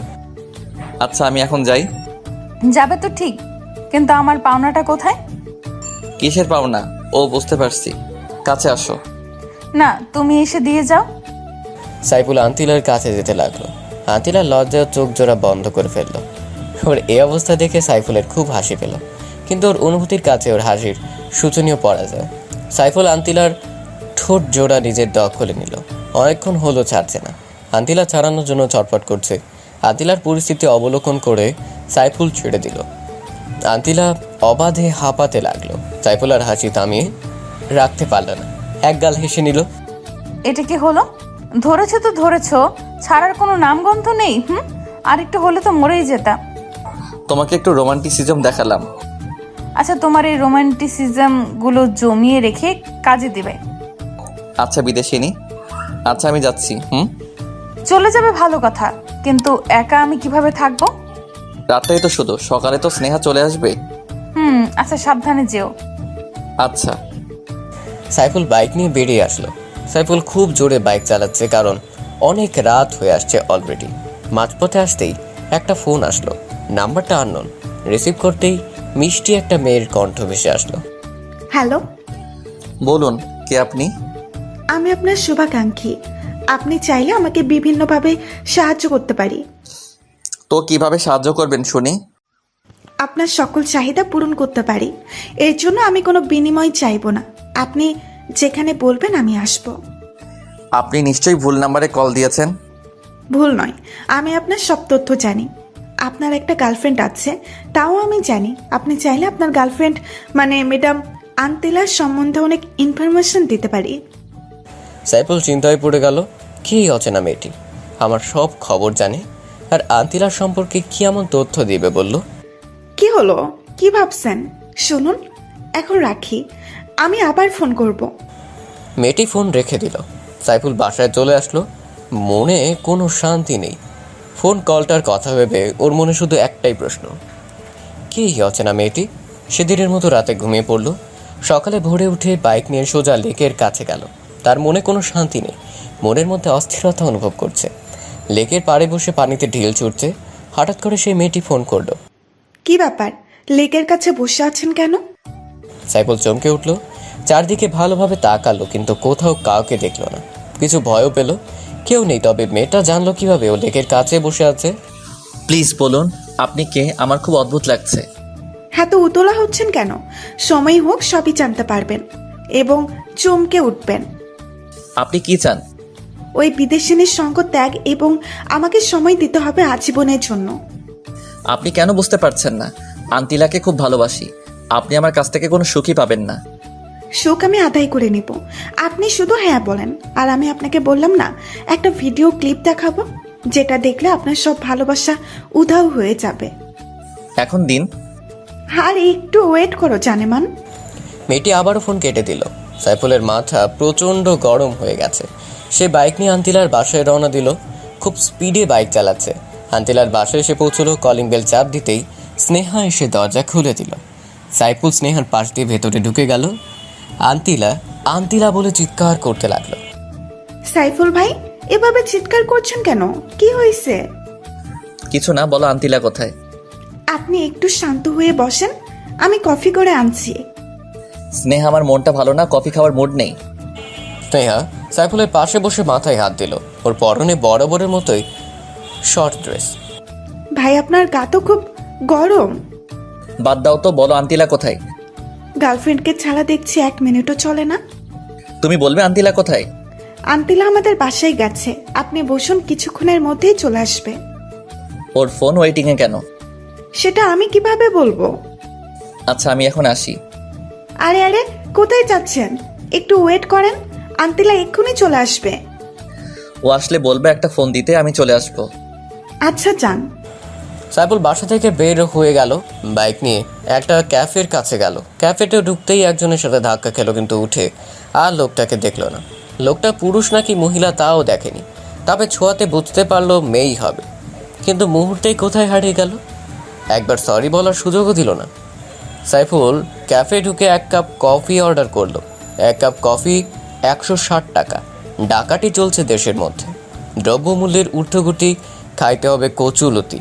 আচ্ছা আমি এখন যাই। যাবে তো ঠিক, কিন্তু আমার পাওনাটা কোথায়? কিসের পাওনা? ও বুঝতে পারছি, কাছে আসো। না, তুমি এসে দিয়ে যাও। সাইফুল আন্তিলার কাছে যেতে লাগলো। আন্তিলা লজ্জায় চোখ জোড়া বন্ধ করে ফেললো। ওর এই অবস্থা দেখে সাইফুলের খুব হাসি পেল, কিন্তু ওর অনুভূতির কাছে ওর হাসির শোচনীয় পরাজয়। সাইফুল আন্তিলার ঠোঁট জোড়া নিজের দখলে নিল। অনেকক্ষণ হলো ছাড়ছে না। আন্তিলা ছাড়ানোর জন্য ছটফট করছে। আন্তিলার পরিস্থিতি অবলোকন করে সাইফুল ছেড়ে দিল। আন্তিলা অবাধে হাঁপাতে লাগলো। সাইফুল আর হাসি থামিয়ে রাখতে পারল না, একগাল হেসে নিল। এটা কি হলো? ধরেছো তো ধরেছো, ছাড়ার কোনো নামগন্ধ নেই। আর একটু হলে তো মরেই যেতাম। তোমাকে একটু রোমান্টিসিজম দেখালাম। আচ্ছা, তোমার এই রোমান্টিসিজম গুলো জমিয়ে রেখে কাজে দিবে। আচ্ছা বিদেশিনী, আচ্ছা আমি যাচ্ছি। চলে যাবে ভালো কথা, কিন্তু একা আমি কিভাবে থাকবো? রাতটাই তো শুধু, সকালে তো স্নেহা চলে আসবে। আচ্ছা, সাবধানে যেও। আচ্ছা। সাইফুল বাইক নিয়ে বেরিয়ে আসলো। সাইফুল খুব জোরে বাইক চালাচ্ছে, কারণ অনেক রাত হয়ে আসছে অলরেডি। মাঝপথে আসতেই একটা ফোন আসলো। নাম্বারটা আননোন। রিসিভ করতেই মিষ্টি একটা মেয়ের কণ্ঠ ভেসে আসলো। হ্যালো, বলুন, কে আপনি? আমি আপনার শুভাকাঙ্ক্ষী। আপনি চাইলে আমাকে বিভিন্নভাবে সাহায্য করতে পারি। তো কিভাবে সাহায্য করবেন শুনি? আপনার সকল চাহিদা পূরণ করতে পারি। এর জন্য আমি কোনো বিনিময় চাইবো না। আপনি যেখানে বলবেন আমি আসব। আপনি নিশ্চয়ই ভুল নাম্বারে কল দিয়েছেন। ভুল নয়, আমি আপনার সব তথ্য জানি। আপনার একটা গার্লফ্রেন্ড আছে, তাও আমি জানি। আপনি চাইলে আপনার গার্লফ্রেন্ড মানে ম্যাডাম আন্তিলার সম্বন্ধে অনেক ইনফরমেশন দিতে পারি। সাইফুল চিন্তায় পড়ে গেল। কি অচেনা মেয়েটি আমার সব খবর জানে, আর আন্তিলার সম্পর্কে কি এমন তথ্য দিবে বলল? কি হলো, কি ভাবছেন? শুনুন, এখন রাখি, আমি আবার ফোন করব। মেয়েটি ফোন রেখে দিল। সাইফুল বাসায় চলে আসলো। মনে কোনো শান্তি নেই। ফোন কলটার কথা ভেবে ওর মনে শুধু একটাই প্রশ্ন, কি অচেনা মেয়েটি? সেদিনের মতো রাতে ঘুমিয়ে পড়ল। সকালে ভোরে উঠে বাইক নিয়ে সোজা লেকের কাছে গেল। তার মনে কোনো শান্তি নেই, মনের মধ্যে অস্থিরতা অনুভব করছে। লেকের পাড়ে বসে পানিতে ঢিল ছুটছে। হঠাৎ করে সেই মেয়েটি ফোন করলো। কি ব্যাপার, লেকের কাছে বসে আছেন কেন? সাইফুল চমকে উঠল। চারদিকে ভালোভাবে তাকালো, কিন্তু কোথাও কাউকে দেখলো না। কিছু ভয়ও পেল, কেউ নেই। তবে মেয়েটা জানলো কিভাবে ও লেকের কাছে বসে আছে? প্লিজ বলুন, আপনি কে? আমার খুব অদ্ভুত লাগছে। এত উতলা হচ্ছেন কেন? সময় হোক সবই জানতে পারবেন এবং চমকে উঠবেন। আপনি কি চান? ওই বিদেশিনীর সঙ্গ ত্যাগ এবং আমাকে সময় দিতে হবে আজীবনের জন্য। আপনি কেন বুঝতে পারছেন না? আন্তিলাকে খুব ভালোবাসি। আপনি আমার কাছ থেকে কোনো সুখই পাবেন না। সুখ আমি আদায় করে নিব, আপনি শুধু হ্যাঁ বলেন। আর আমি আপনাকে বললাম না, একটা ভিডিও ক্লিপ দেখাবো, যেটা দেখলে আপনার সব ভালোবাসা উধাও হয়ে যাবে। এখন দিন। আর একটু ওয়েট করো জানেমান। মেয়েটি আবারও ফোন কেটে দিল। সাইফুলের মাথা প্রচণ্ড গরম হয়ে গেছে। সে বাইক নিয়ে আন্তিলার বাসায় রওনা দিল। খুব স্পিডে বাইক চালাচ্ছে। আন্তিলার বাসায় এসে পৌঁছলো। কলিং বেল চাপ দিতেই স্নেহা এসে দরজা খুলে দিল। সাইফুল স্নেহার পাশ দিয়ে ভেতরে ঢুকে গেল। আন্তিলা আন্তিলা বলে চিৎকার করতে লাগলো। সাইফুল ভাই, এভাবে চিৎকার করছেন কেন? কি হয়েছে? কিছু না, বলো আন্তিলা কোথায়? আপনি একটু শান্ত হয়ে বসেন, আমি কফি করে আনছি। স্নেহা, আমার মনটা ভালো না, কফি খাওয়ার মুড নেই। স্নেহা সাইফুলের পাশে বসে মাথায় হাত দিল। ওর পরনে বরাবরের মতোই শর্ট ড্রেস। ভাই, আপনার গা তো খুব গরম। বাদ দাও তো, বলো আন্তিলা কোথায়? গার্লফ্রেন্ডকে ছাড়া দেখছি 1 মিনিটও চলে না। তুমি বলবে আন্তিলা কোথায়? আন্তিলা আমাদের বাসায় গেছে, আপনি বসুন, কিছুক্ষণের মধ্যেই চলে আসবে। ওর ফোন ওয়েটিংয়ে কেন? সেটা আমি কিভাবে বলবো? আচ্ছা, আমি এখন আসি। আরে আরে, কোথায় যাচ্ছেন? একটু ওয়েট করেন, আন্তিলা এক্ষুনি চলে আসবে। ও আসলে বলবে একটা ফোন দিতে, আমি চলে আসবো। আচ্ছা যান। সাইফুল বাসা থেকে বের হয়ে গেল। বাইক নিয়ে একটা ক্যাফের কাছে গেল। ক্যাফেতে ঢুকতেই একজনের সাথে ধাক্কা খেলো, কিন্তু উঠে আর লোকটাকে দেখলো না। লোকটা পুরুষ নাকি মহিলা তাও দেখেনি, তবে ছোঁয়াতে বুঝতে পারলো মেয়েই হবে। কিন্তু মুহূর্তেই কোথায় হারিয়ে গেল। একবার সরি বলার সুযোগও দিল না। সাইফুল ক্যাফে ঢুকে 1 কাপ কফি অর্ডার করলো। 1 কাপ কফি 160 টাকা। ডাকাতি চলছে দেশের মধ্যে। দ্রব্যমূল্যের ঊর্ধ্বগতি, খাইতে হবে কচুলতি।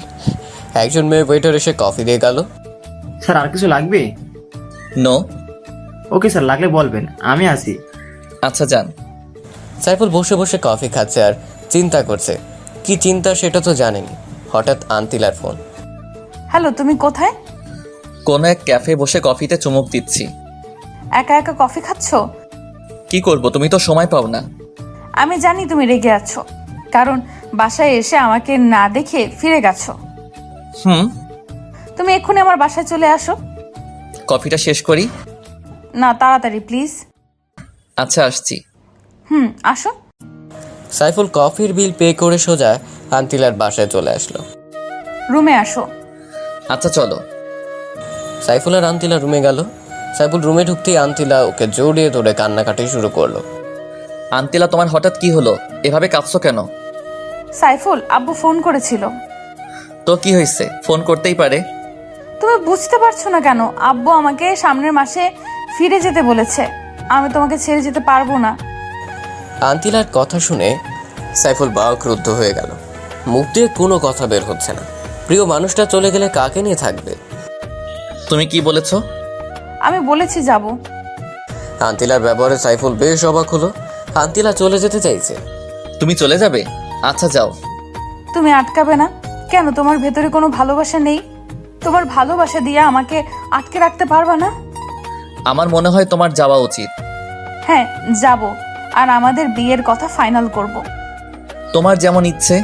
একজন মেয়ে ওয়েটার এসে কফি দিয়ে গেল। স্যার আর কিছু লাগবে? নো। ওকে স্যার, লাগলে বলবেন, আমি আসি। আচ্ছা যান। সাইফুল বসে বসে কফি খাচ্ছে আর চিন্তা করছে। কি চিন্তা সেটা তো জানেনি। হঠাৎ আন্তিলার ফোন। হ্যালো, তুমি কোথায়? কোনো এক ক্যাফে বসে কফিতে চুমুক দিচ্ছি। একা একা কফি খাচ্ছো? কি করব, তুমি তো সময় পাও না। আমি জানি তুমি রেগে আছো, কারণ বাসায় এসে আমাকে না দেখে ফিরে গেছো। হুম। তুমি এক্ষুনি আমার বাসায় চলে আসো। কফিটা শেষ করি। না, তাড়াতাড়ি প্লিজ। আচ্ছা, আসছি। আসো। সাইফুল কফির বিল পে করে সোজা আন্তিলার বাসায় চলে আসলো। রুমে আসো। আচ্ছা চলো। সাইফুল আর আন্তিলা রুমে গেল। সাইফুল রুমে ঢুকতেই আন্তিলা ওকে জড়িয়ে ধরে কান্নাকাটি শুরু করলো। আন্তিলা, তোমার হঠাৎ কি হলো? এভাবে কাঁদছো কেন? সাইফুল, আব্বু ফোন করেছিল। তো কি হয়েছে? ফোন করতেই পারে। তুমি বুঝতে পারছো না কেন? আব্বু আমাকে সামনের মাসে ফিরে যেতে বলেছে। আমি তোমাকে ছেড়ে যেতে পারবো না। আন্তিলার কথা শুনে সাইফুল ক্রুদ্ধ হয়ে গেল। মুখ দিয়ে কোনো কথা বের হচ্ছে না। প্রিয় মানুষটা চলে গেলে কাকে নিয়ে থাকবে? তুমি কি বলেছো? আমি বলেছি যাব। আন্তিলার ব্যবহারে সাইফুল বেশ অবাক হলো। আন্তিলা চলে যেতে চাইছে। তুমি চলে যাবে? আচ্ছা যাও। তুমি আটকাবে না কেন? তোমার ভেতরে কোনো ভালোবাসা নেই? তোমার ভালোবাসা দিয়ে আমাকে আটকে রাখতে পারবে না? আমার মনে হয় তোমার যাওয়া উচিত। হ্যাঁ, যাব। আর আমাদের বিয়ের কথা ফাইনাল করব। তোমার যেমন ইচ্ছে।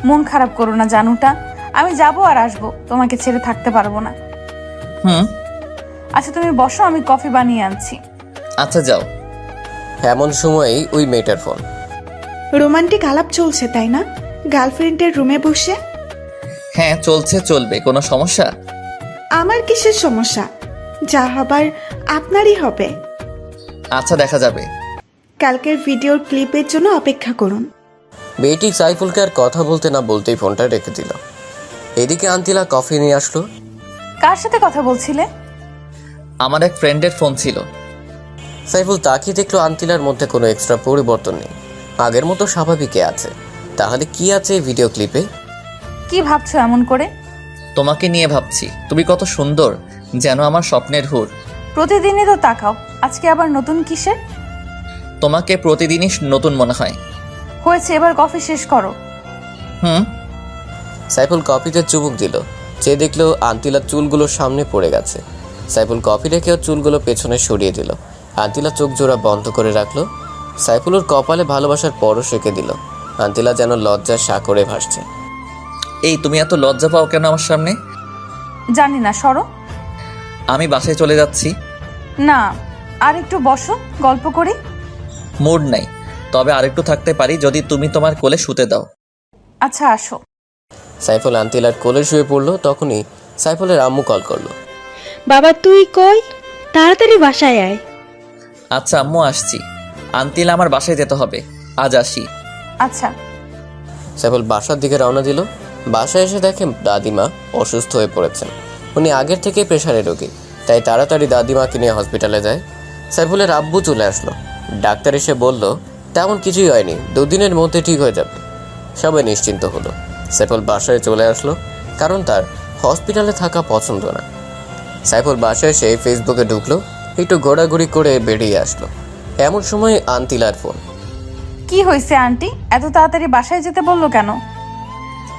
মন খারাপ করো না জানুটা। আমি যাব আর আসবো, তোমাকে ছেড়ে থাকতে পারবো না। হুম। আচ্ছা তুমি বসো, আমি কফি বানিয়ে আনছি। আচ্ছা যাও। এমন সময়ই ওই মেয়েটার ফোন। রোমান্টিক আলাপ চলছে তাই না, গার্লফ্রেন্ডের রুমে বসে? হ্যাঁ চলছে, চলবে। কোনো সমস্যা? আমার কিসের সমস্যা? যা হবার আপনারই হবে। আচ্ছা দেখা যাবে। কালকের ভিডিওর ক্লিপের জন্য অপেক্ষা করুন। মেয়েটি সাইফুলকে আর কথা বলতে না বলতেই ফোনটা রেখে দিল। এদিকে আন্তিলা কফি নিয়ে আসলো। কার সাথে কথা বলছিলে? আমার এক ফ্রেন্ডের ফোন ছিল। সাইফুল তাকিয়ে দেখলো আন্তিলার মধ্যে কোনো এক্সট্রা পরিবর্তন নেই, আগের মতো স্বাভাবিকই আছে। তাহলে কি আছে এই ভিডিও ক্লিপে? কি ভাবছো এমন করে? তোমাকে নিয়ে ভাবছি। তুমি কত সুন্দর, যেন আমার স্বপ্নের হুর। প্রতিদিনই তো তাকাও, আজকে আবার নতুন কিসের? তোমাকে প্রতিদিনই নতুন মনে হয়। হয়েছে, এবার কফি শেষ করো। হুম। সাইফুল কফিতে চুমুক দিল। যে দেখলো আন্তিলার চুলগুলো সামনে পড়ে গেছে। সাইফুল কফি রেখে ওর চুলগুলো পেছনে সরিয়ে দিল। আন্তিলা চোখ জোড়া বন্ধ করে রাখলো। সাইফুল ওর কপালে ভালোবাসার পরশ রেখে দিল। আন্তিলা যেন লজ্জার সাগরে ভাসছে। এই তুমি এত লজ্জা পাও কেন আমার সামনে? জানি না, সরো। আমি বাসায় চলে যাচ্ছি। না, আর একটু বসো, গল্প করি। মুড নাই, তবে আরেকটু থাকতে পারি যদি তুমি তোমার কোলে শুতে দাও। আচ্ছা আসো। সাইফুল আন্তিলার কোলে শুয়ে পড়লো। তখনই সাইফুলের আম্মু কল করলো। বাবা তুই কই? তাড়াতাড়ি বাসায় আয়। আচ্ছা আম্মু আসছি। আন্তিল আমার বাসায় যেতে হবে, আজ আসি। আচ্ছা। সাইফুল বাসার দিকে রওনা দিল। বাসায় এসে দেখে দাদিমা অসুস্থ হয়ে পড়েছেন। উনি আগের থেকে প্রেশারে রোগী, তাই তাড়াতাড়ি দাদিমাকে নিয়ে হসপিটালে যায়। সাইফুলের আব্বু চলে আসলো। ডাক্তার এসে বলল তেমন কিছুই হয়নি, 2 দিনের মধ্যে ঠিক হয়ে যাবে। সবাই নিশ্চিন্ত হলো। সাইফুল বাসায় চলে আসলো, কারণ তার হসপিটালে থাকা পছন্দ না। সাইফুল বাসায় এসে ফেসবুকে ঢুকলো, একটু ঘোরাঘুরি করে বেরিয়ে আসলো। এমন সময় আন্তিলার ফোন। কি হয়েছে আন্টি? এত তাড়াতাড়ি বাসায় যেতে বললো কেন?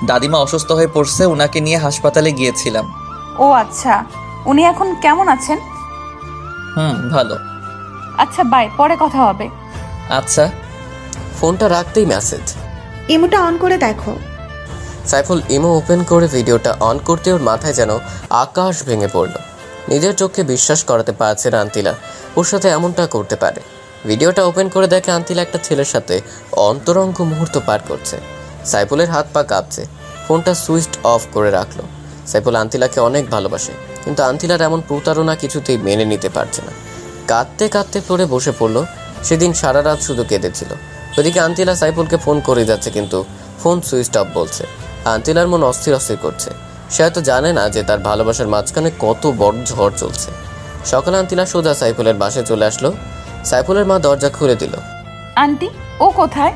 দাদিমা অসুস্থ হয়ে পড়ছে, ওনাকে নিয়ে হাসপাতালে গিয়েছিলাম। ও আচ্ছা, উনি এখন কেমন আছেন? ভালো। আচ্ছা বাই, পরে কথা হবে। আচ্ছা। ফোনটা রাখতেই মেসেজ। ইমোটা অন করে দেখো। সাইফুল ইমো ওপেন করে ভিডিওটা অন করতে ওর মাথায় যেন আকাশ ভেঙে পড়ল। নিজের চোখে বিশ্বাস করাতে পারছে না আন্তিলা ওর সাথে এমনটা করতে পারে। ভিডিওটা ওপেন করে দেখে আন্তিলা একটা ছেলের সাথে অন্তরঙ্গ মুহূর্ত পার করছে। সাইফুলের হাত পা কাঁপছে। ফোনটা সুইচ অফ করে রাখলো। সাইফুল আন্তিলাকে অনেক ভালোবাসে, কিন্তু আন্তিলার এমন প্রতারণা কিছুতেই মেনে নিতে পারছে না। কাঁদতে কাঁদতে ফ্লোরে বসে পড়লো। সেদিন সারা রাত শুধু কেঁদেছিল। ওদিকে আন্তিলা সাইফুলকে ফোন করে যাচ্ছে, কিন্তু ফোন সুইচ অফ বলছে। আন্তিলার মন অস্থির অস্থির করছে। সে হয়তো জানে না যে তার ভালোবাসার মাঝখানে কত বড় ঝড় চলছে। সকালে আন্তিলা সোজা সাইফুলের বাসায় চলে আসলো। সাইফুলের মা দরজা খুলে দিল। আন্টি, ও কোথায়?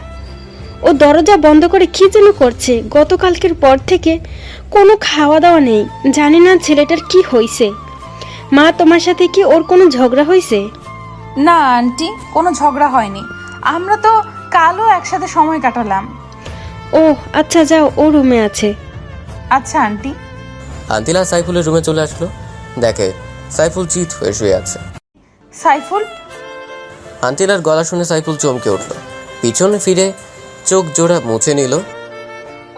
ও দরজা বন্ধ করে কি যেন করছে। গতকালকের পর থেকে কোনো খাওয়া দাওয়া নেই। জানি না ছেলেটার কি হয়েছে। মা, তোমার সাথে কি ওর কোনো ঝগড়া হয়েছে? না আন্টি, কোনো ঝগড়া হয়নি। আমরা তো কালও একসাথে সময় কাটালাম। ও আচ্ছা, যাও, ও রুমে আছে। আচ্ছা আন্টি। আন্তিলা সাইফুলের রুমে চলে আসলো। দেখে সাইফুল চিত হয়ে শুয়ে আছে। সাইফুল, আন্তিলার গলা শুনে সাইফুল চমকে উঠল, পিছনে ফিরে চোখ জোড়া মুছে নিল।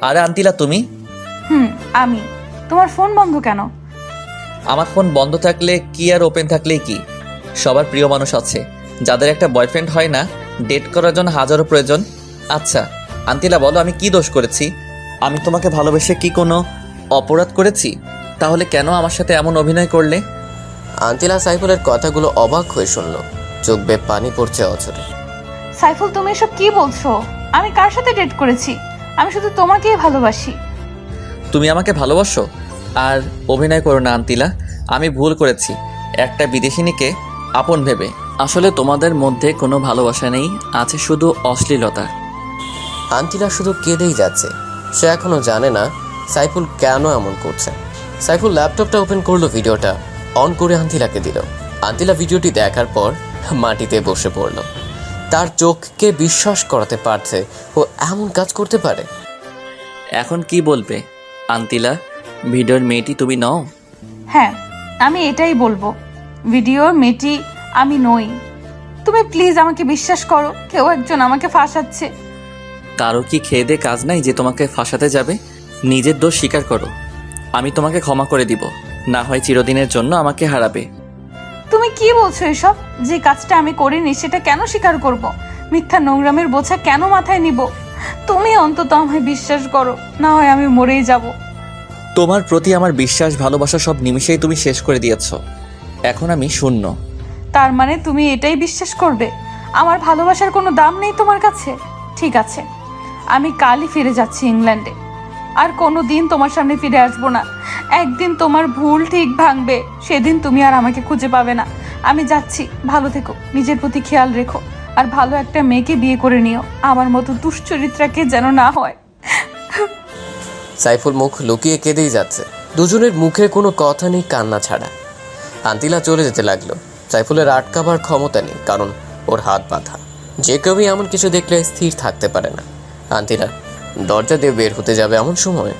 আরে আন্তিলা তুমি? আমি। তোমার ফোন বন্ধ কেন? আমার ফোন বন্ধ থাকলে কি আর ওপেন থাকলেই কি? সবার প্রিয় মানুষ আছে, যাদের একটা বয়ফ্রেন্ড হয় না, ডেট করার জন্য হাজারো প্রয়োজন। আচ্ছা আন্তিলা বলো, আমি কি দোষ করেছি? আমি তোমাকে ভালোবেসে কি কোনো অপরাধ করেছি? তাহলে কেন আমার সাথে এমন অভিনয় করলে? আন্তিলা সাইফুলের কথাগুলো অবাক হয়ে শুনল, চোখ বেয়ে পানি পড়ছে অঝরে। সাইফুল, তুমি এসব কি বলছো? আমি কার সাথে ডেট করেছি? আমি শুধু তোমাকেই ভালোবাসি। তুমি আমাকে ভালোবাসো? আর অভিনয় করো না আন্তিলা, আমি ভুল করেছি একটা বিদেশিনীকে আপন ভেবে। আসলে তোমাদের মধ্যে কোনো ভালোবাসা নেই, আছে শুধু অশ্লীলতা। আন্তিলা শুধু কেঁদেই যাচ্ছে। সে এখনো জানে না সাইফুল কেন এমন করছে। সাইফুল ল্যাপটপটা ওপেন করলো, ভিডিওটা অন করে আন্তিলাকে দিল। আন্তিলা ভিডিওটি দেখার পর মাটিতে বসে পড়ল। তার চোখকে বিশ্বাস করাতে পারছে ও এমন কাজ করতে পারে। এখন কি বলবে আন্তিলা? ভিডিওর মেয়েটি তুমি নও? হ্যাঁ, আমি এটাই বলবো, ভিডিওর মেয়েটি আমি নই। তুমি প্লিজ আমাকে বিশ্বাস করো, কেউ একজন আমাকে ফাঁসাচ্ছে। কারো কি খেয়ে দে কাজ নাই যে তোমাকে ফাঁসাতে যাবে? নিজের দোষ স্বীকার করো, আমি তোমাকে ক্ষমা করে দিব। না হয় চিরদিনের জন্য আমাকে হারাবে। তুমি কি বলছো এসব? যে কাজটা আমি করিনি সেটা কেন স্বীকার করব? মিথ্যা নোংরামের বোঝা কেন মাথায় নিব? তুমি অন্তত আমায় বিশ্বাস করো, না হয় আমি মরেই যাব। তোমার প্রতি আমার বিশ্বাস ভালোবাসা সব নিমিষেই তুমি শেষ করে দিয়েছো। এখন আমি শূন্য। তার মানে তুমি এটাই বিশ্বাস করবে আমার ভালোবাসার কোনো দাম নেই তোমার কাছে? ঠিক আছে, আমি কালই ফিরে যাচ্ছি ইংল্যান্ডে। আর কোনো দিন তোমার সামনে ফিরে আসবো না। একদিন তোমার ভুল ঠিক ভাঙবে, সেদিন তুমি আর আমাকে খুঁজে পাবে না। আমি যাচ্ছি, ভালো থেকো, নিজের প্রতি খেয়াল রেখো, আর ভালো একটা মেয়েকে বিয়ে করে নিও। আমার মতো দুশ্চরিত্রাকে যেন না হয়। সাইফুল মুখ লুকিয়ে কেঁদেই যাচ্ছে। দুজনের মুখে কোনো কথা নেই কান্না ছাড়া। আন্তিলা চলে যেতে লাগলো। সাইফুলের আটকাবার ক্ষমতা নেই, কারণ ওর হাত বাঁধা। যে কেউই এমন কিছু দেখলে স্থির থাকতে পারে না। আন্তিলা দরজা দিয়ে বের হতে যাবে এমন সময়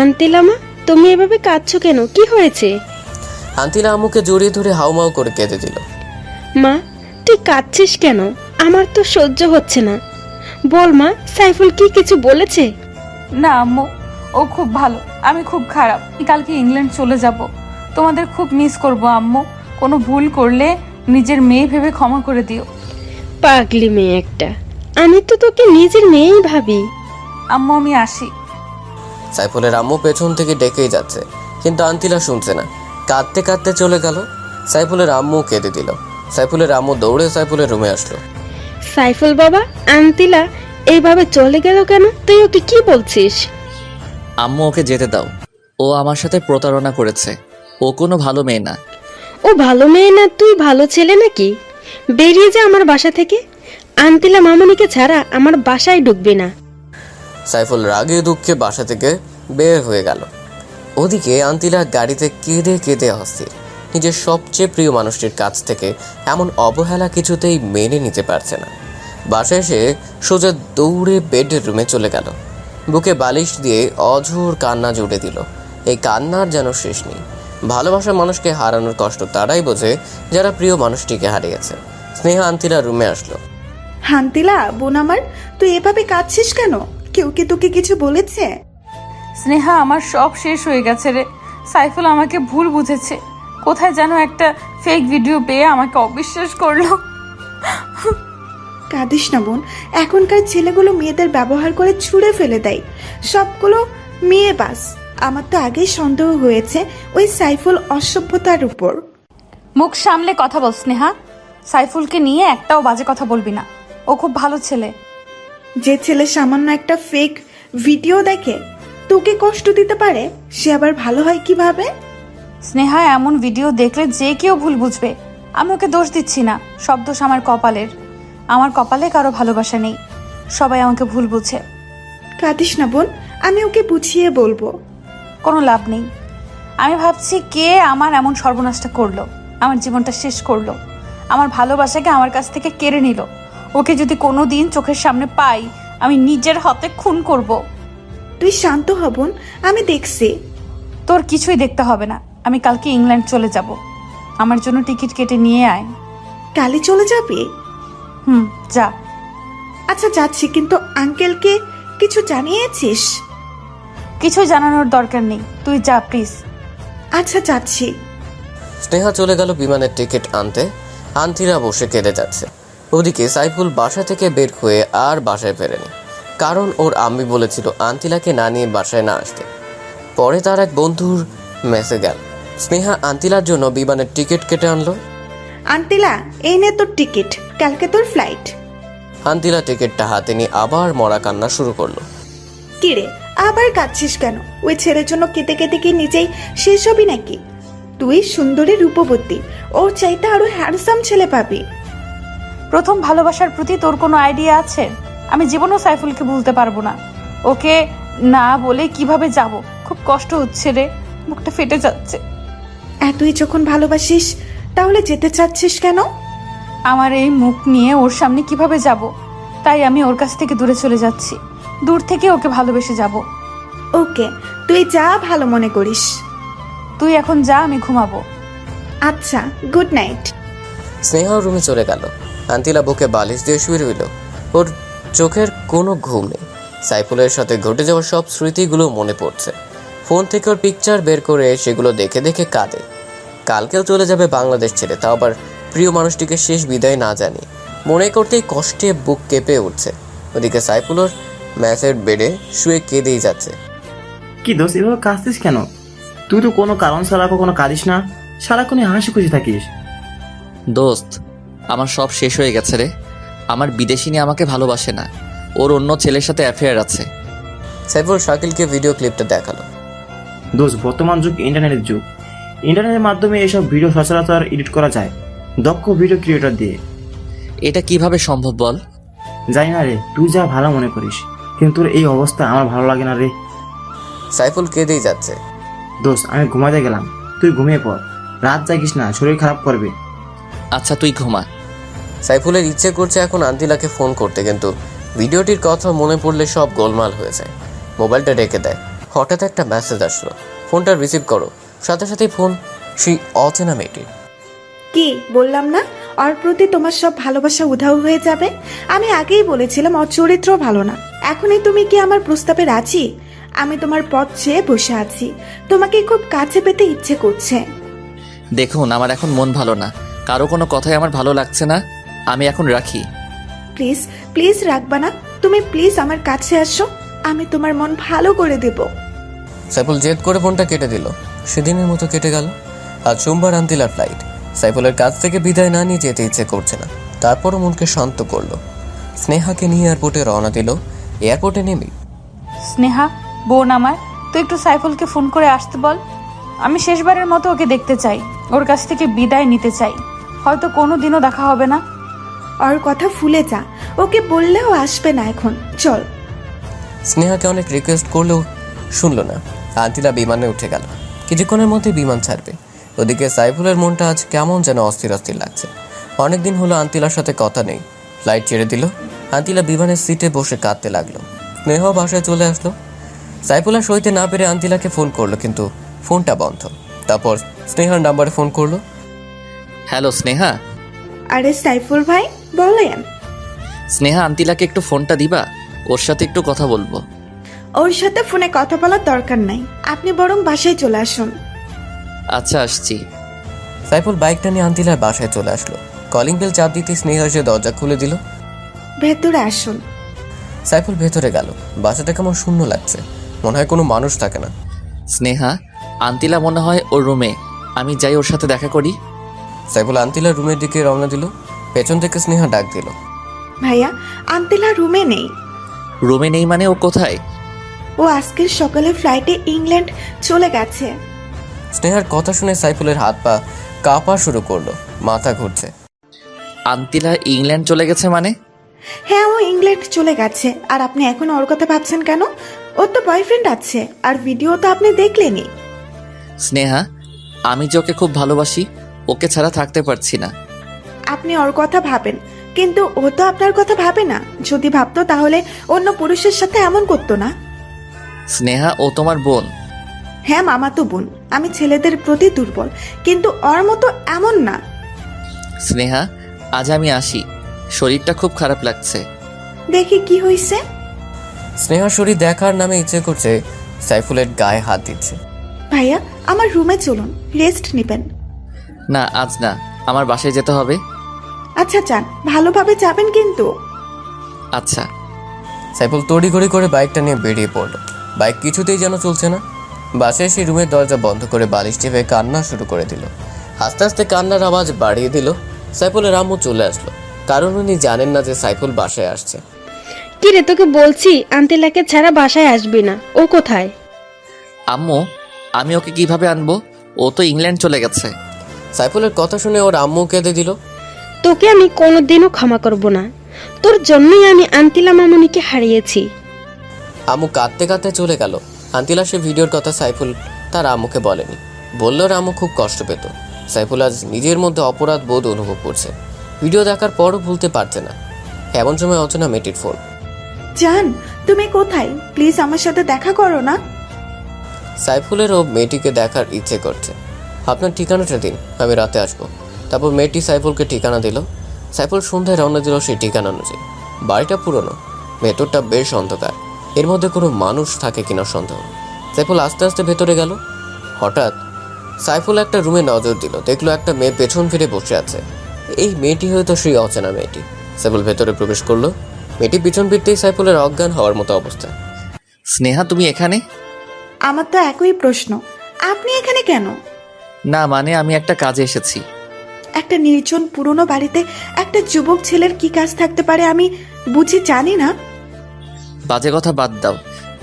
আন্তিলা মা, তুমি এভাবে কাঁদছো কেন? কি হয়েছে? আন্তিলা আম্মুকে জড়িয়ে ধরে হাউমাউ করে কেঁদে দিল। মা, তুই কাঁদছিস কেন? আমার তো সহ্য হচ্ছে না। বল মা, সাইফুল কি কিছু বলেছে? না আম্মু, ও খুব ভালো, আমি খুব খারাপ। কালকে ইংল্যান্ড চলে যাব। তোমাদের খুব মিস করব আম্মু। কোনো ভুল করলে নিজের মেয়ে ভেবে ক্ষমা করে দিও। পাগলি মেয়ে একটা, আমি তো তোকে নিজের মেয়েই ভাবি। আম্মু, আমি আসি। সাইফুলের আম্মু পেছন থেকে ডেকেই যাচ্ছে, কিন্তু আন্তিলা শুনছে না। কাঁদতে কাঁদতে চলে গেল। সাইফুলের আম্মু কেঁদে দিল। সাইফুলের আম্মু দৌড়ে সাইফুলের রুমে আসলো। সাইফুল বাবা, আন্তিলা এইভাবে চলে গেল কেন? তুই ওকে কি বলছিস? আম্মু ওকে যেতে দাও, ও আমার সাথে প্রতারণা করেছে। ও কোনো ভালো মেয়ে না। ও ভালো মেয়ে না, তুই ভালো ছেলে নাকি? বেরিয়ে যা আমার বাসা থেকে। আন্তিলা মামুনিকে ছাড়া আমার বাসায় ঢুকবি না। সাইফুল রাগে দুঃখে বাসা থেকে বের হয়ে গেল। ওদিকে আন্তিলা গাড়িতে কেঁদে কেঁদে অস্থির। নিজের সবচেয়ে প্রিয় মানুষটির কাছ থেকে এমন অবহেলা কিছুতেই মেনে নিতে পারছে না। বাসায় এসে সোজা দৌড়ে বেডরুমে চলে গেল। বুকে বালিশ দিয়ে অঝোর কান্না জুড়ে দিল। এই কান্নার যেন শেষ নেই। ভালোবাসা মানুষকে হারানোর কষ্ট তারাই বোঝে যারা প্রিয় মানুষটিকে হারিয়েছে। স্নেহা আন্তিলা রুমে আসলো। হান্তিলা বোন আমার, তুই এভাবে কাঁদছিস কেন? কেউ কি তোকে কিছু বলেছে? স্নেহা, আমার সব শেষ হয়ে গেছে রে। সাইফুল আমাকে ভুল বুঝেছে। কোথায় যেন একটা ফেক ভিডিও পেয়ে আমাকে অবিশ্বাস করলো। কাঁদিস না বোন, এখনকার ছেলেগুলো মেয়েদের ব্যবহার করে ছুঁড়ে ফেলে দেয়। সবগুলো মেয়ে বাস। আমার তো আগেই সন্দেহ হয়েছে ওই সাইফুল অসভ্যতার উপর। মুখ সামলে কথা বল স্নেহা। সাইফুলকে নিয়ে একটাও বাজে কথা বলবি না। ও খুব ভালো ছেলে। যে ছেলে সামান্য একটা ফেক ভিডিও দেখে তোকে কষ্ট দিতে পারে, সে আবার ভালো হয় কিভাবে? স্নেহা, এমন ভিডিও দেখলে যে কেউ ভুল বুঝবে। আমি ওকে দোষ দিচ্ছি না, সব দোষ আমার কপালের। আমার কপালে কারো ভালোবাসা নেই, সবাই আমাকে ভুল বুঝে। কাঁদিস না বোন, আমি ওকে বুঝিয়ে বলবো। কোনো লাভ নেই। আমি ভাবছি কে আমার এমন সর্বনাশটা করলো, আমার জীবনটা শেষ করলো, আমার ভালোবাসাকে আমার কাছ থেকে কেড়ে নিল। ওকে যদি কোনো দিন চোখের সামনে পাই, আমি নিজের হাতে খুন করব। তুই শান্ত হ বোন, আমি দেখছি। তোর কিছুই দেখতে হবে না। আমি কালকে ইংল্যান্ড চলে যাব। আমার জন্য টিকিট কেটে নিয়ে আয়। কালই চলে যাবি? যা। আচ্ছা যাচ্ছি, কিন্তু আঙ্কেলকে কিছু জানিয়েছিস? কিছু জানানোর দরকার নেই, তুই যা প্লিজ। আচ্ছা যাচ্ছি। স্নেহা চলে গেল বিমানের টিকিট আনতে। আন্তিরা বসে কেঁদে যাচ্ছে। ওদিকে সাইফুল বাসা থেকে বের হয়ে আর বাসায় ফেরেনি, কারণ ওর আম্মি বলেছিল আন্তিলাকে না নিয়ে বাসায় না আসতে। পরে তার এক বন্ধুর মেসে গেল। স্নেহা আন্তিলার জন্য বিমানের টিকিট কেটে আনলো। আন্টিলা, এই নে তোর টিকিট, কালকে তোর ফ্লাইট। আন্তিলা টিকিটটা হাতে নিয়ে আবার মরা কান্না শুরু করলো। কিরে, আবার কাঁদছিস কেন? ওই ছেলের জন্য কেঁদে কেঁদে কি নিজেই শেষ হবি নাকি? তুই সুন্দরী রূপবতী, ওর চাইতে আরো হ্যান্ডসাম ছেলে পাবি। প্রথম ভালোবাসার প্রতি তোর কোনো আইডিয়া আছে? আমি জীবনও সাইফুলকে ভুলতে পারবো না। ওকে না বলে কিভাবে যাব? খুব কষ্ট হচ্ছে রে, মুখটা ফেটে যাচ্ছে। এতই যখন ভালোবাসিস তাহলে যেতে চাচ্ছিস কেন? আমার এই মুখ নিয়ে ওর সামনে কিভাবে যাব? তাই আমি ওর কাছ থেকে দূরে চলে যাচ্ছি। দূর থেকে ওকে ভালোবেসে যাব। ওকে, তুই যা ভালো মনে করিস। তুই এখন যা, আমি ঘুমাবো। আচ্ছা, গুড নাইট। স্নেহা রুমে চলে গেল। আন্তিলা বুকে বালিশ দিয়ে শুয়ে রইল। ওর চোখের কোনো ঘুম নেই। সাইফুলের সাথে ঘটে যাওয়া সব স্মৃতিগুলো মনে পড়ছে। ফোন থেকে ওর পিকচার বের করে সেগুলো দেখে দেখে কাঁদে। কালকেও চলে যাবে বাংলাদেশ ছেড়ে, তাও আবার প্রিয় মানুষটিকে শেষ বিদায় না জানি। মনে করতেই কষ্টে বুক কেঁপে উঠছে। ওদিকে সাইফুল ওর ম্যাচের বেডে শুয়ে কেঁদেই যাচ্ছে। কি দোষ, এভাবে কাঁদছিস কেন? তুই তো কোনো কারণ ছাড়া কখনো কাঁদিস না, সারাক্ষণই হাসি খুশি থাকিস। দোস্ত, আমার সব শেষ হয়ে গেছে রে। আমার বিদেশিনী আমাকে ভালোবাসে না, ওর অন্য ছেলের সাথে অ্যাফেয়ার আছে। সাইফুল শাকিলকে ভিডিও ক্লিপটা দেখালো। দোষ, বর্তমান যুগ ইন্টারনেটের যুগ। ইন্টারনেটের মাধ্যমে এসব ভিডিও সচরাচর এডিট করা যায় দক্ষ ভিডিও ক্রিয়েটর দিয়ে। এটা কিভাবে সম্ভব বল? জানি না রে, তুই যা ভালো মনে করিস, কিন্তু তোর এই অবস্থা আমার ভালো লাগে না রে। সাইফুল কেঁদেই যাচ্ছে। দোষ, আমি ঘুমাতে গেলাম, তুই ঘুমিয়ে পড়। রাত জাগিস না, শরীর খারাপ করবে। আচ্ছা তুই ঘুমা। সাইফুলের ইচ্ছে করছে এখন আন্তিলাকে ফোন করতে, কিন্তু ভিডিওটির কথা মনে পড়লে সব গোলমাল হয়ে যায়। মোবাইলটা রেখে দেয়। হঠাৎ একটা মেসেজ আসলো। ফোনটা রিসিভ করো। সাথে সাথেই ফোন সেই অচেনা মেয়েটির। কি বললাম না, ওর প্রতি তোমার সব ভালোবাসা উধাও হয়ে যাবে? আমি আগেই বলেছিলাম ওর চরিত্র ভালো না। এখনই তুমি কি আমার প্রস্তাবে রাজি? আমি তোমার পথ চেয়ে বসে আছি, তোমাকে খুব কাছে পেতে ইচ্ছে করছে। দেখুন, আমার এখন মন ভালো না, কারো কোনো কথাই আমার ভালো লাগছে না। আমি এখন রাখি। প্লিজ প্লিজ রাখবা না, তুমি প্লিজ আমার কাছে আসো, আমি তোমার মন ভালো করে দেব। সাইফুল জেদ করে ফোনটা কেটে দিল। সেদিনের মতো কেটে গেল। আজ সোমবার আন্তিলার ফ্লাইট। সাইফুলের কাছ থেকে বিদায় না নিয়ে যেতে ইচ্ছে করছে না, তারপরও মনকে শান্ত করলো। স্নেহাকে নিয়ে এয়ারপোর্টে রওনা দিল। এয়ারপোর্টে নেমে স্নেহা, বোন আমার, তুই একটু সাইফুলকে ফোন করে আসতে বল। আমি শেষবারের মতো ওকে দেখতে চাই, ওর কাছ থেকে বিদায় নিতে চাই। হয়তো কোনো দিনও দেখা হবে না। ওর কথা ভুলে যা, ওকে বললেও আসবে না এখন, চল। স্নেহাকে অনেক রিকোয়েস্ট করলেও শুনলো না। আন্তিলা বিমানে উঠে গেল। কিছুক্ষণের মধ্যে বিমান ছাড়বে। ওদিকে সাইফুলের মনটা আজ কেমন যেন অস্থির অস্থির লাগছে। অনেকদিন হলো আন্তিলার সাথে কথা নেই। ফ্লাইট ছেড়ে দিল। আন্তিলা বিমানের সিটে বসে কাঁদতে লাগলো। স্নেহ বাসায় চলে আসলো। সাইফুল আর সইতে না পেরে আন্তিলাকে ফোন করলো, কিন্তু ফোনটা বন্ধ। তারপর স্নেহার নাম্বারে ফোন করলো। হ্যালো স্নেহা। আরে সাইফুল ভাই, বলেন। স্নেহা, আন্তিলাকে একটু ফোনটা দিবা, ওর সাথে একটু কথা বলবো। ওর সাথে ফোনে কথা বলার দরকার নাই, আপনি বরং বাসায় চলে আসুন। আচ্ছা আসছি। সাইফুল বাইকটা নিয়ে আন্তিলার বাসায় চলে আসলো। কলিং বেল চাপ দিতে স্নেহা এসে দরজা খুলে দিল। ভেতরে আসুন। সাইফুল ভেতরে গেল। বাসাটা কেমন শূন্য লাগছে, মনে হয় কোনো মানুষ থাকে না। স্নেহা, আন্তিলা মনে হয় ওর রুমে, আমি যাই ওর সাথে দেখা করি। সাইফুল আন্তিলার রুমের দিকে রওনা দিল। পেছন থেকে স্নেহা ডাক দিল। ভাইয়া, আন্তিলা রুমে নেই। রুমে নেই মানে ও কোথায়? ও আজকের সকালে ফ্লাইটে ইংল্যান্ড চলে গেছে। স্নেহার কথা শুনে সাইফুলের হাত পা কাঁপা শুরু করলো, মাথা ঘুরছে। আন্তিলা ইংল্যান্ড চলে গেছে মানে? হ্যাঁ, ও ইংল্যান্ড চলে গেছে। আর আপনি এখন ওর কথা ভাবছেন কেন? ওর তো বয়ফ্রেন্ড আছে, আর ভিডিও তো আপনি দেখলেনই। স্নেহা, আমি যে ওকে খুব ভালোবাসি, ওকে ছাড়া থাকতে পারছি না। আপনি ওর কথা ভাবেন, কিন্তু ও তো আপনার কথা ভাবে না। যদি ভাবতো তাহলে অন্য পুরুষের সাথে এমন করতো না। স্নেহা, ও তোমার বোন। হ্যাঁ, মামাতো বোন। আমি ছেলেদের প্রতি দুর্বল, কিন্তু ওর মতো এমন না। স্নেহা, আজ আমি আসি, শরীরটা খুব খারাপ লাগছে। দেখি কি হয়েছে। স্নেহার শরীর দেখার নামে ইচ্ছে করছে সাইফুলের গায়ে হাত দিচ্ছে। ভাইয়া আমার রুমে চলুন, রেস্ট নেবেন। না আজ না, আমার বাসায় যেতে হবে। আচ্ছা যান, ভালোভাবে যাবেন কিন্তু। আচ্ছা। সাইফুল তড়িঘড়ি করে বাইকটা নিয়ে বেরিয়ে পড়লো। বাইক কিছুতেই যেন চলছে না। বাসায় সেই রুমের দরজা বন্ধ করে বালিশ টেপে কান্না শুরু করে দিল। আস্তে আস্তে কান্নার আওয়াজ বাড়িয়ে দিল। সাইফুলের আম্মু চলে আসলো, কারণ উনি জানেন না যে সাইফুল বাসায় আসছে। কি রে, তোকে বলছি আন্তেলাকে ছাড়া বাসায় আসবি না। ও কোথায়? আম্মু, আমি ওকে কিভাবে আনবো? ও তো ইংল্যান্ড চলে গেছে। সাইফুলের কথা শুনে ওর আম্মু কেঁদে দিল। তোকে আমি কোনোদিনও ক্ষমা করব না। তোর জন্যই আমি আন্তিলা মামনিকে হারিয়েছি। আম্মু কাঁদতে কাঁদতে চলে গেল। আন্তিলা সে ভিডিওর কথা সাইফুল তার আম্মুকে বলেনি। বললো ওর আম্মু খুব কষ্ট পেত। সাইফুল আজ নিজের মধ্যে অপরাধ বোধ অনুভব করছে। ভিডিও দেখার পরও ভুলতে পারছে না। এমন সময় অচেনা মেয়েটির ফোন। জান, তুমি কোথায়? প্লিজ আমার সাথে দেখা করো না। সাইফুলেরও মেয়েটিকে দেখার ইচ্ছে করছে। আপনার ঠিকানাটা দিন, আমি রাতে আসবো। তারপর মেয়েটি সাইফুলকে ঠিকানা দিল। সাইফুল সন্ধ্যায় রওনা দিল সেই ঠিকানা অনুযায়ী। বাড়িটা পুরনো, ভেতরটা বেশ অন্ধকার। এর মধ্যে কোনো মানুষ থাকে কিনা সন্দেহ। সাইফুল আস্তে আস্তে ভেতরে গেল। হঠাৎ সাইফুল একটা রুমে নজর দিল। দেখলো একটা মেয়ে পেছন ফিরে বসে আছে। এই মেয়েটি হয়তো সেই অচেনা মেয়েটি। সাইফুল ভেতরে প্রবেশ করলো। মেয়েটি পিছন ফিরতেই সাইফুলের অজ্ঞান হওয়ার মতো অবস্থা। স্নেহা, তুমি এখানে? আমার তো একই প্রশ্ন, আপনি এখানে কেন? না মানে আমি একটা কাজে এসেছি। একটা নির্জন পুরনো বাড়িতে একটা যুবক ছেলের কি কাজ থাকতে পারে আমি বুঝি জানি না। বাজে কথা বাদ দাও।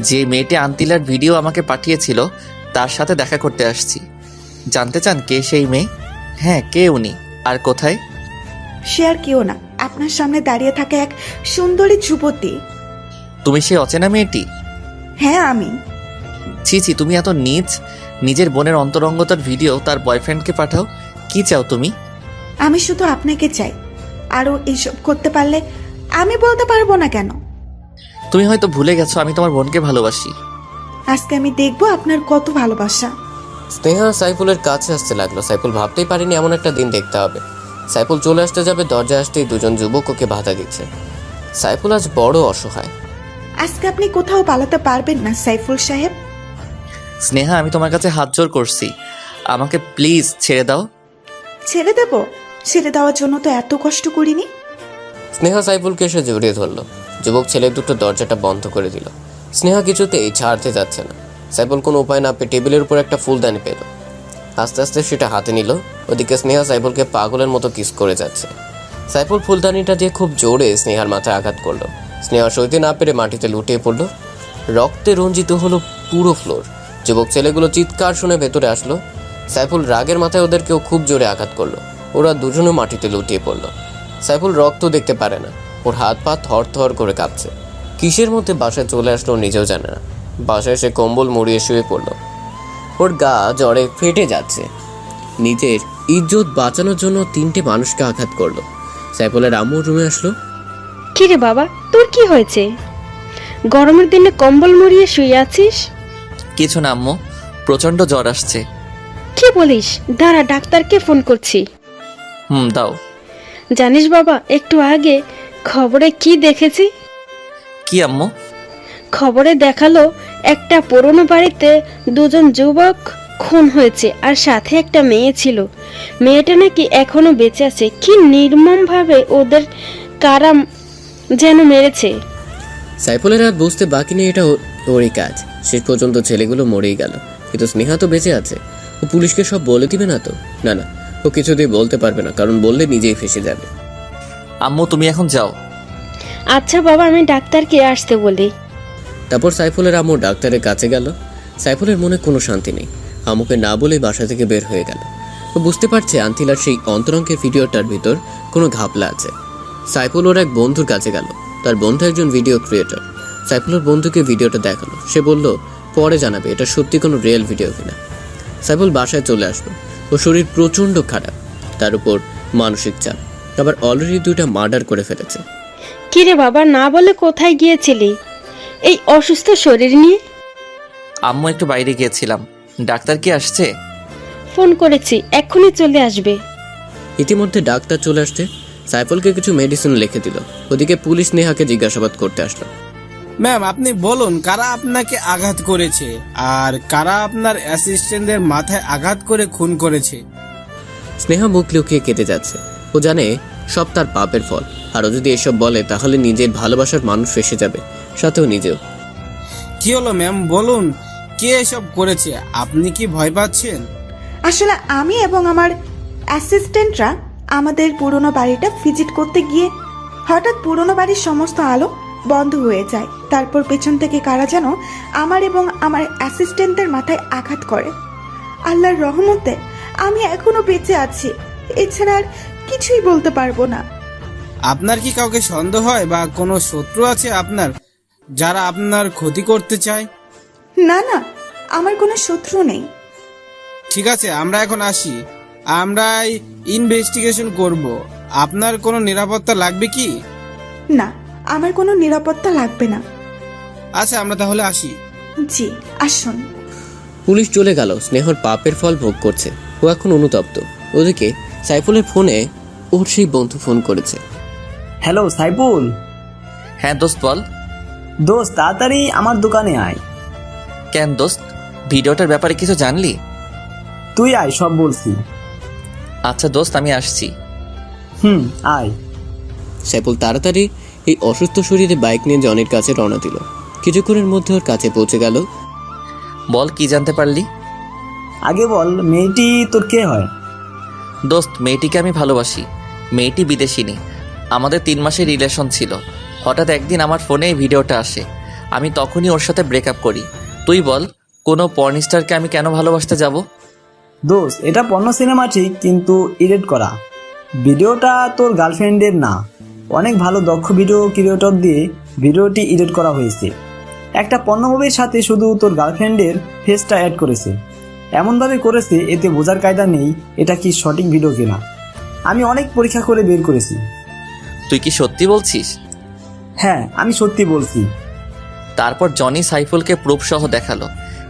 যে মেয়েটি আন্তিলার ভিডিও আমাকে পাঠিয়েছিল তার সাথে দেখা করতে আসছি। জানতে চান কে সেই মেয়ে? হ্যাঁ, কে উনি আর কোথায়? সে আর কেউ না, আপনার সামনে দাঁড়িয়ে থাকে এক সুন্দরী যুবতী। তুমি সেই অচেনা মেয়েটি? হ্যাঁ আমি। ছি ছি, তুমি এত নীচ। নিজের বোনের অন্তরঙ্গতার ভিডিও তার বয়ফ্রেন্ডকে পাঠাও। কি চাও তুমি? আমি শুধু আপনাকে চাই। আরও এইসব করতে পারলে আমি বলতে পারবো না কেন। তুমি হয়তো ভুলে গেছো আমি তোমার বোনকে ভালোবাসি। আজকে আমি দেখবো আপনার কত ভালোবাসা। স্নেহা সাইফুলের কাছে আসতে লাগলো। সাইফুল ভাবতেই পারেনি এমন একটা দিন দেখতে হবে। সাইফুল চলে আসতে যাবে, দরজা আসতেই দুজন যুবক ওকে বাধা দিচ্ছে। সাইফুল আজ বড় অসহায়। আজকে আপনি কোথাও পালাতে পারবেন না সাইফুল সাহেব। স্নেহা, আমি তোমার কাছে হাত জোর করছি, আমাকে প্লিজ ছেড়ে দাও। ছেড়ে দেব? ছেড়ে দেওয়ার জন্য তো এত কষ্ট করিনি। স্নেহা সাইফুলকে এসে জড়িয়ে ধরলো। যুবক ছেলে দুটো দরজাটা বন্ধ করে দিল। স্নেহা কিছুতেই ছাড়তে যাচ্ছে না। সাইফুল কোনো উপায় না পেয়ে টেবিলের উপর একটা ফুলদানি পেল। আস্তে আস্তে সেটা হাতে নিল। ওদিকে স্নেহা সাইফুলকে পাগলের মতো কিস করে যাচ্ছে। সাইফুল ফুলদানিটা দিয়ে খুব জোরে স্নেহার মাথায় আঘাত করলো। স্নেহা সইতে না পেরে মাটিতে লুটিয়ে পড়লো। রক্তে রঞ্জিত হলো পুরো ফ্লোর। যুবক ছেলেগুলো চিৎকার শুনে ভেতরে আসলো। সাইফুল রাগের মাথায় ওদেরকেও খুব জোরে আঘাত করলো। ওরা দুজনে মাটিতে লুটিয়ে পড়লো। সাইফুল রক্ত দেখতে পারে না। ওর হাত পা থর থর করে কাঁপছে। কিসের মধ্যে বাসায় চলে আসলো নিজেও জানে না। বাসায় এসে কম্বল মুড়িয়ে শুয়ে পড়লো। ওর গা জ্বরে ফেটে যাচ্ছে। নিজের ইজ্জত বাঁচানোর জন্য তিনটে মানুষকে আঘাত করলো। সাইফুলের আম্মু রুমে আসলো। কি রে বাবা, তোর কি হয়েছে? গরমের দিনে কম্বল মুড়িয়ে শুয়ে আছিস? কিছু না আম্মু, প্রচন্ড জ্বর আসছে। কি বলিস? দাঁড়া, ডাক্তারকে ফোন করছি। দাও। জানিস বাবা, একটু আগে খবরে কি দেখেছি? কি আম্মু? খবরে দেখালো একটা পুরনো বাড়িতে দুজন যুবক খুন হয়েছে, আর সাথে একটা মেয়ে ছিল। মেয়েটা নাকি এখনো বেঁচে আছে। কি নির্মমভাবে ওদের কারা যেন মেরেছে। সাইফুলের আর বুঝতে বাকি নেই এটা ওরই কাজ। শেষ পর্যন্ত ছেলেগুলো মরেই গেল, কিন্তু স্নেহা তো বেঁচে আছে। ও পুলিশকে সব বলে দিবে না তো? না না, ও কিছুতেই বলতে পারবে না, কারণ বললে নিজেই ফেসে যাবে। আম্মু তুমি এখন যাও। আচ্ছা বাবা, আমি ডাক্তারকে আসতে বলি। তারপর সাইফুলের আম্মু ডাক্তারের কাছে গেল। সাইফুলের মনে কোনো শান্তি নেই। আম্মুকে না বলেই বাসা থেকে বের হয়ে গেল। ও বুঝতে পারছে আন্তিলার সেই অন্তরঙ্গের ভিডিওটার ভিতর কোনো ঘাপলা আছে। সাইফুল ওর এক বন্ধুর কাছে গেল। তার বন্ধু একজন ভিডিও ক্রিয়েটর। সাইফুলের বন্ধুকে ভিডিওটা দেখালো। সে বলল পরে জানাবে এটা সত্যি কোনো রিয়েল ভিডিও কিনা। সাইফুল বাসায় চলে আসলো। ও শরীর প্রচণ্ড খারাপ, তার উপর মানসিক চাপ। আবার অলরেডি 2টা মার্ডার করে ফেলেছে। কিরে বাবা, না বলে কোথায় গিয়েছিলি এই অসুস্থ শরীর নিয়ে? আম্মু একটু বাইরে গিয়েছিলাম। ডাক্তার কি আসছে? ফোন করেছি, এক্ষুনি চলে আসবে। ইতিমধ্যে ডাক্তার চলে আসছে। সাইফুলকে কিছু মেডিসিন লিখে দিল। ওদিকে পুলিশ নেহাকে জিজ্ঞাসাবাদ করতে আসলো। ম্যাম, আপনি বলুন কারা আপনাকে আঘাত করেছে আর কারা আপনার অ্যাসিস্ট্যান্টদের মাথায় আঘাত করে খুন করেছে? স্নেহা মুখ লুকিয়ে কেটে যাচ্ছে। ও জানে সব তার পাপের ফল, আর ও যদি এসব বলে তাহলে নিজের ভালোবাসার মানুষ ফেসে যাবে, সাথেও নিজেও। কি হলো ম্যাম, বলুন কে এসব করেছে? আপনি কি ভয় পাচ্ছেন? আসলে আমি এবং আমার অ্যাসিস্ট্যান্টরা আমাদের পুরনো বাড়িটা ভিজিট করতে গিয়ে হঠাৎ পুরনো বাড়ির সমস্ত আলো বন্ধ হয়ে যায়। তারপর পেছন থেকে কারা যেন আমার এবং আমার অ্যাসিস্ট্যান্টের মাথায় আঘাত করে। আল্লাহর রহমতে আমি এখনো বেঁচে আছি, এছাড়া আর কিছুই বলতে পারবো না। আপনার কি কাউকে সন্দেহ হয় বা কোনো শত্রু আছে আপনার যারা আপনার ক্ষতি করতে চায়? না না, আমার কোনো শত্রু নেই। ঠিক আছে, আমরা এখন আসি। আমরা ইনভেস্টিগেশন করব। আপনার কোনো নিরাপত্তা লাগবে কি? না, আমার কোনো নিরাপত্তা লাগবে না। আচ্ছা, আমরা তাহলে আসি। জি, আসুন। পুলিশ চলে গেল। স্নেহর পাপের ফল ভোগ করছে। ও এখন অনুতপ্ত। ওদিকে সাইফুলের ফোনে ওর সেই বন্ধু ফোন করেছে। হ্যালো সাইফুল। হ্যাঁ দোস্ত বল। দোস্ত তাড়াতাড়ি আমার দোকানে আয়। কেন দোস্ত, ভিডিওটার ব্যাপারে কিছু জানলি? তুই আয়, সব বলছি। আচ্ছা দোস্ত, আমি আসছি। আয়। সাইফুল তাড়াতাড়ি এই অসুস্থ শরীরে বাইক নিয়ে জনের কাছে রওনা দিল। কিছুক্ষণের মধ্যে ওর কাছে পৌঁছে গেল। বল, কি জানতে পারলি? আগে বল, মেয়েটি তোর কে হয়? দোস্ত, মেয়েটিকে আমি ভালোবাসি। মেয়েটি বিদেশিনী। আমাদের 3 মাসের রিলেশন ছিল। হঠাৎ একদিন আমার ফোনে এই ভিডিওটা আসে। আমি তখনই ওর সাথে ব্রেকআপ করি। তুই বল, কোনো পর্নস্টারকে আমি কেন ভালোবাসতে যাব? দোস্ত, এটা পর্ন সিনেমা ঠিক, কিন্তু এডিট করা। ভিডিওটা তোর গার্লফ্রেন্ডের না, অনেক ভালো দক্ষ ভিডিও ক্রিয়েটর দিয়ে ভিডিওটি এডিট করা হয়েছে। একটা পর্ন মুভির সাথে শুধু তোর গার্লফ্রেন্ডের ফেসটা অ্যাড করেছে। এমনভাবে করেছে এতে বোঝার কায়দা নেই এটা কি সঠিক ভিডিও কিনা। আমি অনেক পরীক্ষা করে বের করেছি। তুই কি সত্যি বলছিস? হ্যাঁ, আমি সত্যি বলছি। তারপর জনি সাইফুলকে প্রুফ সহ দেখালো।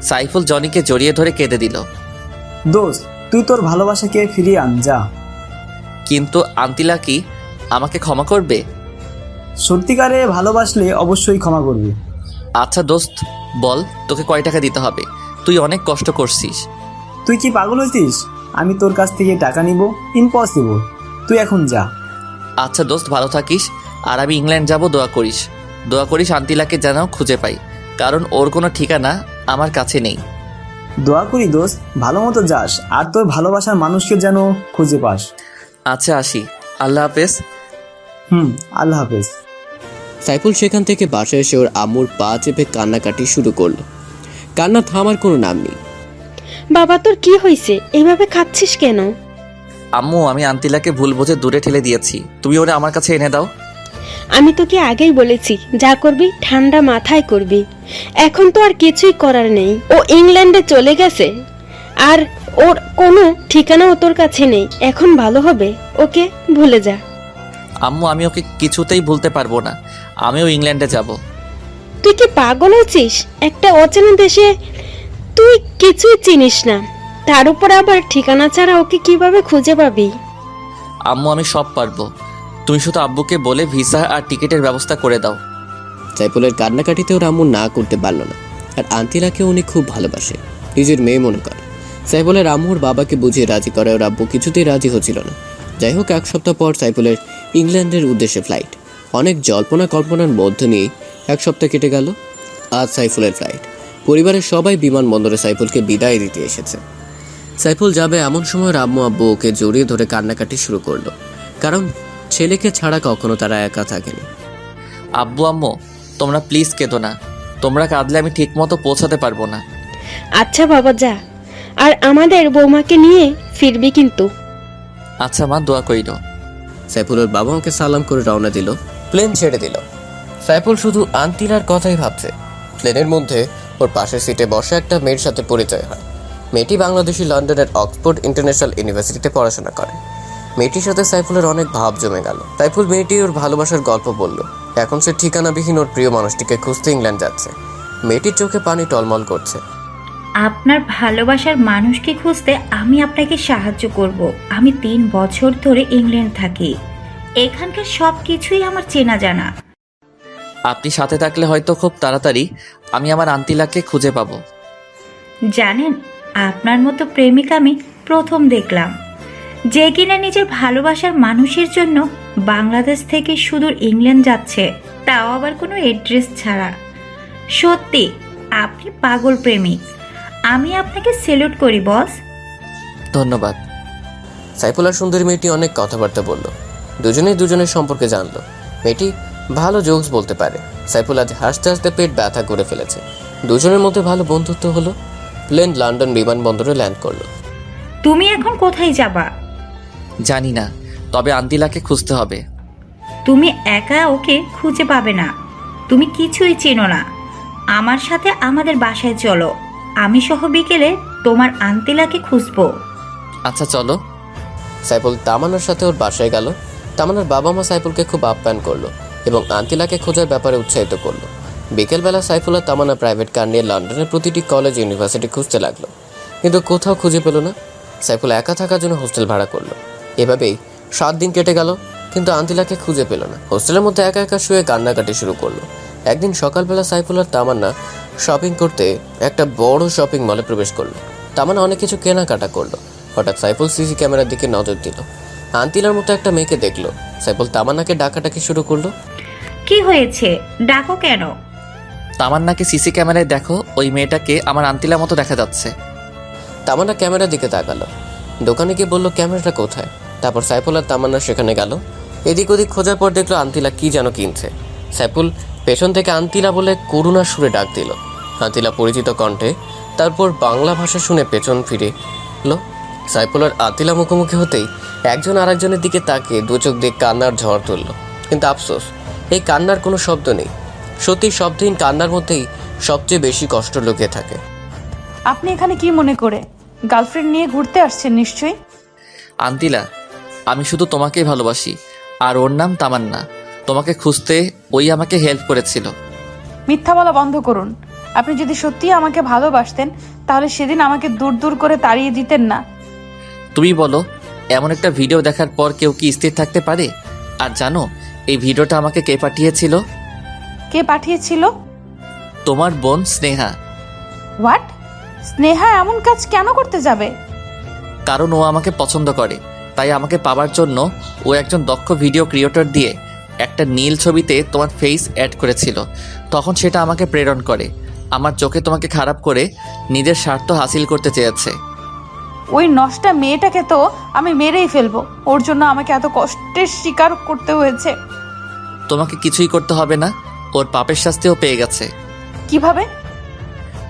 সাইফুল জনিকে জড়িয়ে ধরে কেঁদে দিল। দোস্ত, তুই তোর ভালোবাসাকে ফিরিয়ে আন যা। কিন্তু আন্তিলা কি আমাকে ক্ষমা করবে? সত্যিকারে ভালোবাসলে অবশ্যই ক্ষমা করবে। আচ্ছা দোস্ত বল, তোকে কয় টাকা দিতে হবে? তুই অনেক কষ্ট করছিস। তুই কি পাগল হয়েছিস? আমি তোর কাছ থেকে টাকা নিব? ইম্পসিবল। তুই এখন যা। আচ্ছা দোস্ত, ভালো থাকিস। আর আমি ইংল্যান্ড যাব, দোয়া করিস। দোয়া করিস আন্তিলাকে যেন খুঁজে পাই, কারণ ওর কোনো ঠিকানা আমার কাছে নেই। দোয়া করি দোস্ত, ভালো মতো যাস আর তোর ভালোবাসার মানুষকে যেন খুঁজে পাস। আচ্ছা আসি, আল্লাহ হাফেজ। আল্লাহ হাফেজ। সাইফুল সেখান থেকে বাসায় এসে ওর আম্মুর পা চেপে কান্নাকাটি শুরু করলো। কান্না থামার কোনো নাম নেই। বাবা, তোর কি হয়েছে? এভাবে খাচ্ছিস কেন? আম্মু, আমি আন্তিলাকে ভুল বুঝে দূরে ঠেলে দিয়েছি। তুমি ওরা আমার কাছে এনে দাও। আমি তোকে আগেই বলেছি, যা করবি ঠান্ডা মাথায় করবি। এখন তো আর কিছুই করার নেই। ও ইংল্যান্ডে চলে গেছে, আর ওর কোনো ঠিকানাও তোর কাছে নেই। এখন ভালো হবে, ওকে ভুলে যা। আম্মু, আমি ওকে কিছুতেই ভুলতে পারবো না। আমিও ইংল্যান্ডে যাব। তুই কি পাগল হয়েছিস? একটা অচেনা দেশে তুই কিছুই চিনিস না, তার উপর আবার ঠিকানা ছাড়া ওকে কিভাবে খুঁজে পাবি? আম্মু, আমি সব পারবো। তুমি শুধু আব্বুকে বলে ভিসা আর টিকিটের ব্যবস্থা করে দাও। সাইফুলের কান্নাকাটিতে ওর আম্মু না করতে পারল না। আর আন্তিলাকে উনি খুব ভালোবাসে, নিজের মেয়ে মনে করে। সাইফুলের আম্মুর বাবাকে বুঝিয়ে রাজি করে ওর আব্বু কিছুতেই রাজি হচ্ছিল না। যাই হোক, 1 সপ্তাহ পর সাইফুলের ইংল্যান্ডের উদ্দেশ্যে ফ্লাইট। অনেক জল্পনা কল্পনার মধ্যে নিয়ে 1 সপ্তাহ কেটে গেল। আজ সাইফুলের ফ্লাইট। পরিবারের সবাই বিমানবন্দরে সাইফুলকে বিদায় দিতে এসেছে। সাইফুল যাবে এমন সময় আম্মু আব্বু ওকে জড়িয়ে ধরে কান্নাকাটি শুরু করলো, কারণ ছেলেকে ছাড়া কখনো তারা একা থাকেনি। আব্বু আম্মু, তোমরা প্লিজ কেঁদো না। তোমরা কাঁদলে আমি ঠিক মতো পৌঁছাতে পারবো না। আচ্ছা বাবা, যা। আর আমাদের বৌমাকে নিয়ে ফিরবি কিন্তু। আচ্ছা মা, দোয়া কইল। সাইফুলের বাবা মাকে সালাম করে রওনা দিল। প্লেন ছেড়ে দিল। সাইফুল শুধু আন্তিলার কথাই ভাবছে। প্লেনের মধ্যে ওর পাশের সিটে বসে একটা মেয়ের সাথে পরিচয় হয়। মেয়েটি বাংলাদেশি লন্ডনের অক্সফোর্ড ইন্টারন্যাশনাল ইউনিভার্সিটিতে পড়াশোনা করে। মেয়েটির সাথে সাইফুলের অনেক ভাব জমে গেল। সাইফুল মেয়েটি ওর ভালোবাসার গল্প বলল। এখন সে ঠিকানাবিহীন ওর প্রিয় মানুষটিকে খুঁজতে ইংল্যান্ড যাচ্ছে। মেয়েটির চোখে পানি টলমল করছে। আপনার ভালোবাসার মানুষকে খুঁজতে আমি আপনাকে সাহায্য করব। আমি 3 বছর ধরে ইংল্যান্ড থাকি। এখানকার সব কিছুই আমার চেনা জানা। আপনি সাথে থাকলে হয়তো খুব তাড়াতাড়ি আমি আমার আন্তিলাকে খুঁজে পাবো। জানেন, আপনার মতো প্রেমিক আমি প্রথম দেখলাম, যে কিনা নিজের ভালোবাসার মানুষের জন্য বাংলাদেশ থেকে সুদূর ইংল্যান্ড যাচ্ছে, তাও আবার কোনো অ্যাড্রেস ছাড়া। সত্যি আপনি পাগল প্রেমিক। আমি আপনাকে স্যালুট করি বস। ধন্যবাদ। সাইফুল আর সুন্দরী মেয়েটি অনেক কথাবার্তা বলল, দুজনেই দুজনের সম্পর্কে জানলো। মেয়েটি ভালো জোকস বলতে পারে। সাইফুল আজ হাসতে হাসতে পেট ব্যথা করে ফেলেছে। দুজনের মধ্যে ভালো বন্ধুত্ব হলো। প্লেন লন্ডন বিমানবন্দরে ল্যান্ড করলো। তুমি এখন কোথায় যাবা? জানি না, তবে আন্তিলাকে খুঁজতে হবে। তুমি একা ওকে খুঁজে পাবে না। তুমি কিছুই চেনো না। আমার সাথে আমাদের বাসায় চলো, আমি সহ বিকেলে তোমার আন্তিলাকে খুঁজবো। আচ্ছা চলো। সাইফুল তামান্নার সাথে ওর বাসায় গেল। তামান্নার বাবা মা সাইফুলকে খুব আপ্যায়ন করলো এবং আন্তিলাকে খোঁজার ব্যাপারে উৎসাহিত করলো। বিকেলবেলা সাইফুল আর তামান্না প্রাইভেট কার নিয়ে লন্ডনের প্রতিটি কলেজ ইউনিভার্সিটি খুঁজতে লাগলো, কিন্তু কোথাও খুঁজে পেল না। সাইফুল একা থাকার জন্য হোস্টেল ভাড়া করলো। এভাবেই 7 দিন কেটে গেল, কিন্তু আন্তিলাকে খুঁজে পেল না। হোস্টেলের মধ্যে একা একা শুয়ে কান্নাকাটি শুরু করলো। একদিন সকালবেলা সাইফুল আর তামান্না শপিং করতে একটা বড় শপিং মলে প্রবেশ করলো। তামান্না অনেক কিছু কেনাকাটা করলো। হঠাৎ সাইফুল সিসি ক্যামেরার দিকে নজর দিল। আন্তিলার মতো একটা মেয়েকে দেখলো। সাইফুল তামান্নাকে ডাকাটাকি শুরু করলো। কি হয়েছে, ডাকো কেন? তামান্নাকে সিসি ক্যামেরায় দেখো, ওই মেয়েটাকে আমার আন্তিলার মতো দেখা যাচ্ছে। তামান্না ক্যামেরার দিকে তাকালো। দোকানে গিয়ে বললো ক্যামেরাটা কোথায়। তারপর সাইফুল আর তামান্না সেখানে গেল। এদিক ওদিক খোঁজার পর দেখলো আন্তিলা কি যেন কিনছে। সাইফুল পেছন থেকে আন্তিলা বলে করুণার সুরে ডাক দিল। আন্তিলা পরিচিত কণ্ঠে, তারপর বাংলা ভাষা শুনে পেছন ফিরে এলো। সাইফুল আর আন্তিলা মুখোমুখি হতেই একজন আরেকজনের দিকে তাকিয়ে দু চোখ দিয়ে কান্নার ঝড় তুলল। কিন্তু আফসোস, এই কান্নার কোনো শব্দ নেই। সত্যি শব্দহীন কান্নার মধ্যেই সবচেয়ে বেশি কষ্ট লুকিয়ে থাকে। আপনি এখানে কি মনে করে? গার্লফ্রেন্ড নিয়ে ঘুরতে আসছেন নিশ্চয়ই। আন্তিলা, আমি শুধু তোমাকেই ভালোবাসি, আর ওর নাম তামান্না। তোমাকে খুঁজতে ওই আমাকে হেল্প করেছিল। মিথ্যা বলা বন্ধ করুন। আপনি যদি সত্যিই আমাকে ভালোবাসতেন তাহলে সেদিন আমাকে দূর দূর করে তাড়িয়ে দিতেন না। তুমি বলো, এমন একটা ভিডিও দেখার পর কেউ কি স্থির থাকতে পারে? আর জানো এই ভিডিওটা আমাকে কে পাঠিয়েছিল? কে পাঠিয়েছিল? তোমার বোন স্নেহা। হোয়াট? স্নেহা এমন কাজ কেন করতে যাবে? কারণ ও আমাকে পছন্দ করে, তাই আমাকে পাওয়ার জন্য ও একজন দক্ষ ভিডিও ক্রিয়েটর দিয়ে একটা নীল ছবিতে তোমার ফেস অ্যাড করেছিল। তখন সেটা আমাকে প্রেরণ করে আমার চোখে তোমাকে খারাপ করে নিজের স্বার্থ হাসিল করতে চেয়েছে। ওই নষ্টা মেয়েটাকে তো আমি মেরেই ফেলবো। ওর জন্য আমাকে এত কষ্টের শিকার করতে হয়েছে। তোমাকে কিছুই করতে হবে না, ওর পাপের শাস্তিও পেয়ে গেছে। কিভাবে?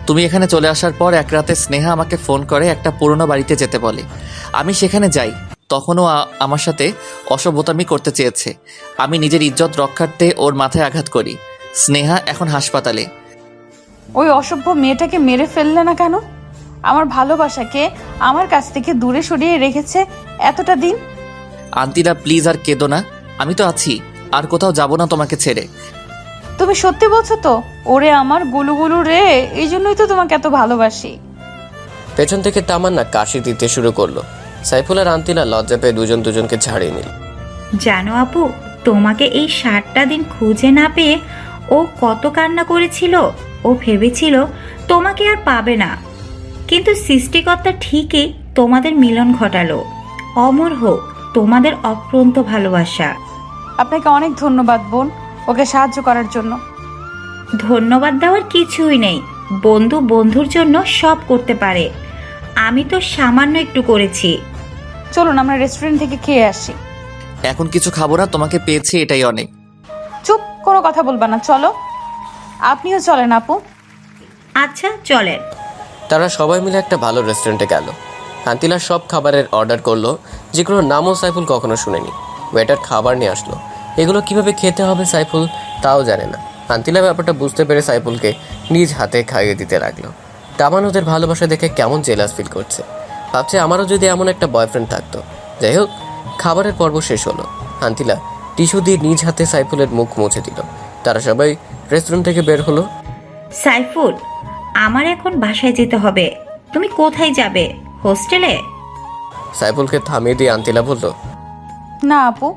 তুমি এখানে চলে আসার পর এক রাতে স্নেহা আমাকে ফোন করে একটা পুরনো বাড়িতে যেতে বলে। আমি সেখানে যাই। তখনও আমার সাথে অসভ্যতামি করতে চেয়েছে। আমি নিজের ইজ্জত রক্ষার্থে ওর মাথায় আঘাত করি। স্নেহা এখন হাসপাতালে। ওই অসভ্য মেয়েটাকে মেরে ফেললে না কেন? আমার ভালোবাসাকে আমার কাছ থেকে দূরে সরিয়ে রেখেছে এতটা দিন। আন্তিলা প্লিজ আর কেঁদো না, আমি তো আছি, আর কোথাও যাব না তোমাকে ছেড়ে। তুমি সত্যি বলছো তো? ওরে আমার গুলুগুলু রে, এই জন্যই তো তোমাকে এত ভালোবাসি। পেছন থেকে তামান্না কাশি দিতে শুরু করলো। সাইফুল আর আন্তিলা লজ্জা পেয়ে দুজন দুজনকে ছাড়িয়ে নিল। জানো আপু, তোমাকে এই 7টা দিন খুঁজে না পেয়ে ও কত কান্না করেছিল। ও ভেবেছিল তোমাকে আর পাবে না, কিন্তু সৃষ্টিকর্তা ঠিকই তোমাদের মিলন ঘটালো। অমর হোক তোমাদের অপ্রান্ত ভালোবাসা। আপনাকে অনেক ধন্যবাদ বোন, ওকে সাহায্য করার জন্য। ধন্যবাদ দেওয়ার কিছুই নেই। বন্ধু বন্ধুর জন্য সব করতে পারে। আমি তো সামান্য একটু করেছি। চলুন আমরা রেস্টুরেন্ট থেকে খেয়ে আসি। এখন কিছু খাবো না, তোমাকে পেয়েছি এটাই অনেক। চুপ, কোনো কথা বলবা না, চলো। আপনিও চলেন আপু। আচ্ছা চলেন। তারা সবাই মিলে একটা ভালো রেস্টুরেন্টে গেল। আন্তিলা সব খাবারের অর্ডার করলো, যেগুলোর নামও সাইফুল কখনো শুনেনি। ওয়েটার খাবার নিয়ে আসলো। এগুলো কিভাবে খেতে হবে সাইফুল তাও জানে না। আন্তিলা ব্যাপারটা বুঝতে পেরে সাইফুলকে নিজ হাতে খাইয়ে দিতে লাগলো। তামান ওদের ভালোবাসা দেখে কেমন জেলাস ফিল করছে, ভাবছে আমারও যদি এমন একটা বয়ফ্রেন্ড থাকতো। যাই হোক, খাবারের পর্ব শেষ হলো। আন্তিলা টিস্যু দিয়ে নিজ হাতে সাইফুলের মুখ মুছে দিল। তারা সবাই রেস্টুরেন্ট থেকে বের হলো। সাইফুল, আমার এখন বাসায় যেতে হবে। তুমি কোথায় যাবে? হোস্টেলে? সাইফুলকে থামিয়ে দিয়ে আন্তিলা বলল, না আপু,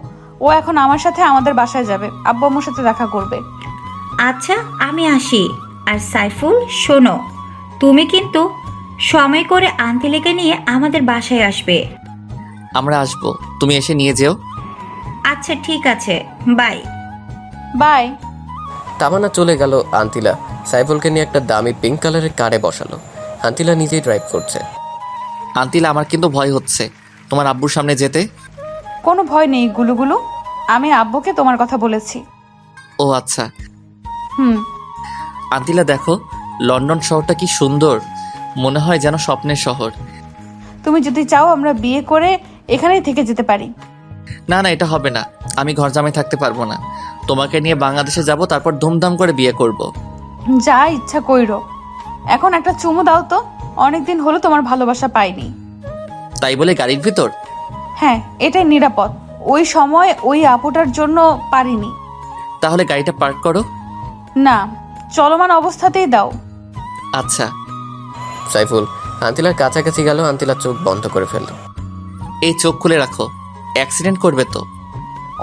ও এখন আমার সাথে আমাদের বাসায় যাবে, আব্বু আম্মুর সাথে দেখা করবে। আচ্ছা আমি আসি। আর সাইফুল শোনো, তুমি কিন্তু সময় করে আন্টিলেকে নিয়ে আমাদের বাসায় আসবে। আমরা আসবো, তুমি এসে নিয়ে যেও। আচ্ছা ঠিক আছে, বাই। বাই। তামান্না চলে গেল। আন্তিলা সাইফুলকে নিয়ে একটা দামি পিঙ্ক কালারের কারে বসালো। আন্তিলা নিজেই ড্রাইভ করছে। আন্তিলা, আমার কিন্তু ভয় হচ্ছে তোমার আব্বুর সামনে যেতে। কোনো ভয় নেই গুলুগুলু, আমি আব্বুকে তোমার কথা বলেছি। ও আচ্ছা। হুম। আন্তিলা দেখো, লন্ডন শহরটা কি সুন্দর, মনে হয় যেন স্বপ্নের শহর। তুমি যদি চাও আমরা বিয়ে করে এখানেই থেকে যেতে পারি। না না, এটা হবে না, আমি ঘর জামাই থাকতে পারবো না। তোমাকে নিয়ে বাংলাদেশে যাব, তারপর ধুমধাম করে বিয়ে করব। যা ইচ্ছা কইরো। এখন একটা চুমু দাও তো, অনেকদিন হলো তোমার ভালোবাসা পাইনি। তাই বলে গাড়ির ভিতর? হ্যাঁ, এটাই নিরাপদ। ওই সময় ওই আপুটার জন্য পারিনি। তাহলে গাড়িটা পার্ক করো। না, চলমান অবস্থাতেই দাও। আচ্ছা। সাইফুল আন্তিলার কাছাকাছি গেল। আন্তিলা চোখ বন্ধ করে ফেলল। এই চোখ খুলে রাখো, অ্যাক্সিডেন্ট করবে তো।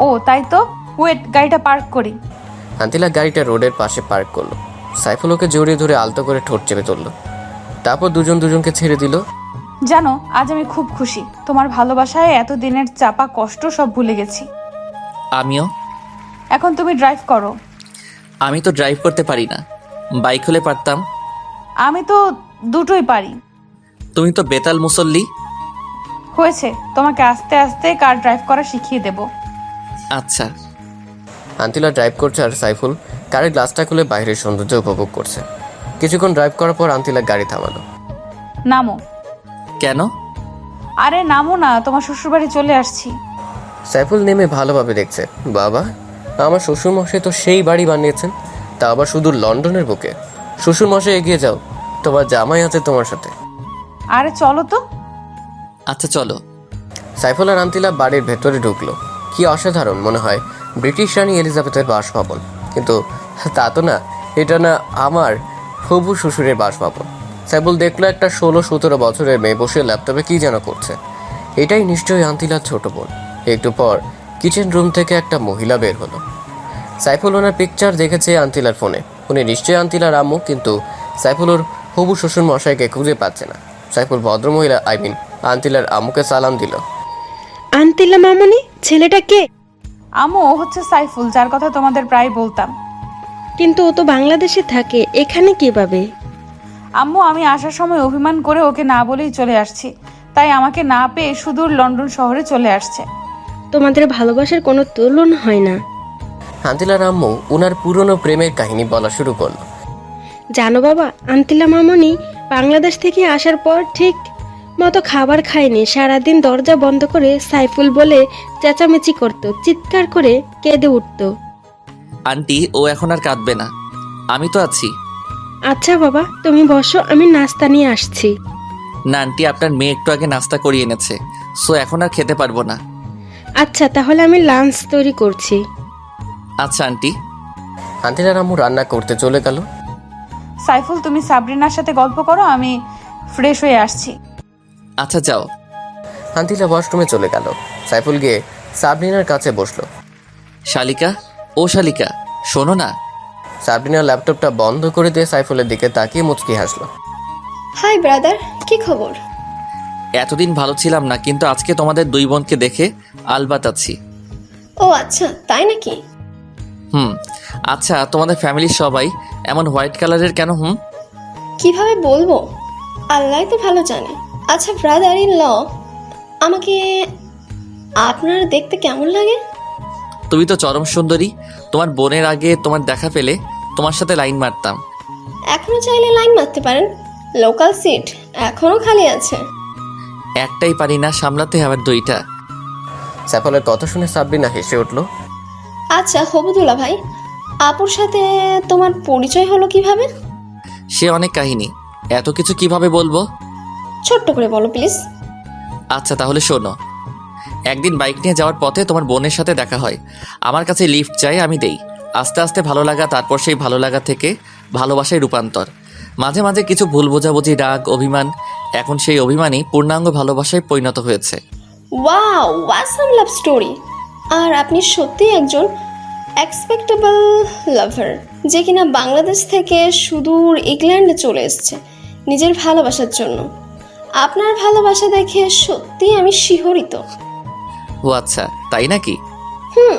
ও তাই তো, ওয়েট, গাড়িটা পার্ক করি। আন্তিলা গাড়িটা রোডের পাশে পার্ক করলো। সাইফুল ওকে জড়িয়ে ধরে আলতো করে ঠোঁট চেপে ধরল। তারপর দুজন দুজনকে ছেড়ে দিল। জানো, আজ আমি খুব খুশি। তোমার ভালোবাসায় এতদিনের চাপা কষ্ট সব ভুলে গেছি। আমিও। এখন তুমি ড্রাইভ করো। আমি তো ড্রাইভ করতে পারি না, বাইক হলে পারতাম। আমি তো দুটোই পারি। তুমি তো বেতাল মুসল্লি। হয়েছে, তোমাকে আস্তে আস্তে কার ড্রাইভ করা শিখিয়ে দেব। আচ্ছা। আন্তিলা ড্রাইভ করছে আর সাইফুল কারের গ্লাসটা খুলে বাইরের সৌন্দর্য উপভোগ করছে। কিছুক্ষণ ড্রাইভ করার পর আন্তিলা গাড়ি থামালো। নামো। কেন? আরে নামো না, তোমার শ্বশুরবাড়ি চলে আসছি। সাইফুল নেমে ভালোভাবে দেখছে। বাবা, আমার শ্বশুরমশাই তো সেই বাড়ি বানিয়েছেন, তা আবার শুধু লন্ডনের বুকে। শ্বশুরমশাই এগিয়ে যাও, তোমার জামাই আছে তোমার সাথে। আরে চলো তো। আচ্ছা চলো। সাইফুল আর আন্তিলা বাড়ির ভেতরে ঢুকলো। কি অসাধারণ, মনে হয় ব্রিটিশ রানী এলিজাবেথের বাসভবন। কিন্তু তা তো না, এটা না আমার হবু শ্বশুরের বাসভবন। সাইফুল দেখলো একটা 16-17 বছরের মেয়ে বসে ল্যাপটপে কি যেন করছে। এটাই নিশ্চয়ই আন্তিলার ছোট বোন। একটু পর কিচেন রুম থেকে একটা মহিলা বের হলো। সাইফুল ওনার পিকচার দেখেছে আন্তিলার ফোনে। উনি নিশ্চয়ই আন্তিলার আম্মু, কিন্তু সাইফুল ওর হবু শ্বশুর মশাইকে খুঁজে পাচ্ছে না। সাইফুল ভদ্রমহিলা আন্তিলার আম্মুকে সালাম দিল। আন্তিলা মামনি, ছেলেটা কে? আম্মু, ও হচ্ছে সাইফুল, যার কথা তোমাদের প্রায় বলতাম। কিন্তু ও তো বাংলাদেশে থাকে, এখানে কিভাবে? আম্মু, আমি আসার সময় অভিমান করে ওকে না বলেই চলে আসছি, তাই আমাকে না পেয়ে সুদূর লন্ডন শহরে চলে আসছে। তোমাদের ভালোবাসার কোনো তুলনা হয় না। আন্তিলার আম্মু উনার পুরনো প্রেমের কাহিনী বলা শুরু করলো। জানো বাবা, আন্তিলা মামনি বাংলাদেশ থেকে আসার পর ঠিক মতো খাবার খায়নি। সারাদিন দরজা বন্ধ করে সাইফুল বলে চেঁচামেচি করত, চিৎকার করে কেঁদে উঠত। আন্টি, ও এখন আর কাঁদবে না, আমি তো আছি। আচ্ছা বাবা, তুমি বসো, আমি নাস্তা নিয়ে আসছি। না আন্টি, আপনার মেয়ে একটু আগে নাস্তা করিয়ে এনেছে, সো এখন আর খেতে পারবো না। আচ্ছা, তাহলে আমি লাঞ্চ তৈরি করছি। আচ্ছা আন্টি। আন্তিলার আম্মু রান্না করতে চলে গেল। সাইফুল, তুমি সাবরিনার সাথে গল্প করো, আমি ফ্রেশ হয়ে আসছি। আচ্ছা যাও। আন্তিলা ওয়াশরুমে চলে গেল। সাইফুল গিয়ে সাবরিনার কাছে বসলো। শালিকা, ও শালিকা, শোনো না। সাবরিনার ল্যাপটপটা বন্ধ করে দিয়ে সাইফুলের দিকে তাকিয়ে মুচকি হাসলো। হাই ব্রাদার, কি খবর? এতদিন ভালো ছিলাম না, কিন্তু আজকে তোমাদের দুই বোনকে দেখে আলবাত আছি। ও আচ্ছা, তাই নাকি? আচ্ছা, তোমাদের ফ্যামিলির সবাই এমন হোয়াইট কালারের কেন? কিভাবে বলবো, আল্লাহ তো ভালো জানে। আচ্ছা ব্রাদার ইন ল, আমাকে আপনার দেখতে কেমন লাগে? তুমি তো চরম সুন্দরী। তোমার বোনের আগে তোমার দেখা পেলে তোমার সাথে লাইন মারতাম। এখনো চাইলে লাইন মারতে পারেন, লোকাল সিট এখনো খালি আছে। একটাই পারি না সামলাতে, আবার দুইটা। সাইফুলের কথা শুনে সাবরিনা হেসে উঠল। আচ্ছা হবুদুল্লা ভাই, আপুর সাথে তোমার পরিচয় হলো কিভাবে? সে অনেক কাহিনী, এত কিছু কিভাবে বলবো? ছোট্ট করে বলো প্লিজ। আচ্ছা তাহলে শোনো। একদিন বাইক নিয়ে যাওয়ার পথে তোমার বোনের সাথে দেখা হয়। আমার কাছে লিফট চাই, আমি দেই। আস্তে আস্তে ভালো লাগা, তারপর সেই ভালো লাগা থেকে ভালোবাসায় রূপান্তর। মাঝে মাঝে কিছু ভুল বোঝাবুঝি, রাগ, অভিমান। এখন সেই অভিমানই পূর্ণাঙ্গ ভালোবাসায় পরিণত হয়েছে। Wow, awesome love story. আর আপনি সত্যিই একজন এক্সপেক্টেবল লাভার, যে কিনা বাংলাদেশ থেকে সুদূর ইংল্যান্ডে চলে এসেছে নিজের ভালোবাসার জন্য। আপনার ভালোবাসা দেখে সত্যিই আমি শিহরিত। ও আচ্ছা, তাই নাকি? হুম।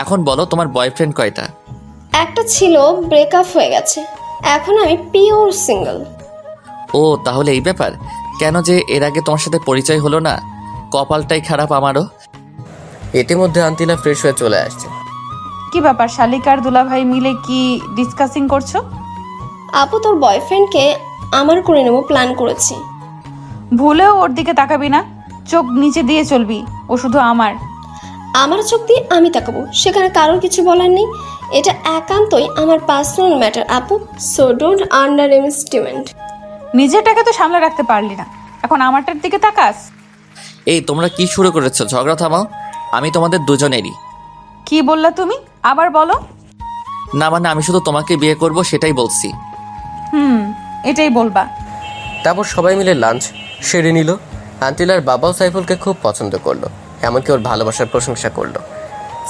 এখন বলো, তোমার বয়ফ্রেন্ড কয়টা? একটা ছিল, ব্রেকআপ হয়ে গেছে, এখন আমি পিওর সিঙ্গেল। ও তাহলে এই ব্যাপার। কেন যে এর আগে তোমার সাথে পরিচয় হলো না, কপালটাই খারাপ আমারও। ইতিমধ্যে আন্তিলা ফ্রেশ হয়ে চলে আসছে। কি ব্যাপার, শালিকার দুলাভাই মিলে কি ডিসকাসিং করছো? আপু, তোর বয়ফ্রেন্ডকে আমার করে নেবো প্ল্যান করেছি। ভুলেও ওর দিকে তাকাবি না, চোখ নিচে দিয়ে চলবি, ও শুধু আমার। আমার চোখ দিয়ে আমি তাকাবো, সেখানে কারোর কিছু বলার নেই। এটা একান্তই আমার পার্সোনাল ম্যাটার আপু, সো ডোন্ট আন্ডার এস্টিমেট। নিজেরটাকে তো সামলে রাখতে পারলি না, এখন আমারটার দিকে তাকাস। এই তোমরা কি শুরু করেছো? ঝগড়া থামাও, আমি তোমাদের দুজনেরই। কি বললা তুমি? আবার বলো। না মানে আমি শুধু তোমাকে বিয়ে করব সেটাই বলছি। এটাই বলবা। তারপর সবাই মিলে লাঞ্চ সেরে নিল। আন্তিলার বাবাও সাইফুলকে খুব পছন্দ করলো, এমনকি ওর ভালোবাসার প্রশংসা করলো।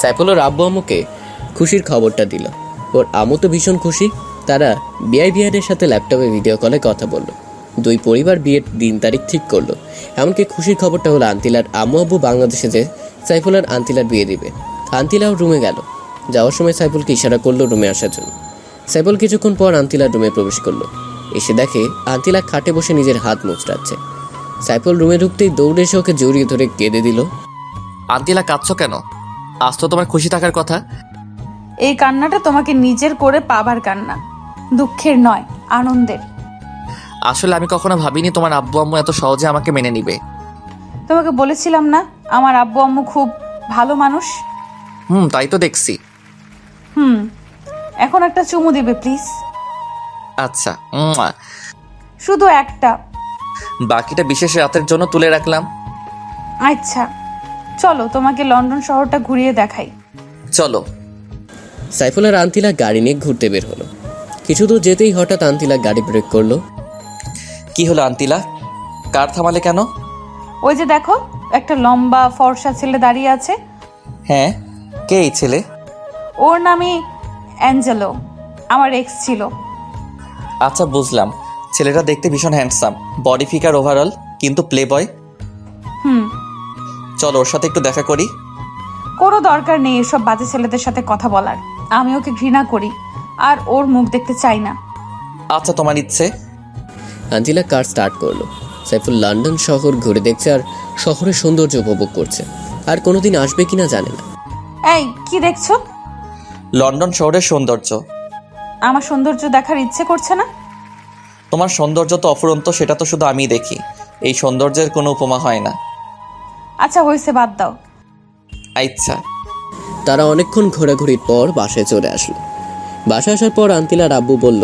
সাইফুল ওর আব্বু আম্মুকে খুশির খবরটা দিল। ওর আম্মু তো ভীষণ খুশি। তারা বিআইবিআরের সাথে ল্যাপটপে ভিডিও কলে কথা বলল। দুই পরিবার বিয়ের দিন তারিখ ঠিক করলো। এমনকি খুশির খবরটা হলো আন্তিলার আম্মু আব্বু বাংলাদেশে যে সাইফুল আর আন্তিলার বিয়ে দিবে। আন্তিলাও রুমে গেল। যাওয়ার সময় সাইফুলকে ইশারা করলো রুমে আসার জন্য। সাইফুল কিছুক্ষণ পর আন্তিলার রুমে প্রবেশ করলো। এসে দেখে আন্তিলা খাটে বসে নিজের হাত মুচড়াচ্ছে। সাইফুল রুমে ঢুকতেই দৌড়ে এসে ওকে জড়িয়ে ধরে কেঁদে দিল। আন্তিলা কাঁদছো কেন? আজ তো তোমার খুশি থাকার কথা। এই কান্নাটা তোমাকে নিজের করে পাবার কান্না, দুঃখের নয়, আনন্দের। আসলে আমি কখনো ভাবিনি তোমার আব্বু আম্মু এত সহজে আমাকে মেনে নিবে। তোমাকে বলেছিলাম না আমার আব্বু আম্মু খুব ভালো মানুষ। তাই তো দেখছি। এখন একটা চুমু দিবে প্লিজ। আচ্ছা, শুধু একটা, বাকিটা বিশেষ রাতের জন্য তুলে রাখলাম। আচ্ছা চলো তোমাকে লন্ডন শহরটা ঘুরিয়ে দেখাই। চলো। সাইফুল আর আন্তিলা গাড়ি নিয়ে ঘুরতে বের হলো। কিছু দূর যেতেই হঠাৎ আন্তিলা গাড়ি ব্রেক করলো। কি হলো আন্তিলা, কার থামালে কেন? ওই যে দেখো, একটা লম্বা ফর্সা ছেলে দাঁড়িয়ে আছে। হ্যাঁ, কে এই ছেলে? ওর নামই অ্যাঞ্জেলো, আমার এক্স ছিল। আচ্ছা বুঝলাম, ছেলেটা দেখতে ভীষণ হ্যান্ডসাম, বডি ফিগার ওভারঅল, কিন্তু প্লে বয়। চলো ওর সাথে একটু দেখা করি। কোনো দরকার নেই এসব বাজে ছেলেদের সাথে কথা বলার, আমি ওকে ঘৃণা করি আর ওর মুখ দেখতে চাই না। আচ্ছা তোমার ইচ্ছে। আন্তিলা কার স্টার্ট করলো। সাইফুল লন্ডন শহর ঘুরে দেখছে আর শহরের সৌন্দর্য উপভোগ করছে। আর কোনোদিন আসবে কিনা জানে না। এই কি দেখছো? লন্ডন শহরের সৌন্দর্য। আমার সৌন্দর্য দেখার ইচ্ছে করছে না? তোমার সৌন্দর্য তো অফুরন্ত, সেটা তো শুধু আমিই দেখি। এই সৌন্দর্যের কোনো উপমা হয় না। আচ্ছা হয়েছে, বাদ দাও। আচ্ছা। তারা অনেকক্ষণ ঘোরাঘুরির পর বাসায় চলে আসলো। বাসায় আসার পর আন্তিলার আব্বু বলল,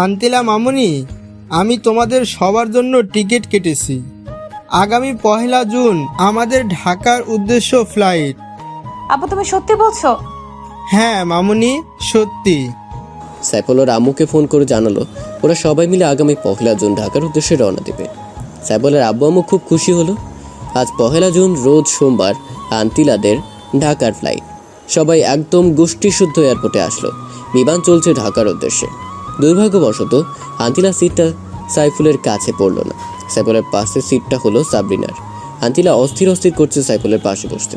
আন্তিলা মামুনি, আমি তোমাদের সবার জন্য টিকিট কেটেছি। আগামী 1 জুন আমাদের ঢাকার উদ্দেশ্য ফ্লাইট। আপু তুমি সত্যি বলছো? হ্যাঁ মামুনি, সত্যি। সাইফুল ওর আম্মুকে ফোন করে জানালো ওরা সবাই মিলে আগামী 1 জুন ঢাকার উদ্দেশ্যে রওনা দেবে। সাইফুলের আব্বু আম্মু খুব খুশি হলো। আজ 1 জুন রোজ সোমবার আন্তিলাদের ঢাকার ফ্লাইট। সবাই একদম গোষ্ঠীশুদ্ধ এয়ারপোর্টে আসলো। বিমান চলছে ঢাকার উদ্দেশ্যে। দুর্ভাগ্যবশত আন্তিলা সিটটা সাইফুলের কাছে পড়লো না। সাইফুলের পাশে সিটটা হলো সাবরিনার। আন্তিলা অস্থির করছে সাইফুলের পাশে বসতে।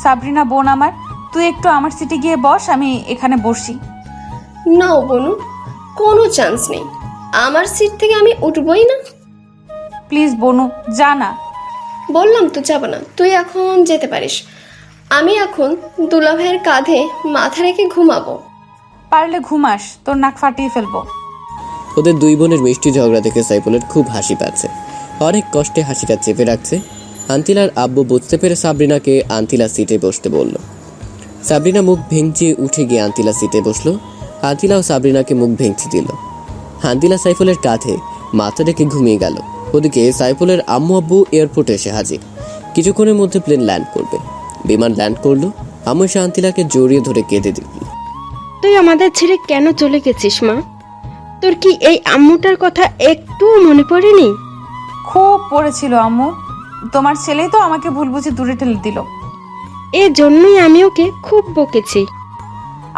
সাবরিনা বোন আমার, তুই একটু আমার সিটে গিয়ে বস, আমি এখানে বসি। নাও বনু, কোনো চান্স নেই, আমার সিট থেকে আমি উঠবই না। প্লিজ বনু, যা না। বললাম তো যাব না, তুই এখন যেতে পারিস। আমি এখন দুলাভাইয়ের কাঁধে মাথা রেখে ঘুমাবো। পারলে ঘুমাস, তোর নাক ফাটিয়ে ফেলবো। ওদের দুই বোনের মিষ্টি ঝগড়া দেখে সাইফুলের খুব হাসি পাচ্ছে। অনেক কষ্টে হাসিটা চেপে রাখছে। আন্তিলার আব্বু বুঝতে পেরে সাবরিনাকে আন্তিলা সিটে বসতে বলল। সাবরিনা মুখ ভেঙচি উঠে গিয়ে আন্তিলা সিটে বসলো। আন্তিলাও সাবরিনাকে মুখ ভেঙচি দিল। আন্তিলা সাইফুলের কাঁধে মাথা রেখে ঘুমিয়ে গেল। ওদিকে সাইফুলের আম্মু আব্বু এয়ারপোর্টে এসে হাজির। কিছুক্ষণের মধ্যে প্লেন ল্যান্ড করবে। বিমান ল্যান্ড করলো। আম্মু এসে আন্তিলাকে জড়িয়ে ধরে কেঁদে দিল। তুই আমাদের ছেড়ে কেন চলে গেছিস মা? তোর কি এই আম্মুটার কথা একটু মনে পড়েনি? খুব পড়েছিল আম্মু, তোমার ছেলেই তো আমাকে ভুল বুঝে দূরে ঠেলে দিল। এজন্যই আমি ওকে খুব বকেছি।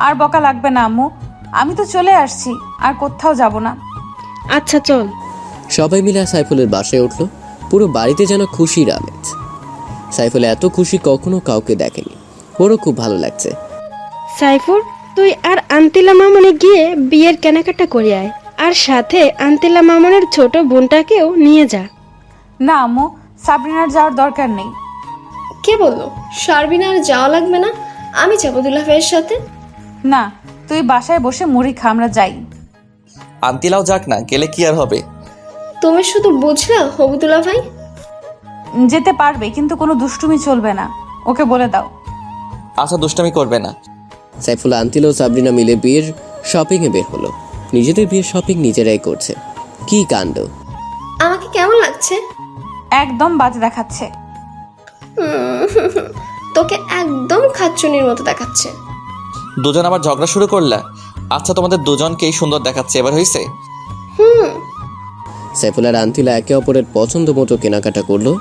আর বকা লাগবে না আম্মু, আমি তো চলে আসছি, আর কোথাও যাব না। আচ্ছা চল। সবাই মিলে সাইফুলের বাসায় উঠলো। পুরো বাড়িতে যেন খুশির আমেজ। সাইফুল এত খুশি কখনো কাউকে দেখেনি। ওরও খুব ভালো লাগছে। সাইফুল, তুই আর আন্তিলা মামনে গিয়ে বিয়ের কেনাকাটা করে আয়, আর সাথে আন্তিলা মামনের ছোট বোনটাকেও নিয়ে যা। না আম্মু, সাবরিনার যাওয়ার দরকার নেই। কে বললো শারবিনার যাওয়া লাগবে না? আমি যাবো দুলা ভাইয়ের সাথে। না, তুই বাসায় বসে মুড়ি খা, আমরা যাই। আন্তিলাও যাক না, গেলে কি আর হবে? তুমি শুধু বুঝলা হবুদুল্লা ভাই? যেতে পারবে, কিন্তু কোনো দুষ্টুমি চলবে না, ওকে বলে দাও। আচ্ছা, দুষ্টামি করবে না। সাইফুল, আন্তিল ও সাবরিনা মিলে বিয়ের শপিংয়ে বের হলো। নিজেদের বিয়ের শপিং নিজেরাই করছে। কি কাণ্ড! আমাকে কেমন লাগছে? একদম বাজে দেখাচ্ছে। তোকে একদম খাচ্চুনির মতো দেখাচ্ছে। দুজন আবার ঝগড়া শুরু করলা? আচ্ছা, তোমাদের দুজনকেই সুন্দর দেখাচ্ছে, এবার হয়েছে? সাইফুল আর আন্তিলা একে অপরের পছন্দ মতো কেনাকাটা করলো।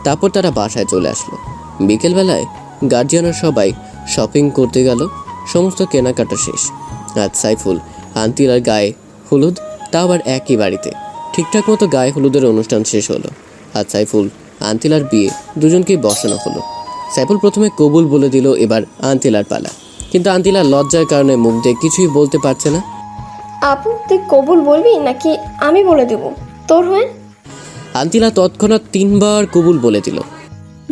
তারপর তারা বাসায় চলে আসলো। বিকেলবেলায় গার্জিয়ানরা সবাই শপিং করতে গেল। সমস্ত কেনাকাটা শেষ। আজ সাইফুল আন্তিলার গায়ে হলুদ, তা আবার একই বাড়িতে। ঠিকঠাক মতো গায়ে হলুদের অনুষ্ঠান শেষ হলো। আজ সাইফুল আন্তিলার বিয়ে, দুজনকেই বসানো হলো। সাইফুল প্রথমে কবুল বলে দিল, এবার আন্তিলার পালা। কিন্তু আন্তিলার লজ্জার কারণে মুখ দিয়ে কিছুই বলতে পারছে না। আপু, তুই কবুল বলবি নাকি আমি বলে দেব তোর হয়ে? আন্তিলা তৎক্ষণাৎ 3 বার কবুল বলে দিল।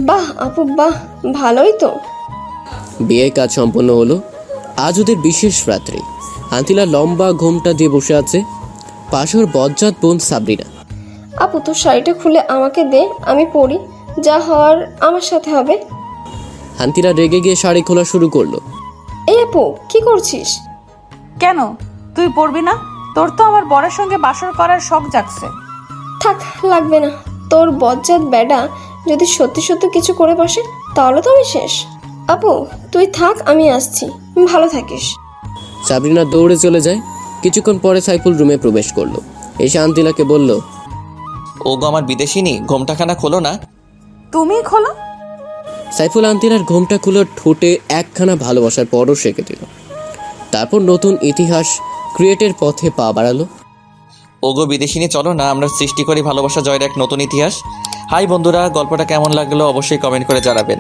বাহ আপু বাহ, ভালোই তো। বিয়ের কাজ সম্পন্ন হলো। আজ ওদের বিশেষ রাত্রি। আন্তিলা লম্বা ঘোমটা দিয়ে বসে আছে, পাশে বজ্জাত বোন সাবরিনা। আপু, তোর শাড়িটা খুলে আমাকে দে, আমি পরি। যা হওয়ার আমার সাথে হবে। আন্তিলা রেগে গিয়ে শাড়ি খোলা শুরু করলো। এই আপু, কি করছিস? কেন, তুই পড়বি না? তোর তো আমার বরের সঙ্গে বাসর করার শখ জাগছে। থাক, লাগবে না। তোর বজ্জাত বেডা যদি সত্যি সত্যি কিছু করে বসে তাহলে তো আমি শেষ। আপু তুই থাক, আমি আসছি, ভালো থাকিস। সাবরিনা দৌড়ে চলে যায়। কিছুক্ষণ পরে সাইফুল রুমে প্রবেশ করলো। এসে আন্তিলাকে বলল, ওগো আমার বিদেশিনী, ঘোমটাখানা খোলো না। তুমি খোলো। সাইফুল আন্তিলার ঘোমটা খুলে ঠোঁটে একখানা ভালোবাসার পরশ রেখে দিল। তারপর নতুন ইতিহাস ক্রিয়েটের পথে পা বাড়ালো। ওগো বিদেশিনী, চলো না আমরা সৃষ্টি করি ভালোবাসা জয়ের এক নতুন ইতিহাস। হাই বন্ধুরা, গল্পটা কেমন লাগলো অবশ্যই কমেন্ট করে জানাবেন।